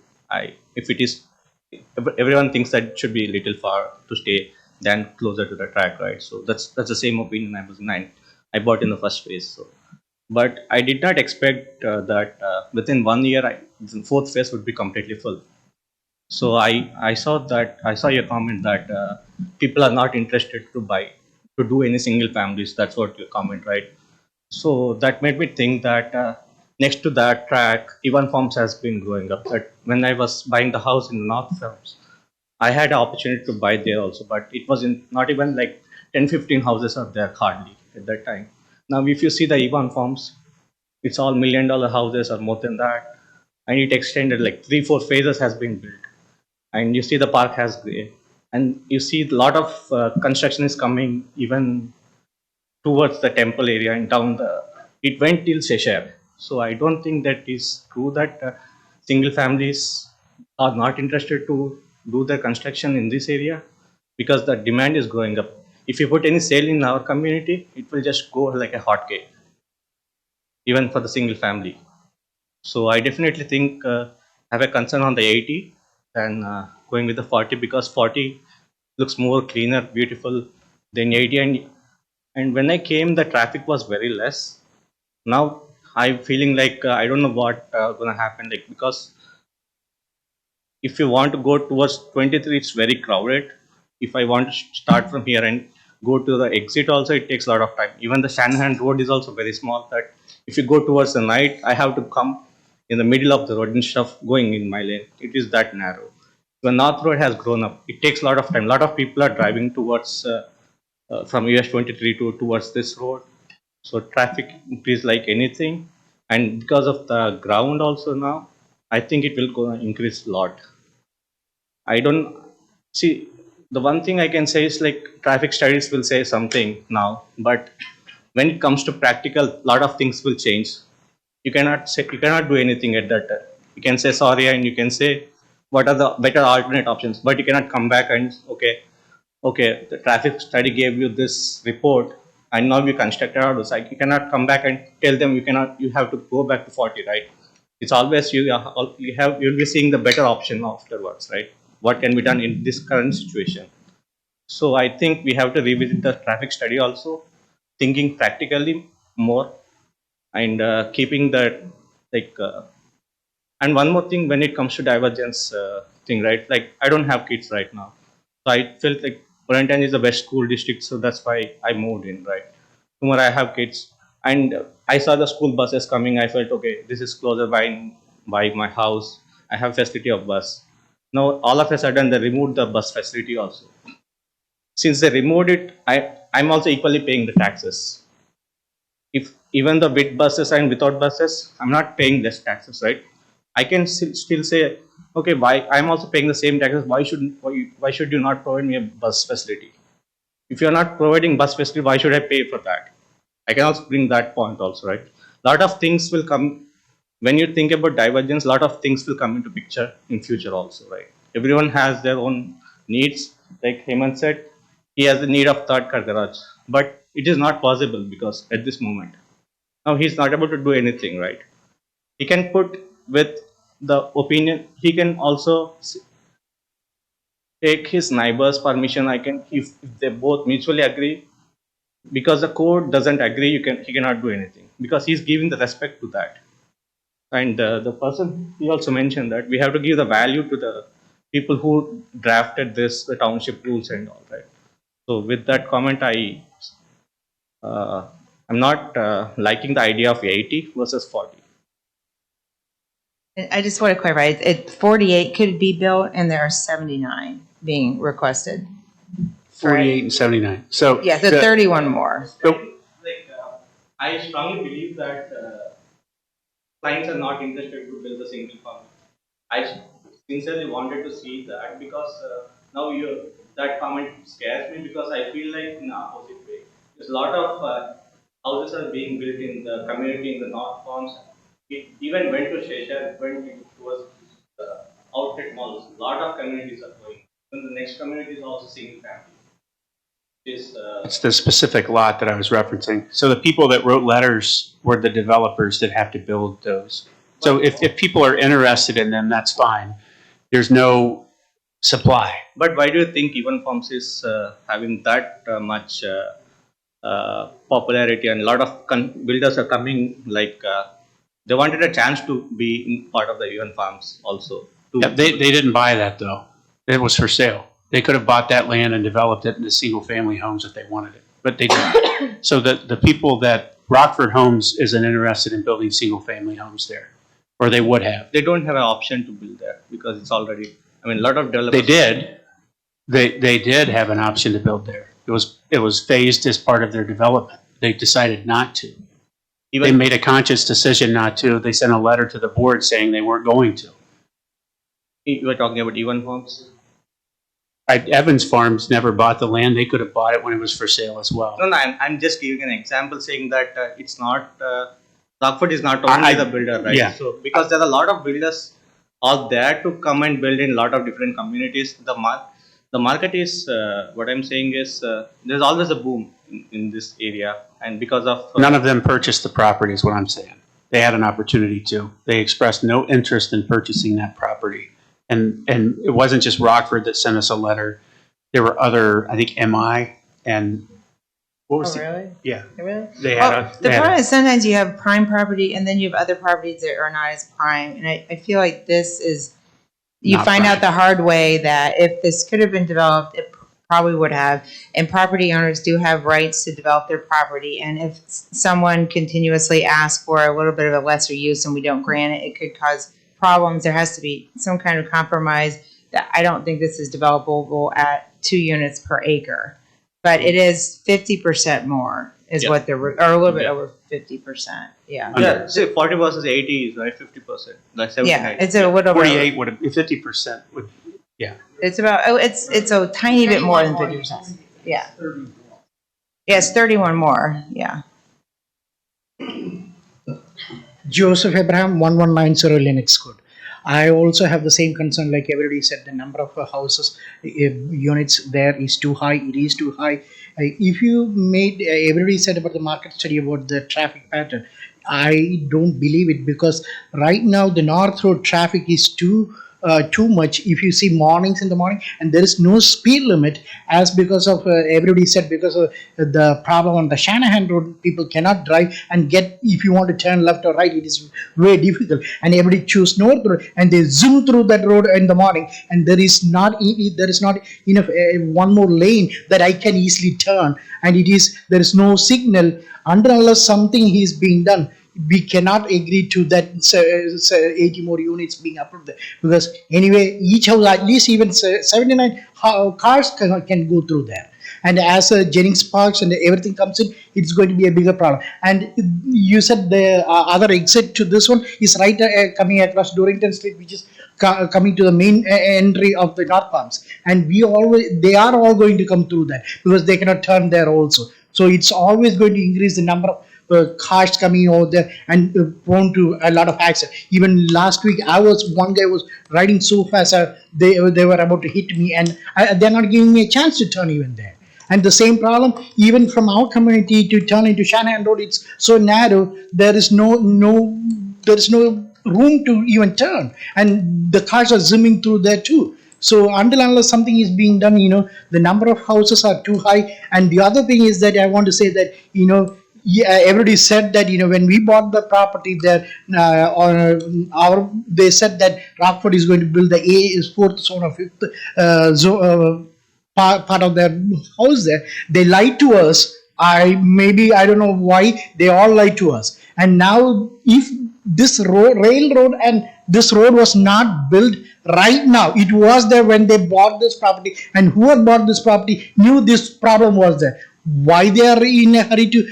If it is, everyone thinks that it should be a little far to stay than closer to the track, right? So that's the same opinion I was in. I bought in the first phase. So, but I did not expect that within 1 year, the fourth phase would be completely full. So I saw your comment that people are not interested to do any single families. That's what your comment, right? So that made me think that next to that track, even farms has been growing up. That when I was buying the house in the North Farms, I had an opportunity to buy there also, but it was in not even like 10-15 houses are there hardly at that time. Now, if you see the Ivan farms, it's all $1 million houses or more than that, and it extended like 3-4 phases has been built, and you see the park has gray, and you see a lot of construction is coming even towards the temple area and down the. It went till Cheshire, so I don't think that is true that single families are not interested to do their construction in this area because the demand is growing up. If you put any sale in our community, it will just go like a hotcake, even for the single family. So I definitely think have a concern on the 80 than going with the 40 because 40 looks more cleaner, beautiful than 80. And when I came, the traffic was very less. Now I'm feeling like I don't know what gonna happen. Like because if you want to go towards 23, it's very crowded. If I want to start from here and go to the exit also, it takes a lot of time. Even the Shanahan road is also very small that if you go towards the night, I have to come in the middle of the road instead of going in my lane. It is that narrow. The North Road has grown up. It takes a lot of time. A lot of people are driving towards from US 23 towards this road. So traffic increase like anything. And because of the ground also now, I think it will go increase a lot. I don't see the one thing I can say is like traffic studies will say something now, but when it comes to practical, lot of things will change. You cannot do anything at that time. You can say sorry and you can say what are the better alternate options, but you cannot come back and okay, the traffic study gave you this report and now you constructed out this. Like you cannot come back and tell them you have to go back to 40, right? It's always you'll be seeing the better option afterwards, right? What can be done in this current situation? So I think we have to revisit the traffic study also, thinking practically more and keeping that like. And one more thing, when it comes to divergence thing, right? Like I don't have kids right now, so I felt like Valentine is the best school district, so that's why I moved in, right? Tomorrow I have kids, and I saw the school buses coming. I felt okay, this is closer by my house. I have facility of bus. Now all of a sudden they removed the bus facility also. Since they removed it, I'm also equally paying the taxes. If even the with buses and without buses, I'm not paying less taxes, right? I can still say, okay, why I'm also paying the same taxes. Why should you not provide me a bus facility? If you're not providing bus facility, why should I pay for that? I can also bring that point also, right? A lot of things will come when you think about divergence, a lot of things will come into picture in future also, right? Everyone has their own needs. Like Hemant said, he has the need of third car garage, but it is not possible because at this moment, now he's not able to do anything, right? He can put with the opinion. He can also take his neighbor's permission. If they both mutually agree, because the code doesn't agree, he cannot do anything because he's giving the respect to that. And the person, he also mentioned that we have to give the value to the people who drafted the township rules and all, right? So with that comment, I'm not liking the idea of 80 versus 40. I just want to clarify, 48 could be built and there are 79 being requested. 48 and 79. So Yeah, so 31 more. I strongly believe that clients are not interested to build a single family. I sincerely wanted to see that because now that comment scares me because I feel like in the opposite way. There's a lot of houses are being built in the community in the North Farms. It even went to Shesha, went towards outlet malls. A lot of communities are going. And the next community is also single family. it's the specific lot that I was referencing. So the people that wrote letters were the developers that have to build those. So if people are interested in them, that's fine. There's no supply. But why do you think Even Farms is having that much popularity, and a lot of builders are coming, like they wanted a chance to be in part of the Even Farms also. Yeah, they didn't buy that though. It was for sale. They could have bought that land and developed it into single family homes if they wanted it, but they didn't. So the people that Rockford Homes isn't interested in building single family homes there, or they would have. They don't have an option to build there because it's already, I mean, a lot of developers. They did. They did have an option to build there. It was phased as part of their development. They decided not to. They made a conscious decision not to. They sent a letter to the board saying they weren't going to. You were talking about Even Farms? Evans Farms never bought the land. They could have bought it when it was for sale as well. No, I'm just giving an example saying that it's not, Rockford is not only the builder, right? Yeah. So, because there are a lot of builders out there to come and build in a lot of different communities. The market is, what I'm saying is, there's always a boom in this area. And because of... None of them purchased the property is what I'm saying. They had an opportunity to. They expressed no interest in purchasing that property. And it wasn't just Rockford that sent us a letter. There were other, I think, MI and what was really? Yeah. Really? They had The problem is sometimes you have prime property and then you have other properties that are not as prime. And I feel like this is, you Not find prime. out the hard way that if this could have been developed, it probably would have. And property owners do have rights to develop their property. And if someone continuously asks for a little bit of a lesser use and we don't grant it, it could cause problems. There has to be some kind of compromise. That I don't think this is developable at 2 units per acre, but it is 50% more is what or a little bit over 50%. Yeah. Yeah, say 40 versus 80 is right, 50%. Like 79. Yeah, it's a little 48 would have, 50% would, yeah. It's about, it's a tiny bit more than 50%. Yeah. Yes, 31 more, yeah. Joseph Abraham, 1190 Linux code. I also have the same concern like everybody said, the number of houses, units there is too high, it is too high. If you made, everybody said about the market study about the traffic pattern, I don't believe it because right now the North Road traffic is too much. If you see mornings in the morning and there is no speed limit as because of everybody said because of the problem on the Shanahan Road, people cannot drive and get, if you want to turn left or right, it is very difficult and everybody choose North Road and they zoom through that road in the morning and there is not enough one more lane that I can easily turn and there is no signal unless something is being done. We cannot agree to that 80 more units being approved there because anyway each house at least even 79 cars can go through there and as Jennings Parks and everything comes in, it's going to be a bigger problem. And you said the other exit to this one is right coming across Dorrington Street, which is coming to the main entry of the North Palms, and they are all going to come through that because they cannot turn there also. So it's always going to increase the number of cars coming over there and prone to a lot of accidents. Even last week, one guy was riding so fast, they were about to hit me, and they're not giving me a chance to turn even there. And the same problem, even from our community to turn into Shanahan Road, it's so narrow. There is no room to even turn, and the cars are zooming through there too. So unless something is being done, the number of houses are too high. And the other thing is that I want to say that, everybody said that, when we bought the property there, they said that Rockford is going to build the fourth zone or fifth part of their house there. They lied to us. I don't know why they all lied to us. And now, if this railroad and this road was not built right now, it was there when they bought this property, and whoever bought this property knew this problem was there. Why they are in a hurry to,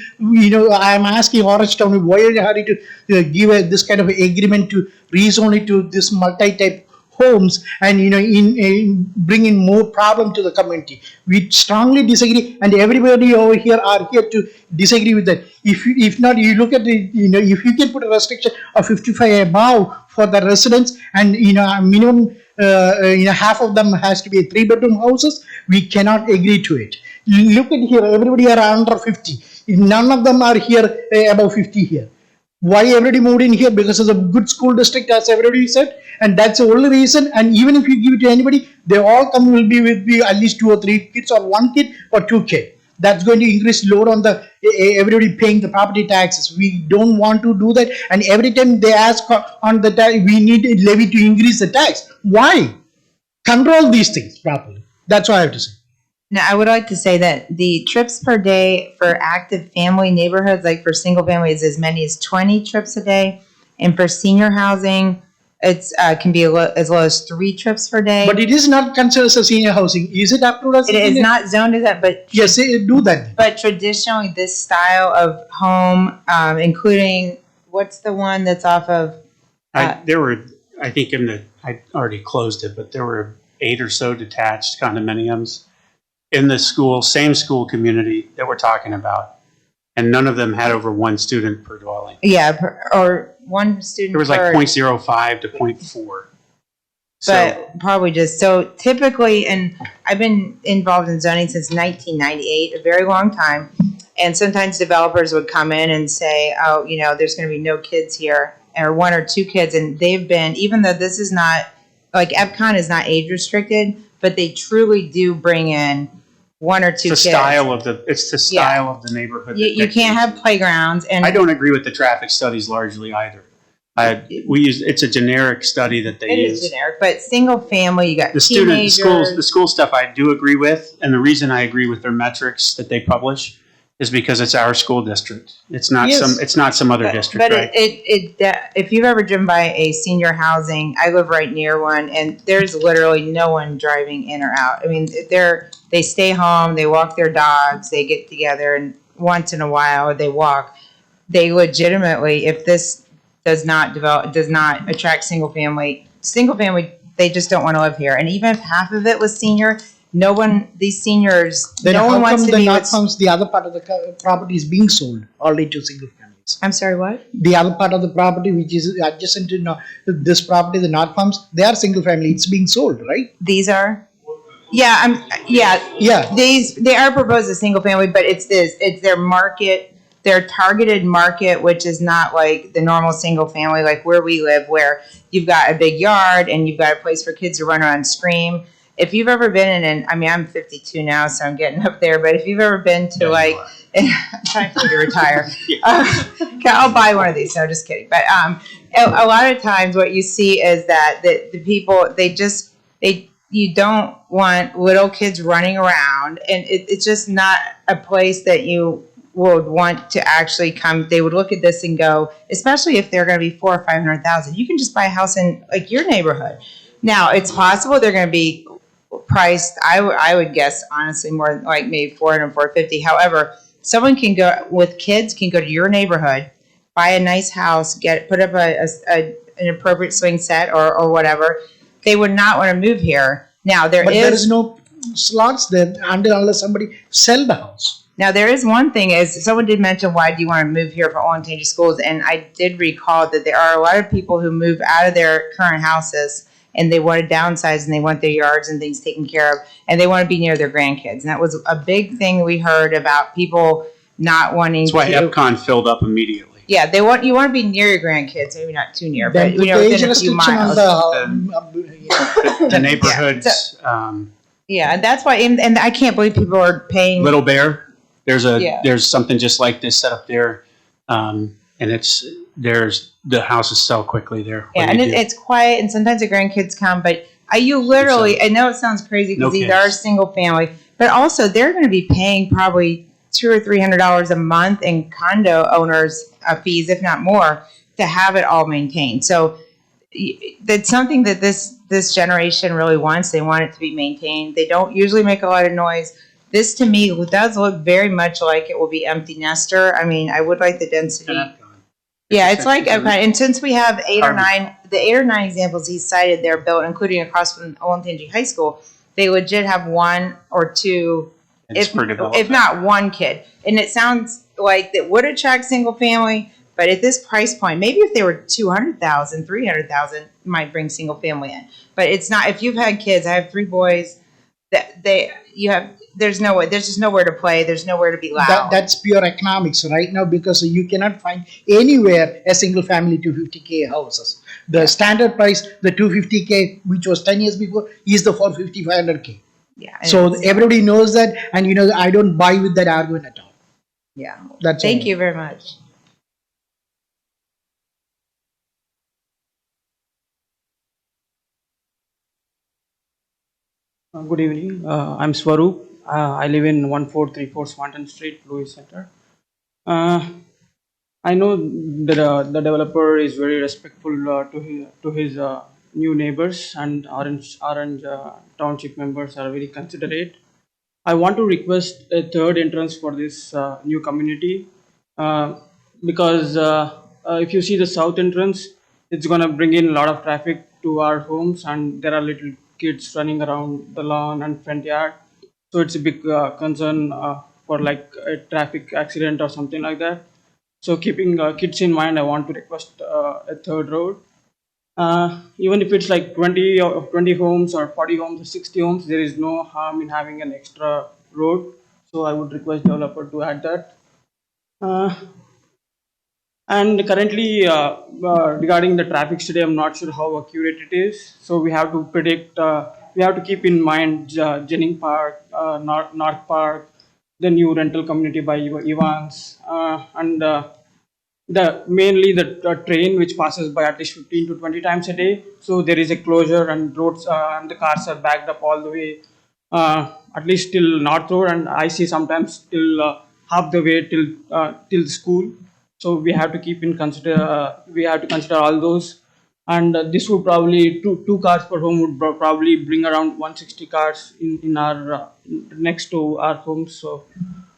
I am asking Orange County, why are they in a hurry to give this kind of agreement to rezone it to this multi-type homes, and in bringing more problem to the community? We strongly disagree, and everybody over here are here to disagree with that. If not, you look at the, if you can put a restriction of 55 above for the residents, and minimum half of them has to be 3-bedroom houses, we cannot agree to it. Look at here, everybody are under 50. None of them are here above 50 here. Why everybody moved in here? Because of a good school district, as everybody said, and that's the only reason. And even if you give it to anybody, they all come will be with at least 2 or 3 kids, or 1 kid or 2 kids. That's going to increase load on the everybody paying the property taxes. We don't want to do that. And every time they ask on the tax, we need a levy to increase the tax. Why? Control these things properly. That's what I have to say. Now, I would like to say that the trips per day for active family neighborhoods, like for single family, is as many as 20 trips a day. And for senior housing, it's can be as low as 3 trips per day. But it is not considered as a senior housing. Is it approved as It is not zoned as that, but yes, do that. But traditionally, this style of home, including, what's the one that's off of? There were, I think I already closed it, but there were 8 or so detached condominiums in the same school community that we're talking about, and none of them had over 1 student per dwelling. Yeah, or 1 student. There was like 0.05 to 0.4. But probably just, so typically, and I've been involved in zoning since 1998, a very long time. And sometimes developers would come in and say, oh, there's going to be no kids here, or 1 or 2 kids. And they've been, even though this is not, like EPCON is not age restricted, but they truly do bring in 1 or 2 kids. It's the style of the neighborhood. You can't have playgrounds. And I don't agree with the traffic studies largely either. It's a generic study that they use. It is generic, but single family, you got The teenagers. the school stuff I do agree with, and the reason I agree with their metrics that they publish is because it's our school district. It's not some other district, but right? If you've ever driven by a senior housing, I live right near one, and there's literally no one driving in or out. I mean, they stay home, they walk their dogs, they get together, and once in a while they walk. They legitimately, if this does not attract single family, they just don't want to live here. And even if half of it was senior, these seniors, then no one wants to be with. The other part of the property is being sold already to single families. I'm sorry, what? The other part of the property, which is adjacent to this property, the North Farms, they are single family. It's being sold, right? These are. Yeah, yeah. They are proposed as single family, but it's their market, their targeted market, which is not like the normal single family, like where we live, where you've got a big yard and you've got a place for kids to run around and scream. If you've ever been I'm 52 now, so I'm getting up there, but if you've ever been to time for me to retire, I'll buy one of these. No, just kidding. But a lot of times what you see is that the people, you don't want little kids running around, and it's just not a place that you would want to actually come. They would look at this and go, especially if they're going to be 400,000 or 500,000. You can just buy a house in like your neighborhood. Now it's possible they're going to be priced. I would guess honestly more like maybe 400, 450. However, someone can go with kids can go to your neighborhood, buy a nice house, put up an appropriate swing set or whatever. They would not want to move here. Now there is no slots there unless somebody sell the house. Now, there is one thing, is someone did mention, why do you want to move here for all intended schools? And I did recall that there are a lot of people who move out of their current houses and they want to downsize and they want their yards and things taken care of, and they want to be near their grandkids. And that was a big thing we heard about people not wanting That's why to. EPCON filled up immediately. Yeah, you want to be near your grandkids, maybe not too near, Then but put the within age a few restriction on miles. The neighborhoods, Yeah, and that's why, and I can't believe people are paying. Little Bear, Yeah. there's something just like this set up there. And the houses sell quickly there. Yeah, and it's quiet, and sometimes the grandkids come, but you literally, I know it sounds crazy because No these are kids. single family, but also they're going to be paying probably $200 or $300 a month in condo owners' fees, if not more, to have it all maintained. So that's something that this generation really wants. They want it to be maintained. They don't usually make a lot of noise. This to me does look very much like it will be empty nester. I mean, I would like the density. Yeah, it's like, and since we have the 8 or 9 examples he cited there, Bill, including across from Olentangy High School, they legit have 1 or 2, if not 1 kid. And it sounds like that would attract single family, but at this price point, maybe if they were 200,000, 300,000, might bring single family in. But it's not. If you've had kids, I have 3 boys. There's just nowhere to play. There's nowhere to be loud. That's pure economics right now, because you cannot find anywhere a single family 250K houses. The standard price, the 250K, which was 10 years before, is the 450, 500K. Yeah. So everybody knows that, and I don't buy with that argument at all. Yeah. That's Thank all. you very much. Good evening. I'm Swaroop. I live in 1434 Swanton Street, Louis Center. I know that the developer is very respectful to his new neighbors, and Orange Township members are very considerate. I want to request a third entrance for this new community, because if you see the south entrance, it's gonna bring in a lot of traffic to our homes, and there are little kids running around the lawn and front yard. So it's a big concern for like a traffic accident or something like that. So keeping kids in mind, I want to request a third road. Even if it's like 20 homes or 40 homes or 60 homes, there is no harm in having an extra road. So I would request developer to add that. And currently, regarding the traffic study, I'm not sure how accurate it is. So we have to predict, we have to keep in mind Jennings Park, North Park, the new rental community by Evans, and mainly the train which passes by at least 15 to 20 times a day. So there is a closure, and roads and the cars are backed up all the way, at least till North Road, and I see sometimes till half the way till the school. So we have to keep in consider. We have to consider all those, and this would probably two cars per home would probably bring around 160 cars in our next to our homes. So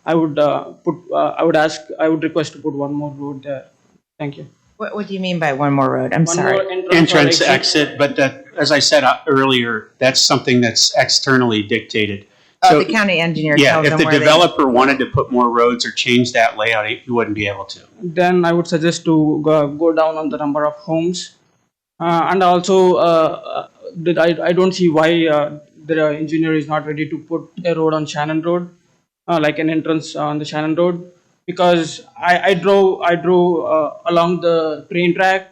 I would I would request to put one more road there. Thank you. What do you mean by one more road? I'm One sorry. more Entrance, or exit, but that, as I said earlier, that's something that's externally dictated. The county engineer Yeah, tells if them the where developer wanted to put more roads or change that layout, he wouldn't be able to. Then I would suggest to go down on the number of homes, and also I don't see why the engineer is not ready to put a road on Shannon Road, like an entrance on the Shannon Road, because I drove along the train track,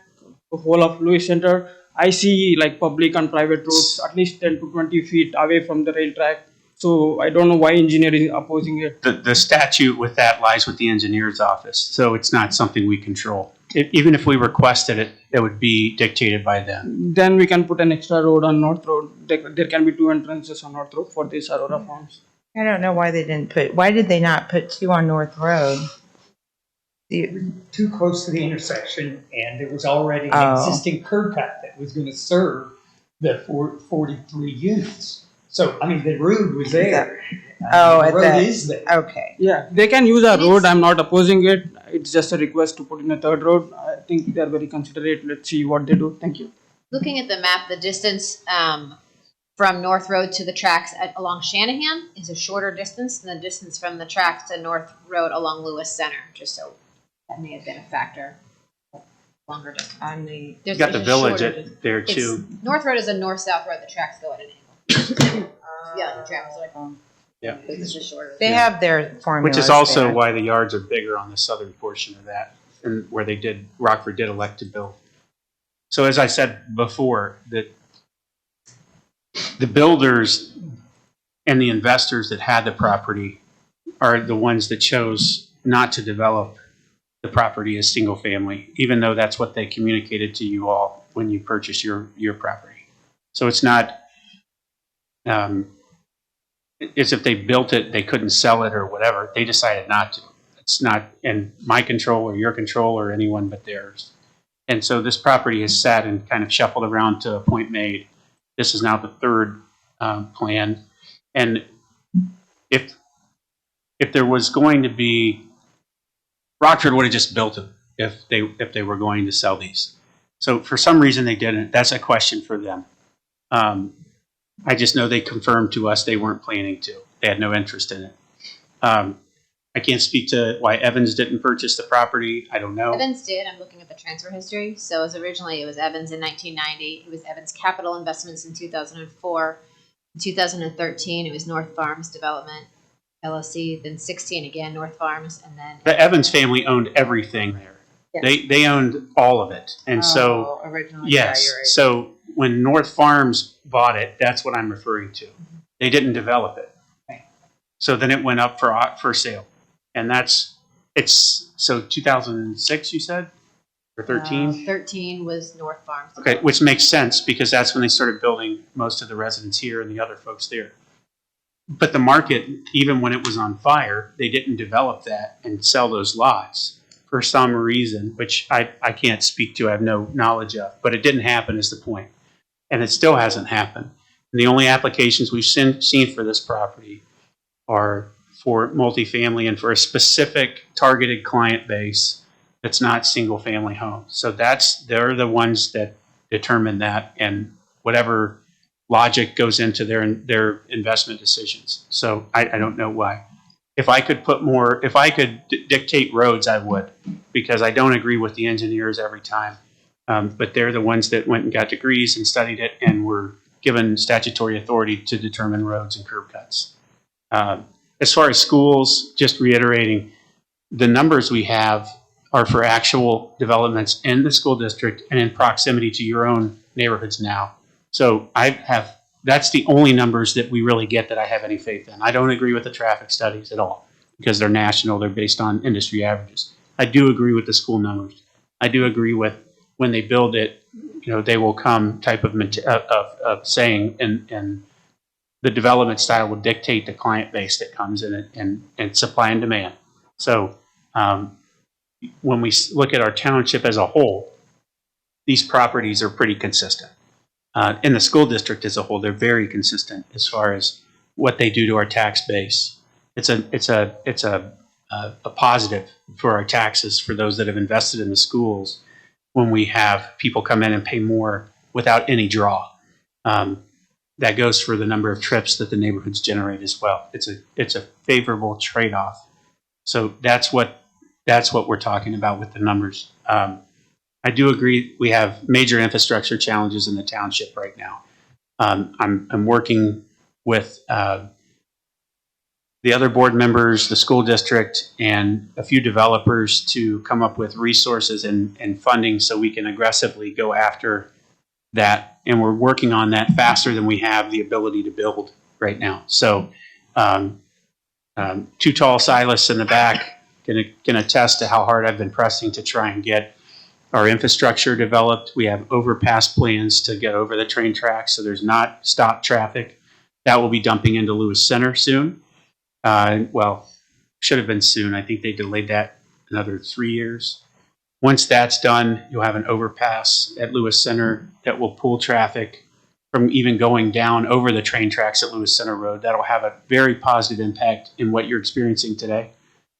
the whole of Louis Center. I see like public and private roads at least 10 to 20 feet away from the rail track. So I don't know why engineer is opposing it. The statute with that lies with the engineer's office, so it's not something we control. Even if we requested it, it would be dictated by them. Then we can put an extra road on North Road. There can be 2 entrances on North Road for these Aurora farms. I don't know why why did they not put 2 on North Road? Too close to the intersection, and there was already an Oh. existing curb cut that was going to serve the 43 units. So, I mean, the road was there. The road is there. Okay. Yeah, they can use our road. I'm not opposing it. It's just a request to put in a third road. I think they're very considerate. Let's see what they do. Thank you. Looking at the map, the distance from North Road to the tracks along Shanahan is a shorter distance than the distance from the tracks to North Road along Lewis Center, just so that may have been a factor. Longer distance. On the, You There's got the a village shorter at there It's- too. North Road is a north-south road, the tracks go at an angle. Yeah, the tracks like, Yeah. it's just shorter. they have their formulas Which is also there. why the yards are bigger on the southern portion of that, and where Rockford did elect to build. So as I said before, that the builders and the investors that had the property are the ones that chose not to develop the property as single family, even though that's what they communicated to you all when you purchased your property. So it's not, it's if they built it, they couldn't sell it or whatever. They decided not to. It's not in my control or your control or anyone but theirs. And so this property has sat and kind of shuffled around to a point made. This is now the third plan. And if there was going to be, Rockford would have just built them if they were going to sell these. So for some reason they didn't. That's a question for them. I just know they confirmed to us they weren't planning to. They had no interest in it. I can't speak to why Evans didn't purchase the property. I don't know. Evans did. I'm looking at the transfer history. So it was Evans in 1990. It was Evans Capital Investments in 2004. In 2013, it was North Farms Development LLC. Then 16 again, North Farms, and then The Evans family owned everything there. Yes. They owned all of it. And so, originally, yes. yeah, you're right. So when North Farms bought it, that's what I'm referring to. They didn't develop it. Right. So then it went up for sale. And so 2006, you said? Or 13? 13 was North Farms. Okay, which makes sense because that's when they started building most of the residents here and the other folks there. But the market, even when it was on fire, they didn't develop that and sell those lots for some reason, which I can't speak to, I have no knowledge of. But it didn't happen is the point. And it still hasn't happened. And the only applications we've seen for this property are for multifamily and for a specific targeted client base that's not single family homes. So they're the ones that determine that and whatever logic goes into their investment decisions. So I don't know why. If I could dictate roads, I would, because I don't agree with the engineers every time. But they're the ones that went and got degrees and studied it and were given statutory authority to determine roads and curb cuts. As far as schools, just reiterating, the numbers we have are for actual developments in the school district and in proximity to your own neighborhoods now. So that's the only numbers that we really get that I have any faith in. I don't agree with the traffic studies at all because they're national, they're based on industry averages. I do agree with the school numbers. I do agree with when they build it, they will come type of saying and the development style will dictate the client base that comes in it and supply and demand. So when we look at our township as a whole, these properties are pretty consistent. In the school district as a whole, they're very consistent as far as what they do to our tax base. It's a positive for our taxes for those that have invested in the schools when we have people come in and pay more without any draw. That goes for the number of trips that the neighborhoods generate as well. It's a favorable trade-off. So that's what we're talking about with the numbers. I do agree we have major infrastructure challenges in the township right now. I'm working with the other board members, the school district, and a few developers to come up with resources and funding so we can aggressively go after that. And we're working on that faster than we have the ability to build right now. So Too Tall Silas in the back can attest to how hard I've been pressing to try and get our infrastructure developed. We have overpass plans to get over the train tracks so there's not stop traffic. That will be dumping into Lewis Center soon. Should have been soon. I think they delayed that another 3 years. Once that's done, you'll have an overpass at Lewis Center that will pull traffic from even going down over the train tracks at Lewis Center Road. That'll have a very positive impact in what you're experiencing today.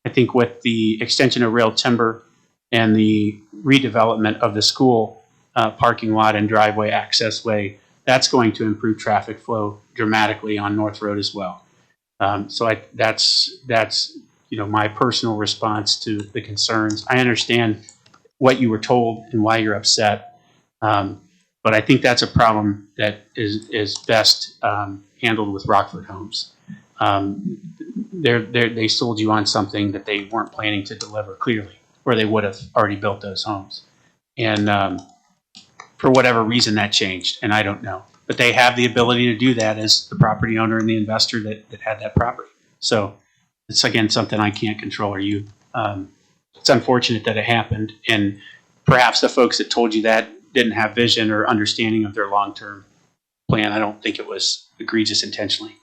I think with the extension of rail timber and the redevelopment of the school parking lot and driveway access way, that's going to improve traffic flow dramatically on North Road as well. So that's my personal response to the concerns. I understand what you were told and why you're upset, but I think that's a problem that is best handled with Rockford Homes. They sold you on something that they weren't planning to deliver clearly, or they would have already built those homes. And for whatever reason that changed, and I don't know. But they have the ability to do that as the property owner and the investor that had that property. So it's, again, something I can't control or you. It's unfortunate that it happened, and perhaps the folks that told you that didn't have vision or understanding of their long-term plan. I don't think it was egregious intentionally.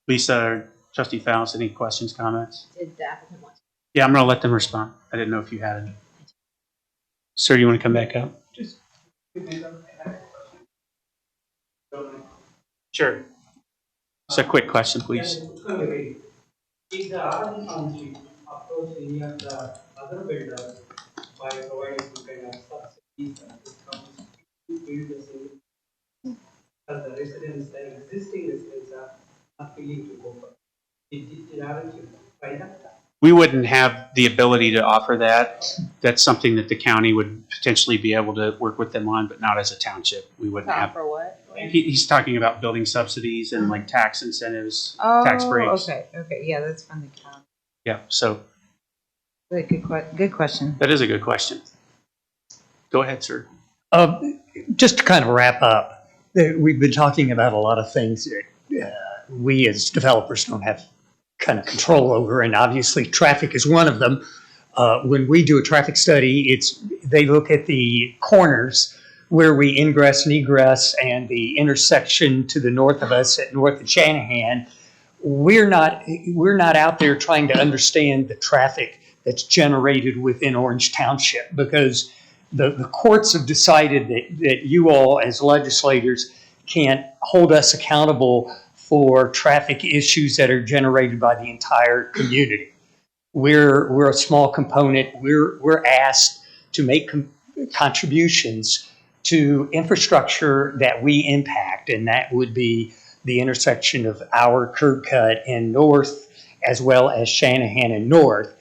Lisa, Trustee Fowles, any questions, comments? Did the applicant want to? Yeah, I'm going to let them respond. I didn't know if you had any. Sir, do you want to come back up? Sure. It's a quick question, please. Did the Aurora Township approach any of the other builders by providing some kind of subsidies and discounts to build the same? Because the residents, the existing residents are not willing to go for it. Did Aurora try that? We wouldn't have the ability to offer that. That's something that the county would potentially be able to work with them on, but not as a township. We wouldn't have. For what? He's talking about building subsidies and like tax incentives, Oh, tax breaks. okay, yeah, that's from the county. Yeah, so Good question. that is a good question. Go ahead, sir. Just to kind of wrap up, we've been talking about a lot of things that we as developers don't have kind of control over, and obviously traffic is one of them. When we do a traffic study, they look at the corners where we ingress and egress and the intersection to the north of us at North and Shanahan. We're not out there trying to understand the traffic that's generated within Orange Township, because the courts have decided that you all as legislators can't hold us accountable for traffic issues that are generated by the entire community. We're a small component. We're asked to make contributions to infrastructure that we impact, and that would be the intersection of our curb cut and North, as well as Shanahan and North.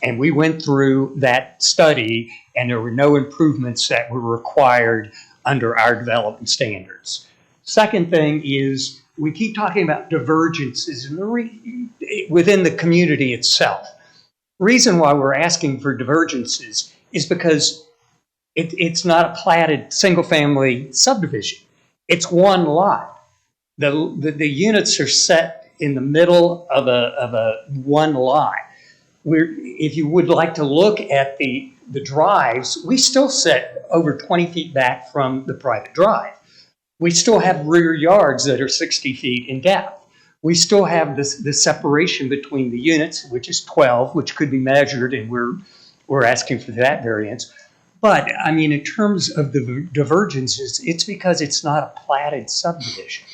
And we went through that study, and there were no improvements that were required under our development standards. Second thing is, we keep talking about divergences within the community itself. Reason why we're asking for divergences is because it's not a platted single-family subdivision. It's one lot. The units are set in the middle of a one lot. If you would like to look at the drives, we still set over 20 feet back from the private drive. We still have rear yards that are 60 feet in depth. We still have the separation between the units, which is 12, which could be measured, and we're asking for that variance. But, I mean, in terms of the divergences, it's because it's not a platted subdivision.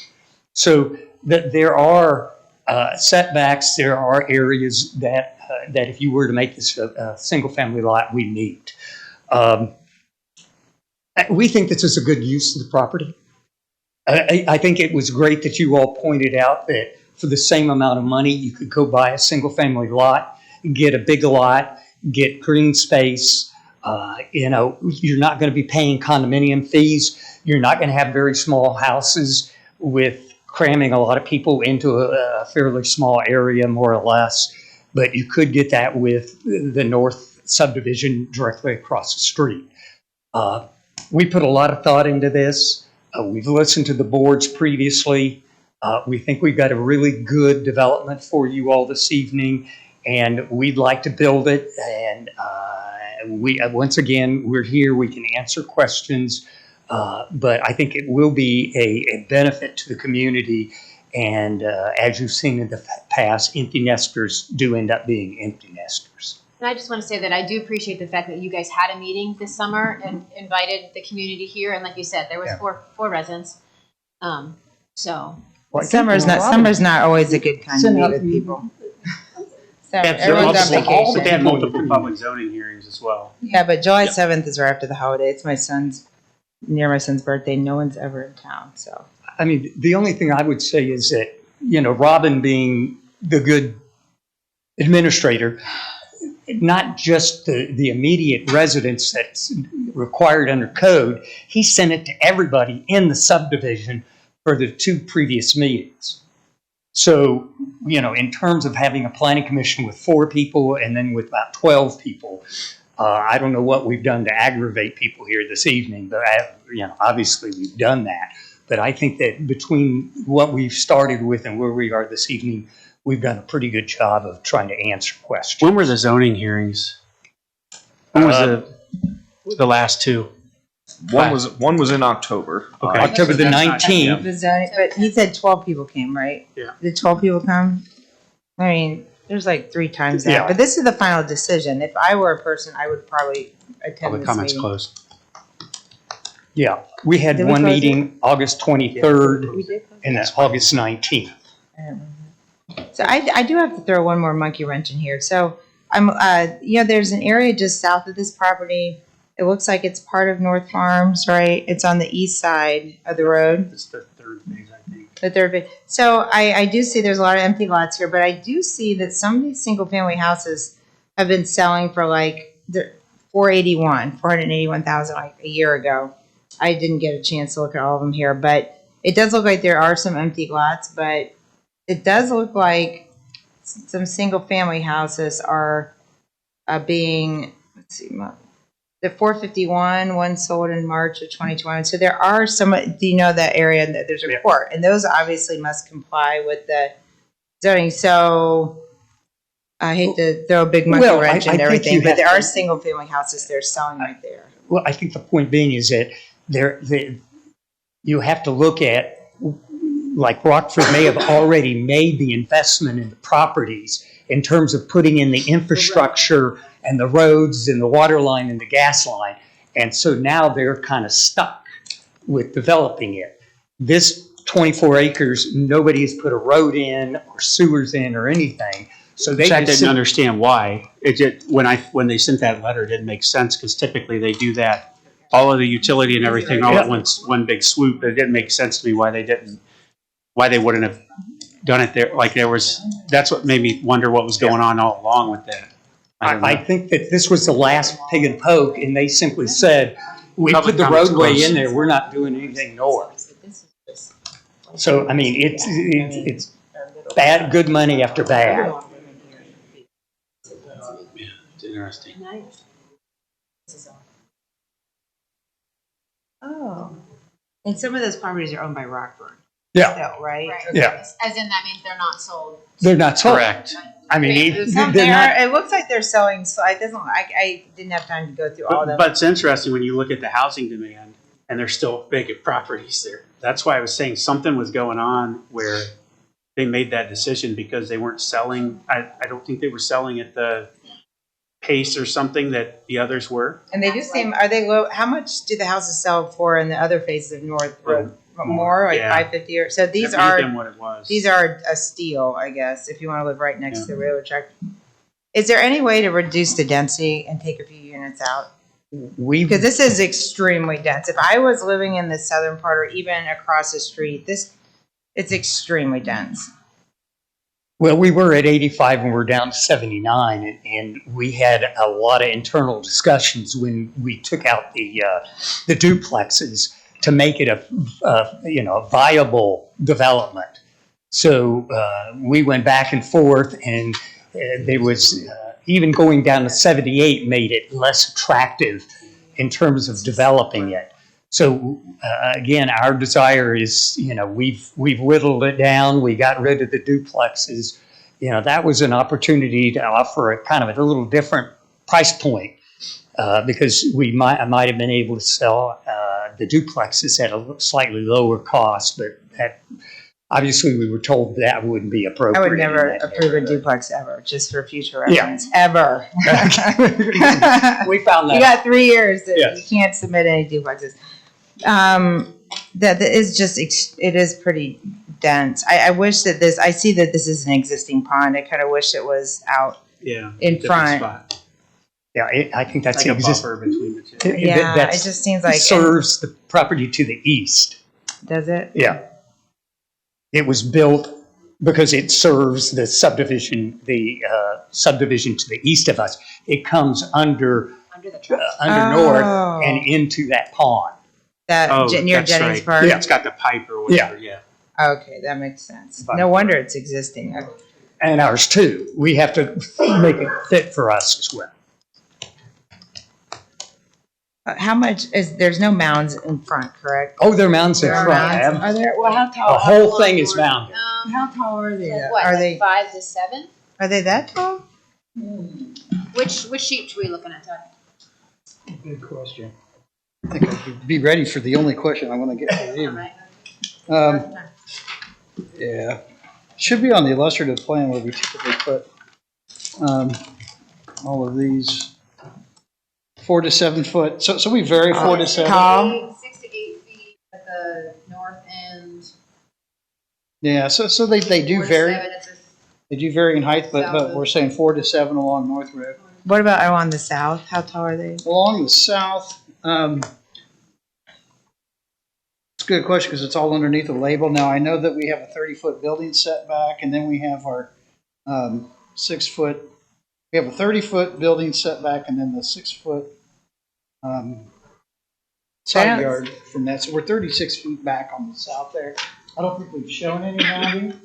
So there are setbacks, there are areas that if you were to make this a single-family lot, we meet. We think this is a good use of the property. I think it was great that you all pointed out that for the same amount of money, you could go buy a single-family lot, get a big lot, get green space. You're not going to be paying condominium fees. You're not going to have very small houses with cramming a lot of people into a fairly small area, more or less. But you could get that with the North subdivision directly across the street. We put a lot of thought into this. We've listened to the boards previously. We think we've got a really good development for you all this evening, and we'd like to build it. And once again, we're here. We can answer questions, but I think it will be a benefit to the community. And as you've seen in the past, empty nesters do end up being empty nesters. And I just want to say that I do appreciate the fact that you guys had a meeting this summer and invited the community here. And like you said, there was four residents. Summer's not always a good time to meet with people. So everyone's on vacation. They had multiple public zoning hearings as well. Yeah, but July 7th is right after the holiday. It's my son's near my son's birthday. No one's ever in town, so. I mean, the only thing I would say is that, Robin being the good administrator, not just the immediate residents that's required under code, he sent it to everybody in the subdivision for the 2 previous meetings. So, in terms of having a planning commission with 4 people and then with about 12 people, I don't know what we've done to aggravate people here this evening, but obviously we've done that. But I think that between what we've started with and where we are this evening, we've done a pretty good job of trying to answer questions. When were the zoning hearings? When was the last 2? One was in October. Okay. October the That's not- 19th. The zoning, but he said 12 people came, right? Yeah. Did 12 people come? I mean, there's like 3 times that. Yeah. But this is the final decision. If I were a person, I would probably attend Public this comments meeting. closed. Yeah, we had Did we one close it? meeting August 23rd We did close and then August 19th. So I do have to throw one more monkey wrench in here. So I'm, there's an area just south of this property. It looks like it's part of North Farms, right? It's on the east side of the road. It's the 3rd phase, I think. The third bit. So I do see there's a lot of empty lots here, but I do see that some of these single family houses have been selling for like the 481,000 like a year ago. I didn't get a chance to look at all of them here, but it does look like there are some empty lots, but it does look like some single family houses are being, let's see, the 451, one sold in March of 2021. So there are some, do you know that area? And there's a court, and those obviously must comply with the zoning. So I hate to throw a big monkey Well, wrench I and think everything, you but have there are to- single family houses they're selling right there. Well, I think the point being is that you have to look at, like Rockford may have already made the investment in the properties in terms of putting in the infrastructure and the roads and the water line and the gas line. And so now they're kind of stuck with developing it. This 24 acres, nobody has put a road in or sewers in or anything. So they Which I just didn't understand why. It just, when they sent that letter, it didn't make sense because typically they do that, all of the utility and everything all at once, one big swoop. It didn't make sense to me why they wouldn't have done it there. Like that's what made me wonder what was going on all along with that. I think that this was the last pig and poke, and they simply said, we Public put the comments roadway closed. in there, we're not doing anything north. So, I mean, it's bad, good money after bad. It's interesting. Oh. And some of those properties are owned by Rockford. Yeah. Still, right? Yeah. As in that means they're not sold. They're not sold. Correct. I mean, They are, it looks like they're selling, so I didn't have time to go through all of them. But it's interesting when you look at the housing demand and there's still vacant properties there. That's why I was saying something was going on where they made that decision because they weren't selling. I don't think they were selling at the pace or something that the others were. And they do seem, are they low, how much do the houses sell for in the other phases of North Road? More, like Yeah. 550 or, so these That may have are, been what it was. these are a steal, I guess, if you want to live right next to the railroad track. Is there any way to reduce the density and take a few units out? Because this is extremely dense. If I was living in the southern part or even across the street, it's extremely dense. Well, we were at 85 and we're down to 79, and we had a lot of internal discussions when we took out the duplexes to make it a viable development. So we went back and forth, and there was even going down to 78 made it less attractive in terms of developing it. So again, our desire is, we've whittled it down. We got rid of the duplexes. That was an opportunity to offer a kind of a little different price point because I might have been able to sell the duplexes at a slightly lower cost, but obviously we were told that wouldn't be appropriate. I would never approve a duplex ever, just for future Yeah. reference, ever. We found that. You got 3 years that Yes. you can't submit any duplexes. That is just, it is pretty dense. I wish that I see that this is an existing pond. I kind of wish it was out Yeah. in different front. spot. Yeah, I think that's Like a exist- buffer between the two. Yeah, it that's- just seems like. serves the property to the east. Does it? Yeah. It was built because it serves the subdivision to the east of us. It comes under north Oh. and into that pond. That, Oh, near that's Jennings right. Park? Yeah. It's got the pipe or whatever, yeah. Okay, that makes sense. No wonder it's existing. And ours too. We have to make it fit for us as well. How much there's no mounds in front, correct? Oh, there are mounds in There are front. mounds. Are there, well, how tall? The whole thing is mounded. How tall are they? Like what, Are like they, 5 to 7? are they that tall? Which sheet are we looking at, Todd? Good question. I think I could be ready for the only question I want to get for the evening. Yeah, should be on the illustrative plan where we typically put all of these 4 to 7 foot. So we vary 4 to 7. Tall? 6 to 8 feet at the north end. Yeah, so they 4 do to vary. 7 at the They do vary in height, but we're saying 4 to 7 along North Road. What about on the south? How tall are they? Along the south, it's a good question because it's all underneath the label. Now, I know that we have a 30-foot building setback, and then we have our 6-foot. We have a 30-foot building setback, and then the 6-foot side yard from that. So we're 36 feet back on the south there. I don't think we've shown any mounding,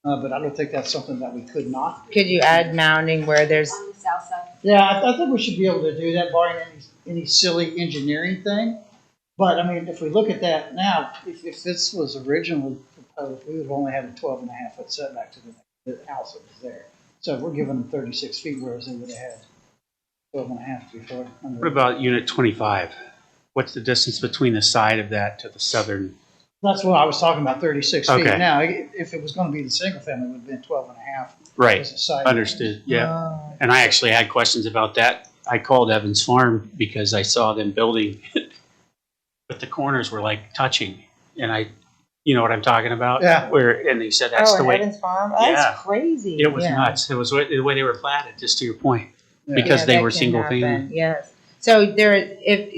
but I don't think that's something that we could not. Could you add mounding where there's, on the south side. Yeah, I think we should be able to do that, barring any silly engineering thing. But, I mean, if we look at that now, if this was originally proposed, we would have only had a 12.5-foot setback to the house that was there. So we're giving them 36 feet, whereas they would have had 12.5 before. What about unit 25? What's the distance between the side of that to the southern? That's what I was talking about, 36 feet. Okay. Now, if it was going to be the single family, it would have been 12.5. Right, as a side. understood, yeah. Oh. And I actually had questions about that. I called Evans Farm because I saw them building, but the corners were like touching. And you know what I'm talking about? Yeah. And they said that's the way. Evans Farm? Yeah. That's crazy. It was Yeah. nuts. It was the way they were platted, just to your point, Yeah. because Yeah, they that were can single happen, family. yes. So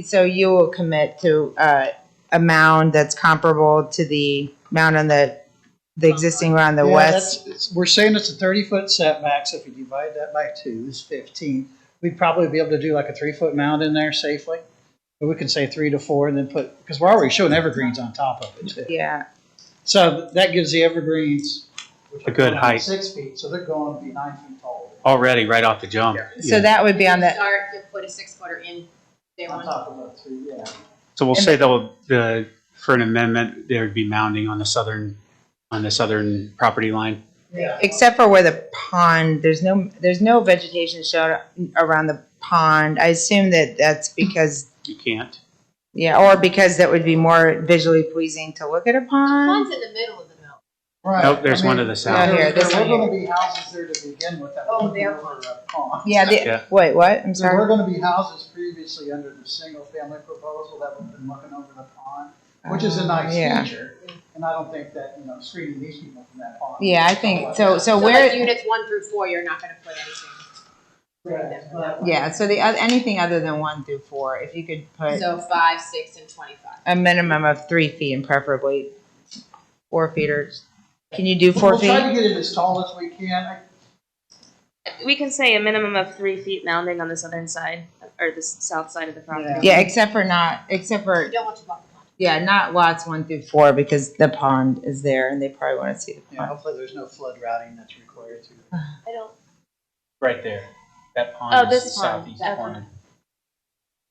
so you will commit to a mound that's comparable to the mound on the existing one on the Yeah, west? we're saying it's a 30-foot setback, so if you divide that by 2, it's 15. We'd probably be able to do like a 3-foot mound in there safely. But we could say 3 to 4 and then because we're already showing evergreens on top of it too. Yeah. So that gives the evergreens which A are good going height. 6 feet, so they're going to be 9 feet tall. Already, right off the jump. So that would be on the, Start, you put a 6-footer in day On one. top of the 3, yeah. So we'll say that for an amendment, there would be mounding on the southern property line. Yeah. except for where the pond, there's no vegetation shown around the pond. I assume that that's because, You can't. yeah, or because that would be more visually pleasing to look at a pond. Pond's in the middle of the mill. Right. Nope, there's one to the south. Yeah, here, this There one were here. going to be houses there to begin with that Oh, were there. over a pond. Yeah, Yeah. wait, what? I'm There were sorry. going to be houses previously under the single-family proposal that would have been looking over the pond, which is a nice Yeah. feature. And I don't think that, screening these people from that pond. Yeah, I think, so So where, like units 1 through 4, you're not gonna put anything. yeah, so anything other than 1 through 4, if you could put So 5, 6, and 25. a minimum of 3 feet and preferably 4 feet or, can you do 4 We'll try to feet? get it as tall as we can. We can say a minimum of 3 feet mounding on the southern side, or the south side of the property. Yeah, except for, You don't want to block the pond. yeah, not lots 1 through 4 because the pond is there and they probably want to see the Yeah, pond. hopefully there's no flood routing that's required to. I don't. Right there. That pond Oh, is this the pond. southeast Okay. corner.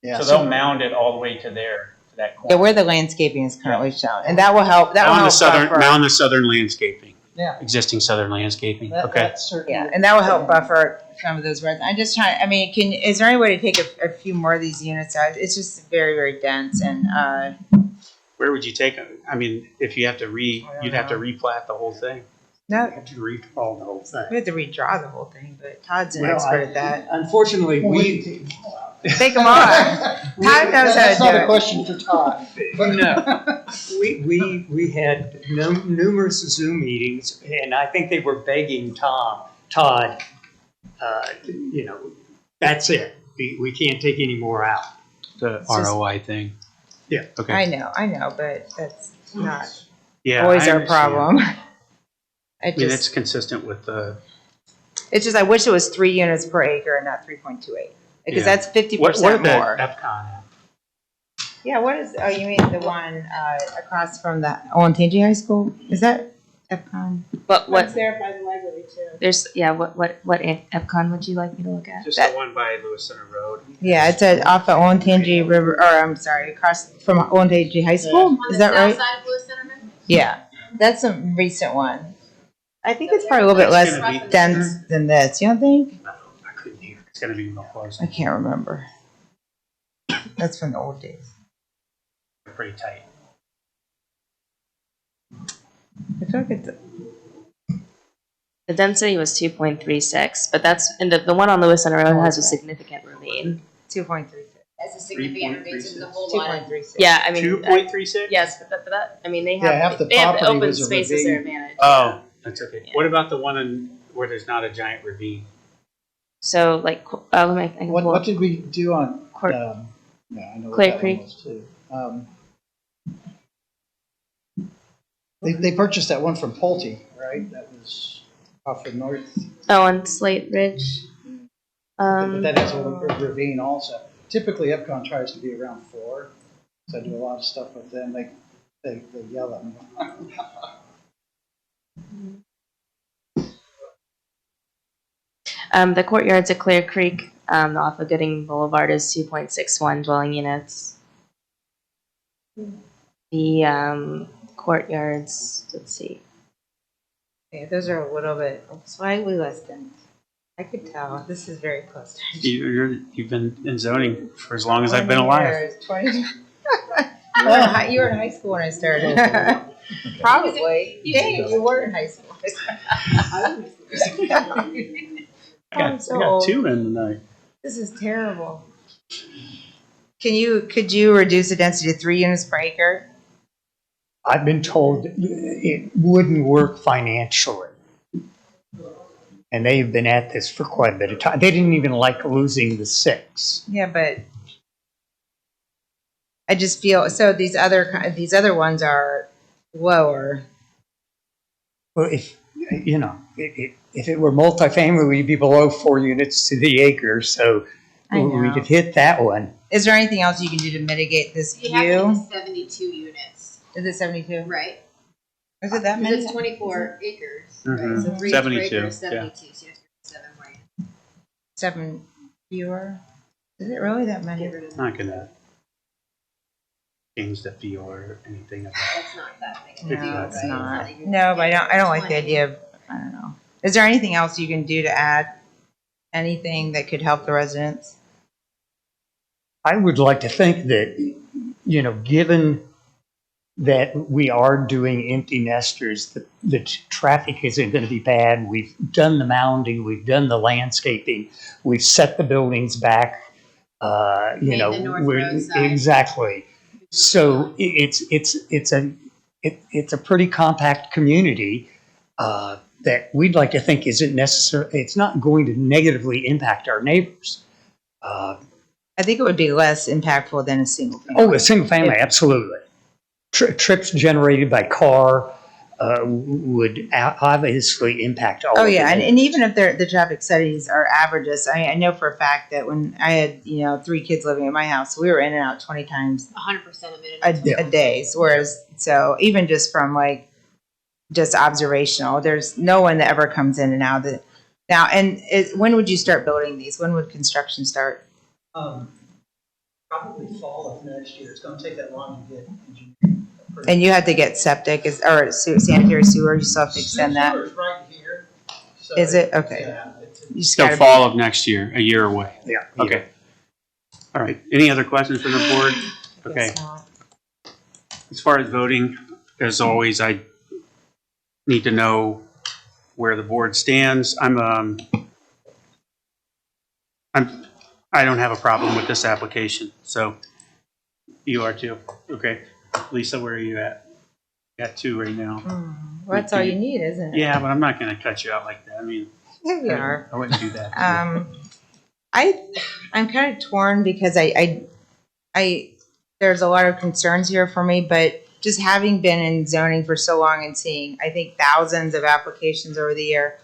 Yeah, So they'll mound it all the way to there, to that corner. Yeah, where the landscaping is currently shown, and that will help, that will Mound help buffer. mound the southern landscaping, Yeah. existing southern landscaping. That- Okay. That's certainly. Yeah, and that will help buffer some of those roads. I'm just trying, I mean, is there any way to take a few more of these units out? It's just very, very dense and, Where would you take it? I mean, if you have to you'd have to replat the whole thing. no, To redraw the whole thing. we have to redraw the whole thing, but Todd's an Well, expert at that. Unfortunately, Well, we, can take them all out. Take them on. Todd knows That's how not to a do it. question for Todd. no, we had numerous Zoom meetings, and I think they were begging Todd, that's it. We can't take any more out. The just- ROI thing. Yeah. Okay. I know, but that's not Yeah, always I our understand. problem. I mean, that's consistent with the. It's just, I wish it was 3 units per acre and not 3.28, because Yeah. that's 50% What more. about Epcot? Yeah, what is, oh, you mean the one, across from the Olentangy High School? Is that Epcon? But what, there by the library too. there's, yeah, what Epcon would you like me to look at? Just That- the one by Lewis Center Road. Yeah, it's off of Olentangy River, or I'm sorry, across from Olentangy High School, is that right? On the south side of Lewis Centerman? Yeah, that's a recent one. I think it's probably a little bit That's less gonna be- dense than this, you don't think? I couldn't hear. It's gonna be real close. I can't remember. That's from the old days. Pretty tight. I feel like it's, The density was 2.36, but that's, and the one on Lewis Center Road has a significant ravine. 2.36. That's a significant ravine to the whole lot. 2.36. Yeah, I mean. 2.36? Yes, but that, I mean, they Yeah, half have, the they have property open was a space as their ravine. advantage. Oh, that's okay. Yeah. What about the one where there's not a giant ravine? So like, let me, I can pull What up did we do on, Court- yeah, I know what Clear that one Creek. was too. They purchased that one from Pulte, right? That was off the north, Oh, on Slate Ridge. but that has a little ravine also. Typically, Epcon tries to be around 4, so I do a lot of stuff with them. They yell at me. The courtyards at Clear Creek, off of Gooding Boulevard is 2.61 dwelling units. The, courtyards, let's see. Yeah, those are a little bit slightly less dense. I could tell. This is very close to. You've been in zoning for as long as I've been alive. 20 years. You were in high school when I started. Probably. Dang, you were in high school. I got 2 in tonight. This is terrible. Could you reduce the density to 3 units per acre? I've been told it wouldn't work financially. And they've been at this for quite a bit of time. They didn't even like losing the 6. Yeah, but I just feel, so these other ones are lower. Well, if it were multifamily, we'd be below 4 units to the acre, so I we know. could hit that one. Is there anything else you can do to mitigate this You have to view? do 72 units. Is it 72? Right. Is it that Because many? it's 24 acres, Mhm. right? So 3 72, acre is yeah. 72, so you have to do 7 more units. 7 fewer? Is it really that many? I'm not gonna change the feel or anything of that. That's not that big of a deal, No, right? it's not. even- No, but I don't like the 20. idea of, I don't know. Is there anything else you can do to add? Anything that could help the residents? I would like to think that, given that we are doing empty nesters, the traffic isn't going to be bad. We've done the mounding, we've done the landscaping, we've set the buildings back. Made the North Road side. Exactly. So it's a pretty compact community that we'd like to think isn't necessary. It's not going to negatively impact our neighbors. I think it would be less impactful than a single family. Oh, a single family, absolutely. Trips generated by car would obviously impact all. Oh, of the yeah, and neighbors. even if the traffic studies are averages, I know for a fact that when I had, 3 kids living in my house, we were in and out 20 times 100% of it. a day. So even just from just observational, there's no one that ever comes in and out. When would you start building these? When would construction start? Probably fall of next year. It's gonna take that long to get engineering. And you have to get septic or sanitary sewer, you still have to extend that? Sewer's right here. So Is it? Okay. yeah, You just So gotta fall of next year, a year away. Yeah. Okay. All right. Any other questions from the board? Okay. Guess not. As far as voting, as always, I need to know where the board stands. I don't have a problem with this application, so you are too. Okay. Lisa, where are you at? Got 2 right now. Well, that's all you need, isn't it? Yeah, but I'm not gonna cut you out like that. I mean, Here we are. I wouldn't do that. I'm kind of torn because I there's a lot of concerns here for me, but just having been in zoning for so long and seeing, I think, thousands of applications over the year,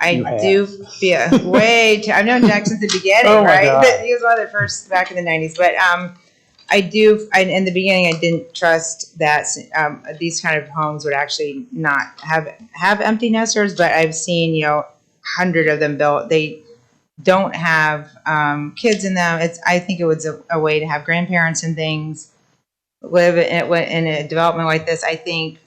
You I have. do feel I've known Jack since the beginning, Oh my right? God. He was one of the first back in the 90s, but in the beginning, I didn't trust that these kind of homes would actually not have empty nesters, but I've seen, 100 of them built. They don't have kids in them. I think it was a way to have grandparents and things live in a development like this. I think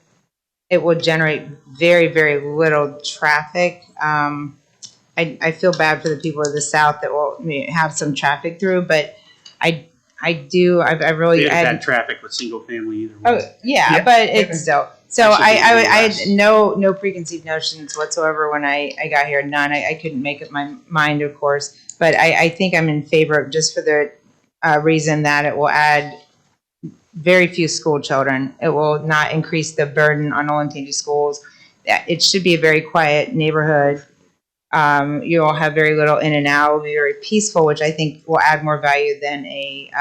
it would generate very, very little traffic. I feel bad for the people of the south that will have some traffic through, but I really We had had bad traffic with single family either way. Oh yeah, Yeah. but it's still. So Actually, I less. had no preconceived notions whatsoever when I got here. None. I couldn't make up my mind, of course, but I think I'm in favor of just for the reason that it will add very few school children. It will not increase the burden on Olentangy schools. It should be a very quiet neighborhood. You'll have very little in and out. It will be very peaceful, which I think will add more value than a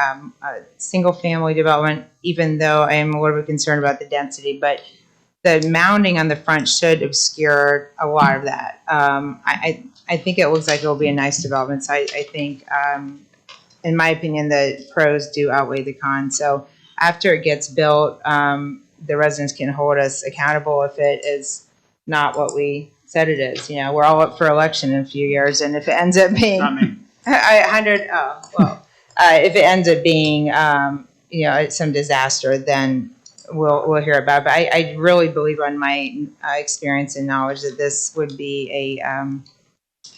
single family development, even though I am a little bit concerned about the density. But the mounding on the front should obscure a lot of that. I think it looks like it will be a nice development. So I think, in my opinion, the pros do outweigh the cons. So after it gets built, the residents can hold us accountable if it is not what we said it is. We're all up for election in a few years, and if it ends up being Not me. 100, if it ends up being some disaster, then we'll hear about it. But I really believe on my experience and knowledge that this would be a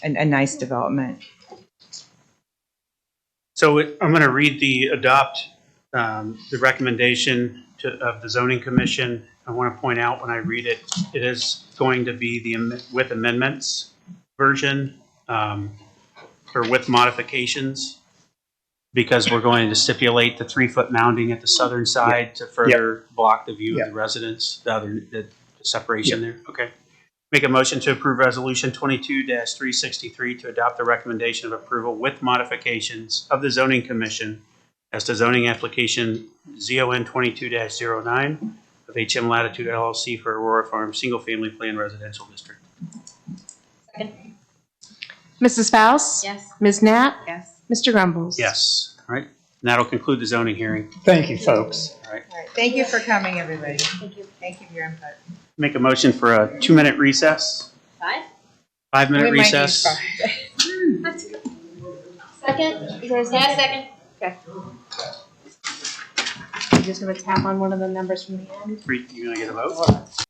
nice development. So I'm going to read the recommendation of the zoning commission. I want to point out when I read it, it is going to be with amendments version, or with modifications, because we're going to stipulate the 3-foot mounding at the southern side to further block the view of the residents, the separation there. Okay. Make a motion to approve resolution 22-363 to adopt the recommendation of approval with modifications of the zoning commission as to zoning application ZON-22-09 of HM Latitude LLC for Aurora Farm Single Family Plan Residential District. Mrs. Faust? Yes. Ms. Knapp? Yes. Mr. Grumbles? Yes. All right. And that'll conclude the zoning hearing. Thank you, folks. All right. All right. Thank you for coming, everybody. Thank you. Thank you for your input. Make a motion for a 2-minute recess, 5? 5-minute We might need recess. 5. Second? Yeah, second. Okay. I'm just gonna tap on one of the numbers from the end. You gonna get a vote?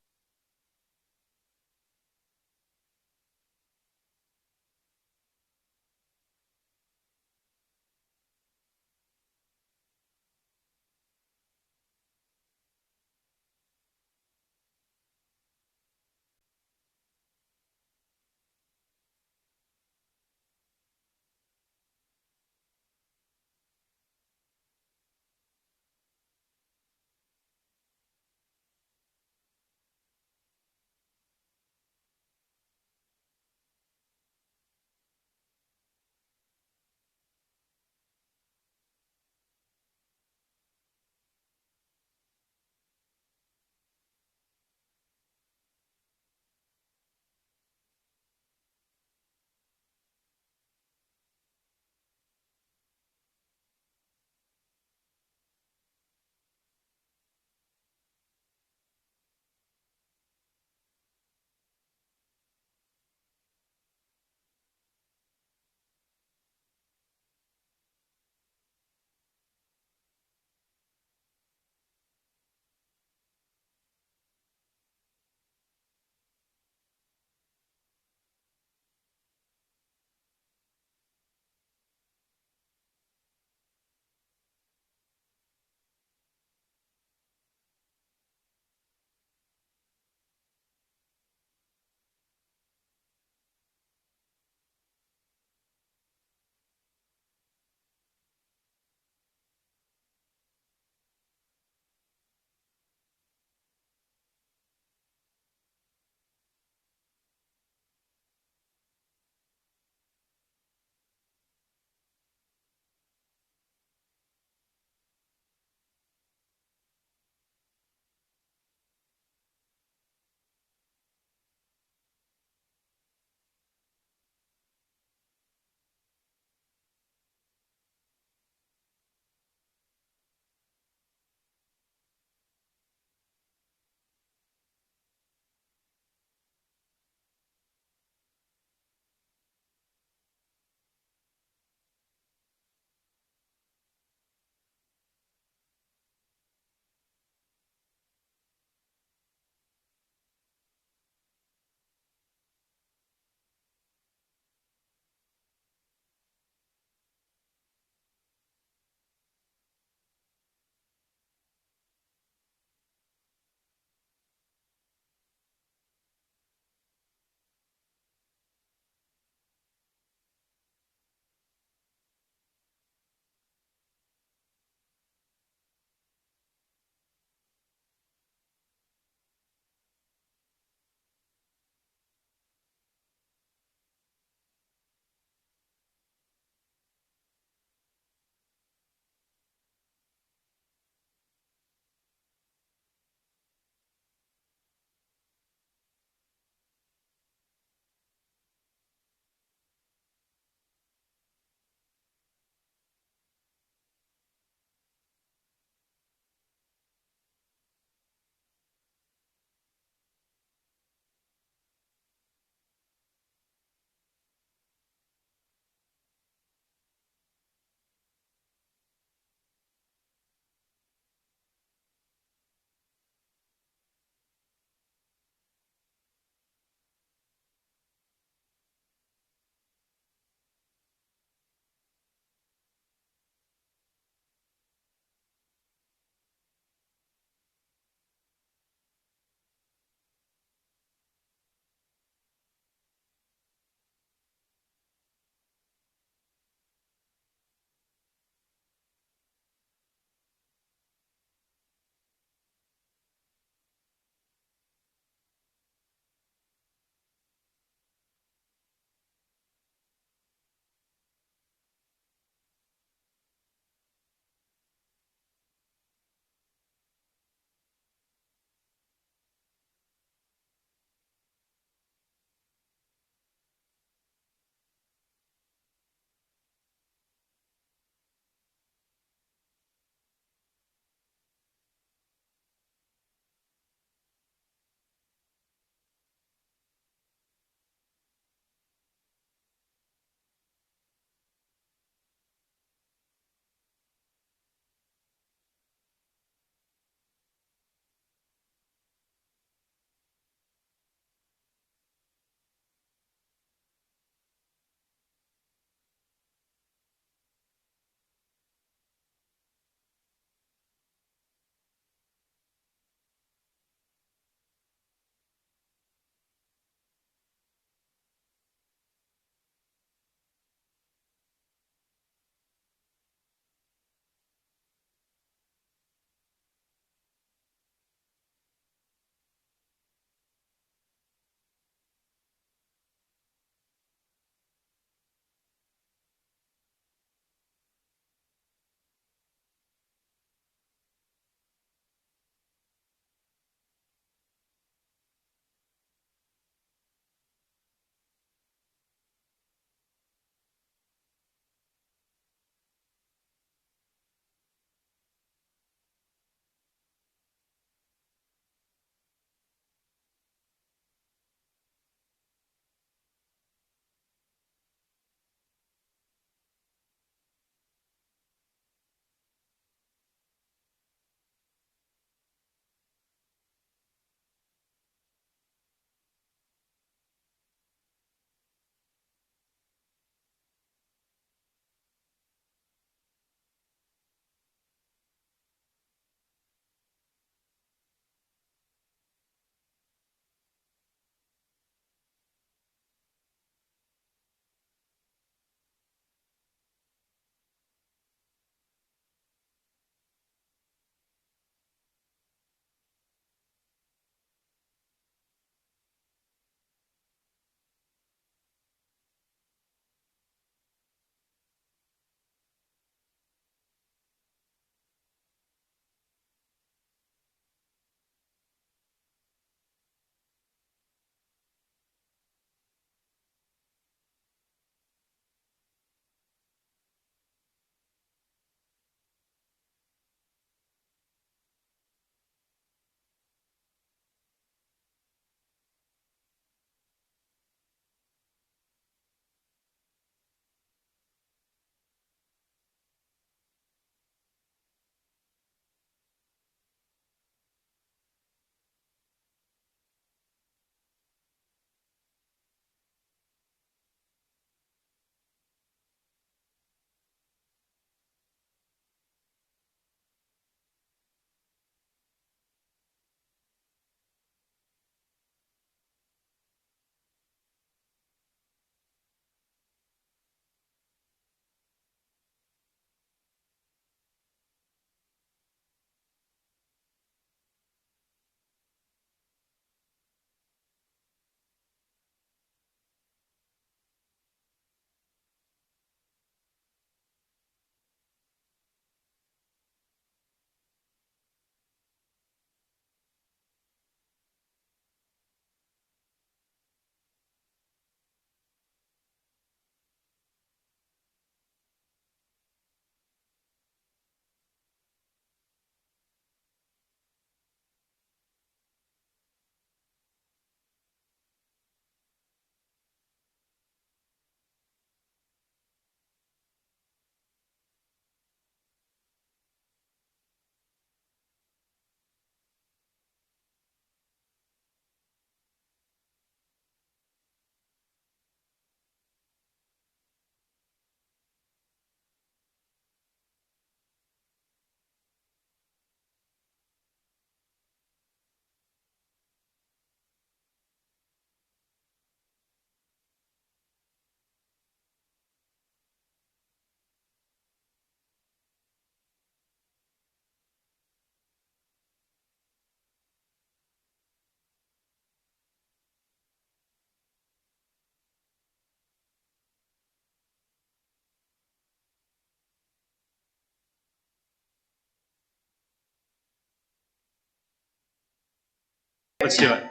Let's do it.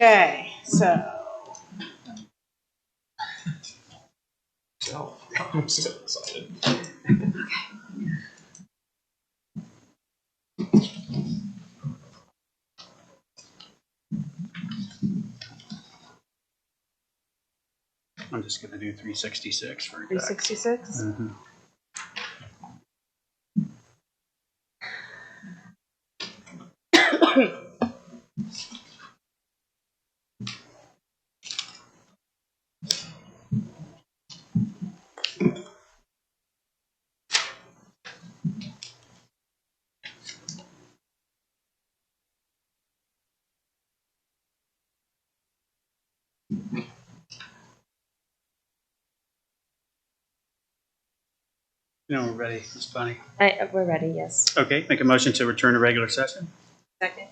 Okay, so. I'm so excited. I'm just gonna do 366 for exact. 366? Mhm. We're ready, Ms. Bonnie. We're ready, yes. Okay, make a motion to return to regular session. Second.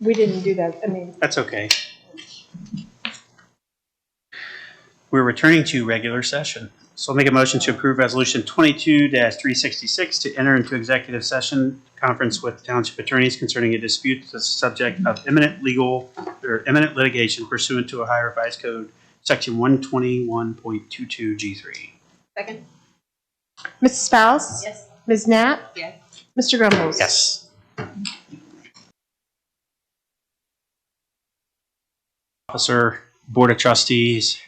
We didn't do that, I mean. That's okay. We're returning to regular session. So I'll make a motion to approve resolution 22-366 to enter into executive session conference with township attorneys concerning a dispute that's the subject of imminent legal or imminent litigation pursuant to Ohio Revised Code, section 121.22 G3. Second? Mrs. Spouse? Yes. Ms. Knapp? Yes. Mr. Grumbles? Yes. Officer, Board of Trustees,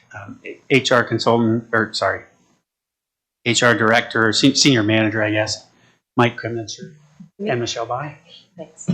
HR consultant, or sorry, HR director, senior manager, I guess, Mike Kremnitzer and Michelle Bonnie. Thanks.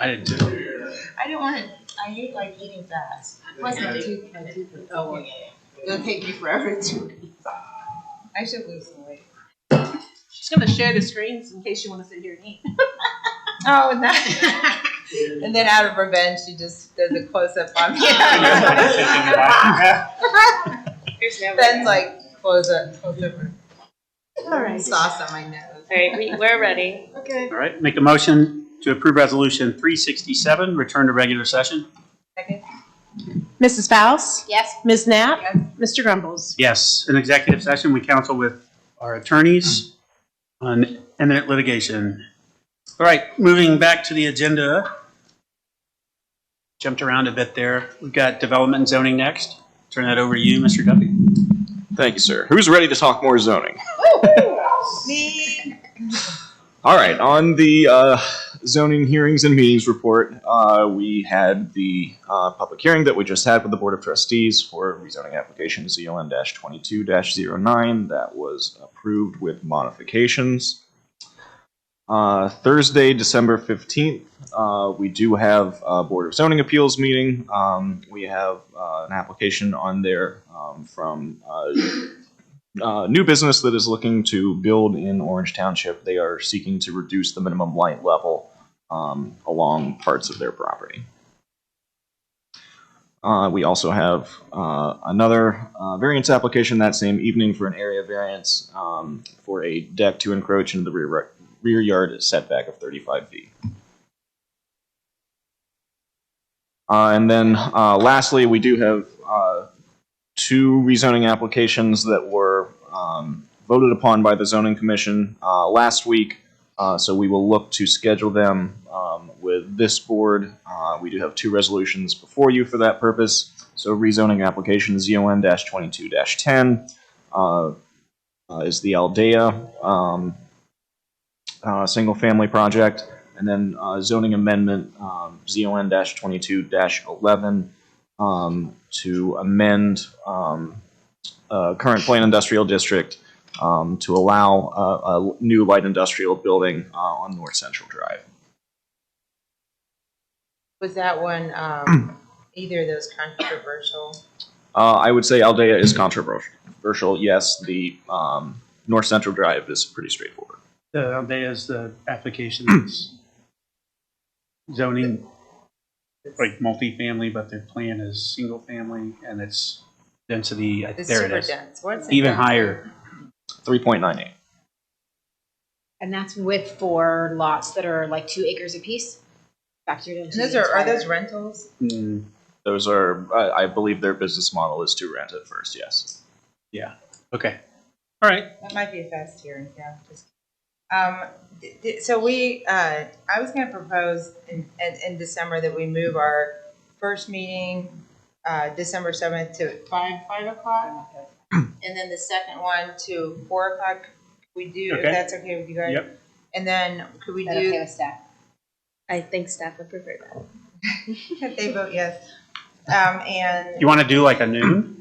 I didn't do it. I don't want to, I hate like eating fast. Plus my tooth, oh, yeah. It'll take me forever to eat. I should lose some weight. She's gonna share the screens in case you want to sit here and eat. Oh, and that, and then out of revenge, she just does a close up on me. Ben's like, close up. All right. Sauce on my nose. All right, we're ready. Okay. All right, make a motion to approve resolution 367, return to regular session. Second. Mrs. Faust? Yes. Ms. Knapp? Mr. Grumbles? Yes, in executive session, we counsel with our attorneys on imminent litigation. All right, moving back to the agenda. Jumped around a bit there. We've got development and zoning next. Turn that over to you, Mr. Duffy. Thank you, sir. Who's ready to talk more zoning? Me. All right, on the zoning hearings and meetings report, we had the public hearing that we just had with the Board of Trustees for rezoning application ZON-22-09 that was approved with modifications. Thursday, December 15th, we do have a Board of Zoning Appeals meeting. We have an application on there from new business that is looking to build in Orange Township. They are seeking to reduce the minimum light level along parts of their property. We also have another variance application that same evening for an area variance for a deck to encroach into the rear yard setback of 35 feet. And then lastly, we do have two rezoning applications that were voted upon by the Zoning Commission last week. So we will look to schedule them with this board. We do have two resolutions before you for that purpose. So rezoning application ZON-22-10 is the Aldea single family project. And then zoning amendment ZON-22-11 to amend current plain industrial district to allow a new light industrial building on North Central Drive. Was that one, either of those controversial? I would say Aldea is controversial. Yes, the North Central Drive is pretty straightforward. Aldea is the application that's zoning like multifamily, but their plan is single family and it's density, It's there it super is. dense. What's it Even dense? higher. 3.98. And that's with 4 lots that are like 2 acres apiece? Factored into And those the are entire- those rentals? Those are, I believe their business model is to rent at first, yes. Yeah, okay. All right. That might be a fast hearing, yeah. So we, I was gonna propose in December that we move our first meeting, December 7th to 5 o'clock. And then the second one to 4 o'clock. We do, if Okay. that's okay with you guys? Yep. And then could we Is that okay do, with staff? I think staff would prefer that. they vote yes. And, You want to do like a noon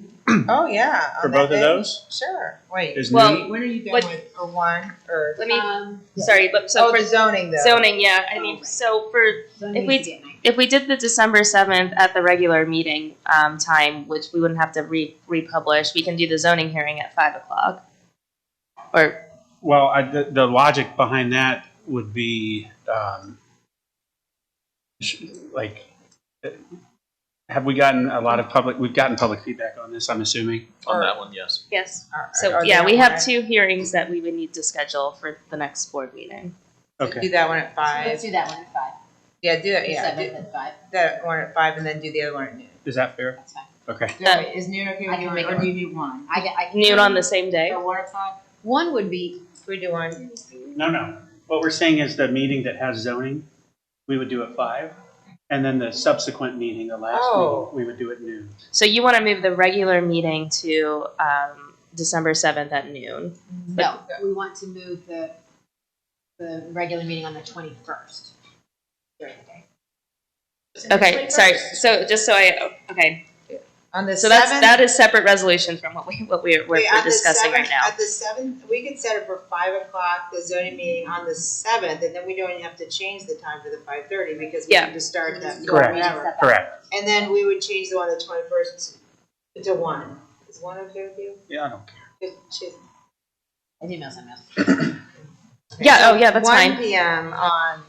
oh yeah. on for that both of day? those? Sure, wait. Is Well, noon? When are you done what- with, or one, or? Let me, sorry, but so Oh, for the zoning though. zoning, yeah, I mean, so for, if we did the December 7th at the regular meeting time, which we wouldn't have to republish, we can do the zoning hearing at 5 o'clock. Or, Well, the logic behind that would be, like, have we gotten a lot of we've gotten public feedback on this, I'm assuming? On that one, yes. yes. Are So, they yeah, we on have that? 2 hearings that we would need to schedule for the next board meeting. Okay. Do that one at 5. Let's do that one at 5. Yeah, do that, The yeah. 7th Do at 5. that one at 5 and then do the other one at noon. Is that fair? That's fine. Okay. Wait, is noon okay I with can you, make or it do you need one? I can Noon on the same day? Or 1 o'clock? 1 would be, We do one. No. What we're saying is the meeting that has zoning, we would do at 5. And then the subsequent meeting, the last Oh. meeting, we would do at noon. So you want to move the regular meeting to December 7th at noon? no, we want to move the regular meeting on the 21st during the day. Okay, sorry. So just so okay. On the So that's, 7th? that is separate resolution from what we're Wait, on the discussing 7th right now. At the 7th, we could set it for 5 o'clock, the zoning meeting on the 7th, and then we don't even have to change the time for the 5:30 because we Yeah. can just start that. Correct. Whatever. Correct. And then we would change the one on the 21st to 1. Is 1 okay with you? Yeah, I don't care. I do know something else. Yeah, oh yeah, that's 1 fine. PM on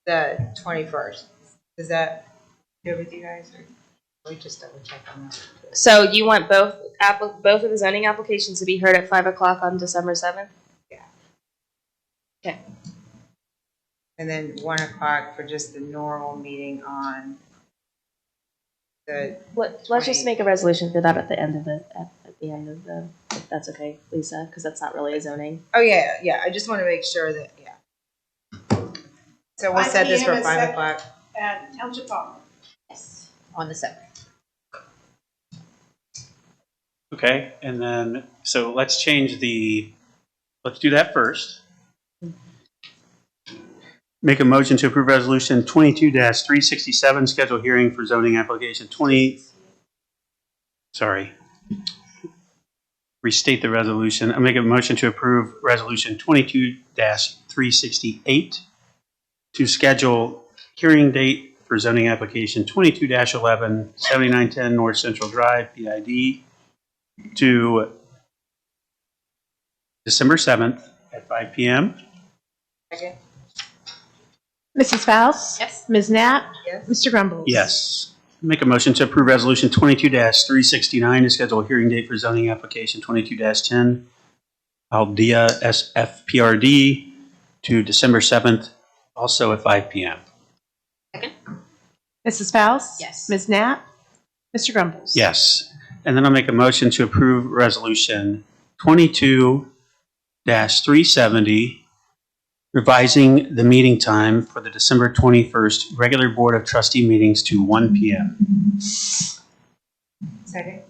the 21st. Is that good with you guys? Or we just double check on that? So you want both both of the zoning applications to be heard at 5 o'clock on December 7th? Yeah. Okay. And then 1 o'clock for just the normal meeting on the. Let's just make a resolution for that at the end of if that's okay, Lisa, because that's not really a zoning. Oh, yeah. I just want to make sure that, So we'll 5 set this PM for at 5 7 o'clock. At Township Hall. Yes. On the 7th. Okay, and then, so let's do that first. Make a motion to approve resolution 22-367, schedule hearing for zoning application restate the resolution. I make a motion to approve resolution 22-368 to schedule hearing date for zoning application 22-11, 7910 North Central Drive, PID, to December 7th at 5 PM. Second. Mrs. Faust? Yes. Ms. Knapp? Yes. Mr. Grumbles? Yes. Make a motion to approve resolution 22-369 to schedule a hearing date for zoning application 22-10 Aldea SFPRD to December 7th, also at 5 PM. Mrs. Faust? Yes. Ms. Knapp? Mr. Grumbles? Yes. And then I'll make a motion to approve resolution 22-370, revising the meeting time for the December 21st regular Board of Trustee meetings to 1 PM. Second.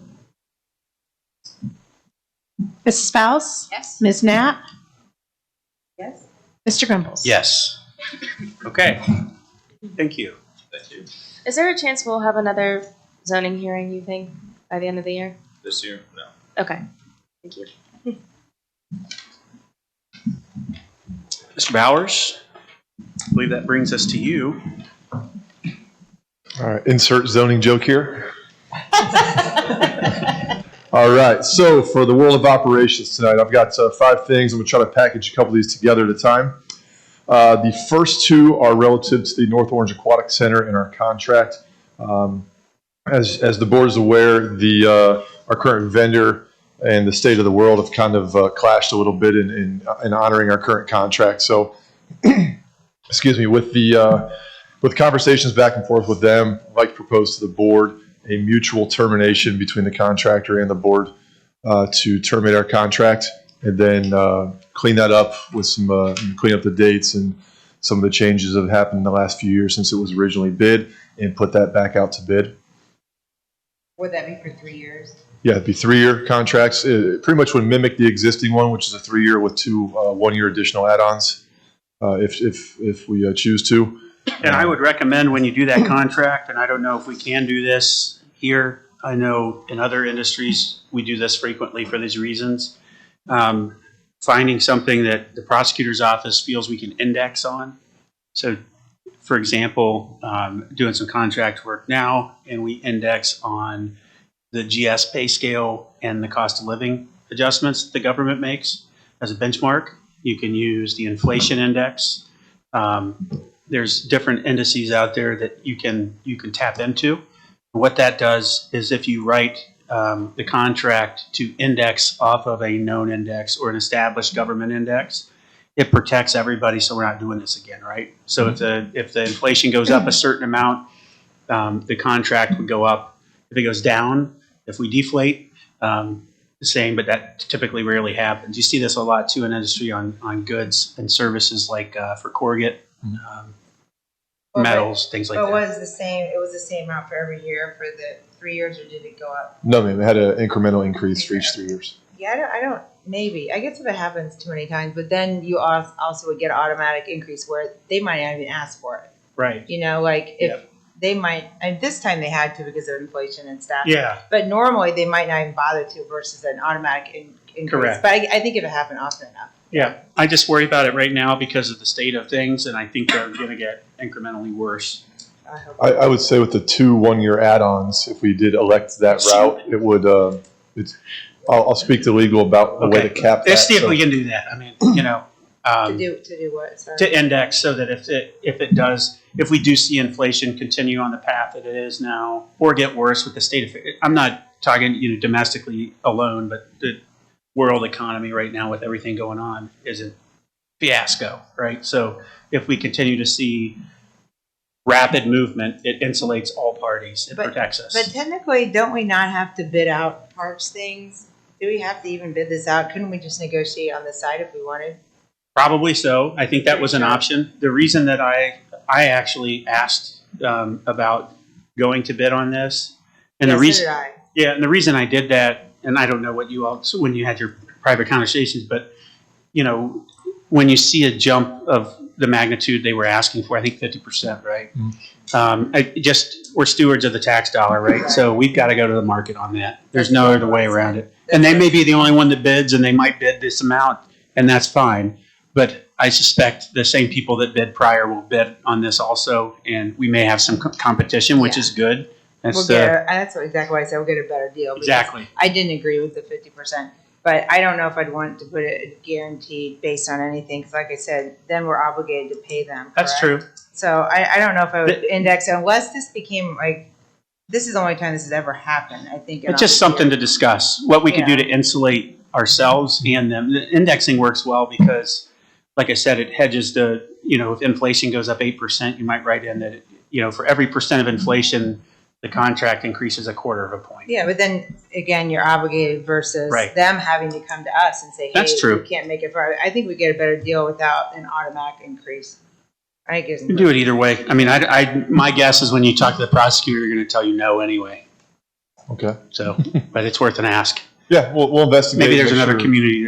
Mrs. Faust? Yes. Ms. Knapp? Yes. Mr. Grumbles? Yes. Okay. Thank you. Thank you. Is there a chance we'll have another zoning hearing, you think, by the end of the year? This year? No. Okay. Thank you. Mr. Bowers, I believe that brings us to you. All right, insert zoning joke here. All right, so for the world of operations tonight, I've got 5 things. I'm going to try to package a couple of these together at a time. The first 2 are relative to the North Orange Aquatic Center and our contract. As the board is aware, our current vendor and the state of the world have kind of clashed a little bit in honoring our current contract. So, excuse me, with conversations back and forth with them, I'd like to propose to the board a mutual termination between the contractor and the board to terminate our contract, and then clean that up with clean up the dates and some of the changes that have happened in the last few years since it was originally bid, and put that back out to bid. Would that be for 3 years? Yeah, it'd be 3-year contracts. It pretty much would mimic the existing one, which is a 3-year with 2 1-year additional add-ons, if we choose to. And I would recommend when you do that contract, and I don't know if we can do this here, I know in other industries, we do this frequently for these reasons, finding something that the prosecutor's office feels we can index on. So, for example, doing some contract work now, and we index on the GS pay scale and the cost of living adjustments the government makes as a benchmark. You can use the inflation index. There's different indices out there that you can tap into. What that does is if you write the contract to index off of a known index or an established government index, it protects everybody, so we're not doing this again, right? So if the inflation goes up a certain amount, the contract would go up. If it goes down, if we deflate, the same, but that typically rarely happens. You see this a lot too in industry on goods and services, like for corrugate, metals, things like But that. was it the same amount for every year for the 3 years, or did it go up? No, ma'am, it had an incremental increase for each 3 years. Yeah, I don't, maybe. I guess if it happens too many times, but then you also would get an automatic increase where they might not even ask for it. Right. You know, like if they might, and this time they had to because of inflation and stuff. Yeah. But normally they might not even bother to versus an automatic increase. Correct. But I think if it happened often enough. Yeah, I just worry about it right now because of the state of things, and I think they're going to get incrementally worse. I would say with the 2 1-year add-ons, if we did elect that route, it would, I'll speak to legal about the way to cap that. Let's see if so- we can do that. I mean, you know. To do what? Sorry. To index so that if we do see inflation continue on the path that it is now, or get worse with the state of, I'm not talking, you know, domestically alone, but the world economy right now with everything going on is a fiasco, right? So if we continue to see rapid movement, it insulates all parties. It protects us. But technically, don't we not have to bid out parks things? Do we have to even bid this out? Couldn't we just negotiate on the side if we wanted? Probably so. I think that was an option. The reason that I actually asked about going to bid on this, and Yes, the reason, so did I. yeah, and the reason I did that, and I don't know what you all when you had your private conversations, but you know, when you see a jump of the magnitude they were asking for, I think 50%, right? We're stewards of the tax dollar, right? So we've got to go to the market on that. There's no other way around it. And they may be the only one that bids, and they might bid this amount, and that's fine. But I suspect the same people that bid prior will bid on this also, and we may have some competition, which is good. That's exactly why I said we'll get a better deal. because Exactly. I didn't agree with the 50%, but I don't know if I'd want to put it guaranteed based on anything, because like I said, then we're obligated to pay them. That's correct? true. So I don't know if I would index it unless this became like, this is the only time this has ever happened, I think. It's just something to discuss, what we can do to insulate ourselves and them. The indexing works well because, like I said, it hedges the, you know, if inflation goes up 8%, you might write in that, you know, for every percent of inflation, the contract increases 1/4 of a point. Yeah, but then again, you're obligated versus Right. them having to come to us and say, hey, That's true. we can't make it for, I think we get a better deal without an automatic increase. I guess. You can do it either way. I mean, my guess is when you talk to the prosecutor, they're going to tell you no anyway. Okay. So, but it's worth an ask. Yeah, we'll investigate. Maybe there's make another sure- community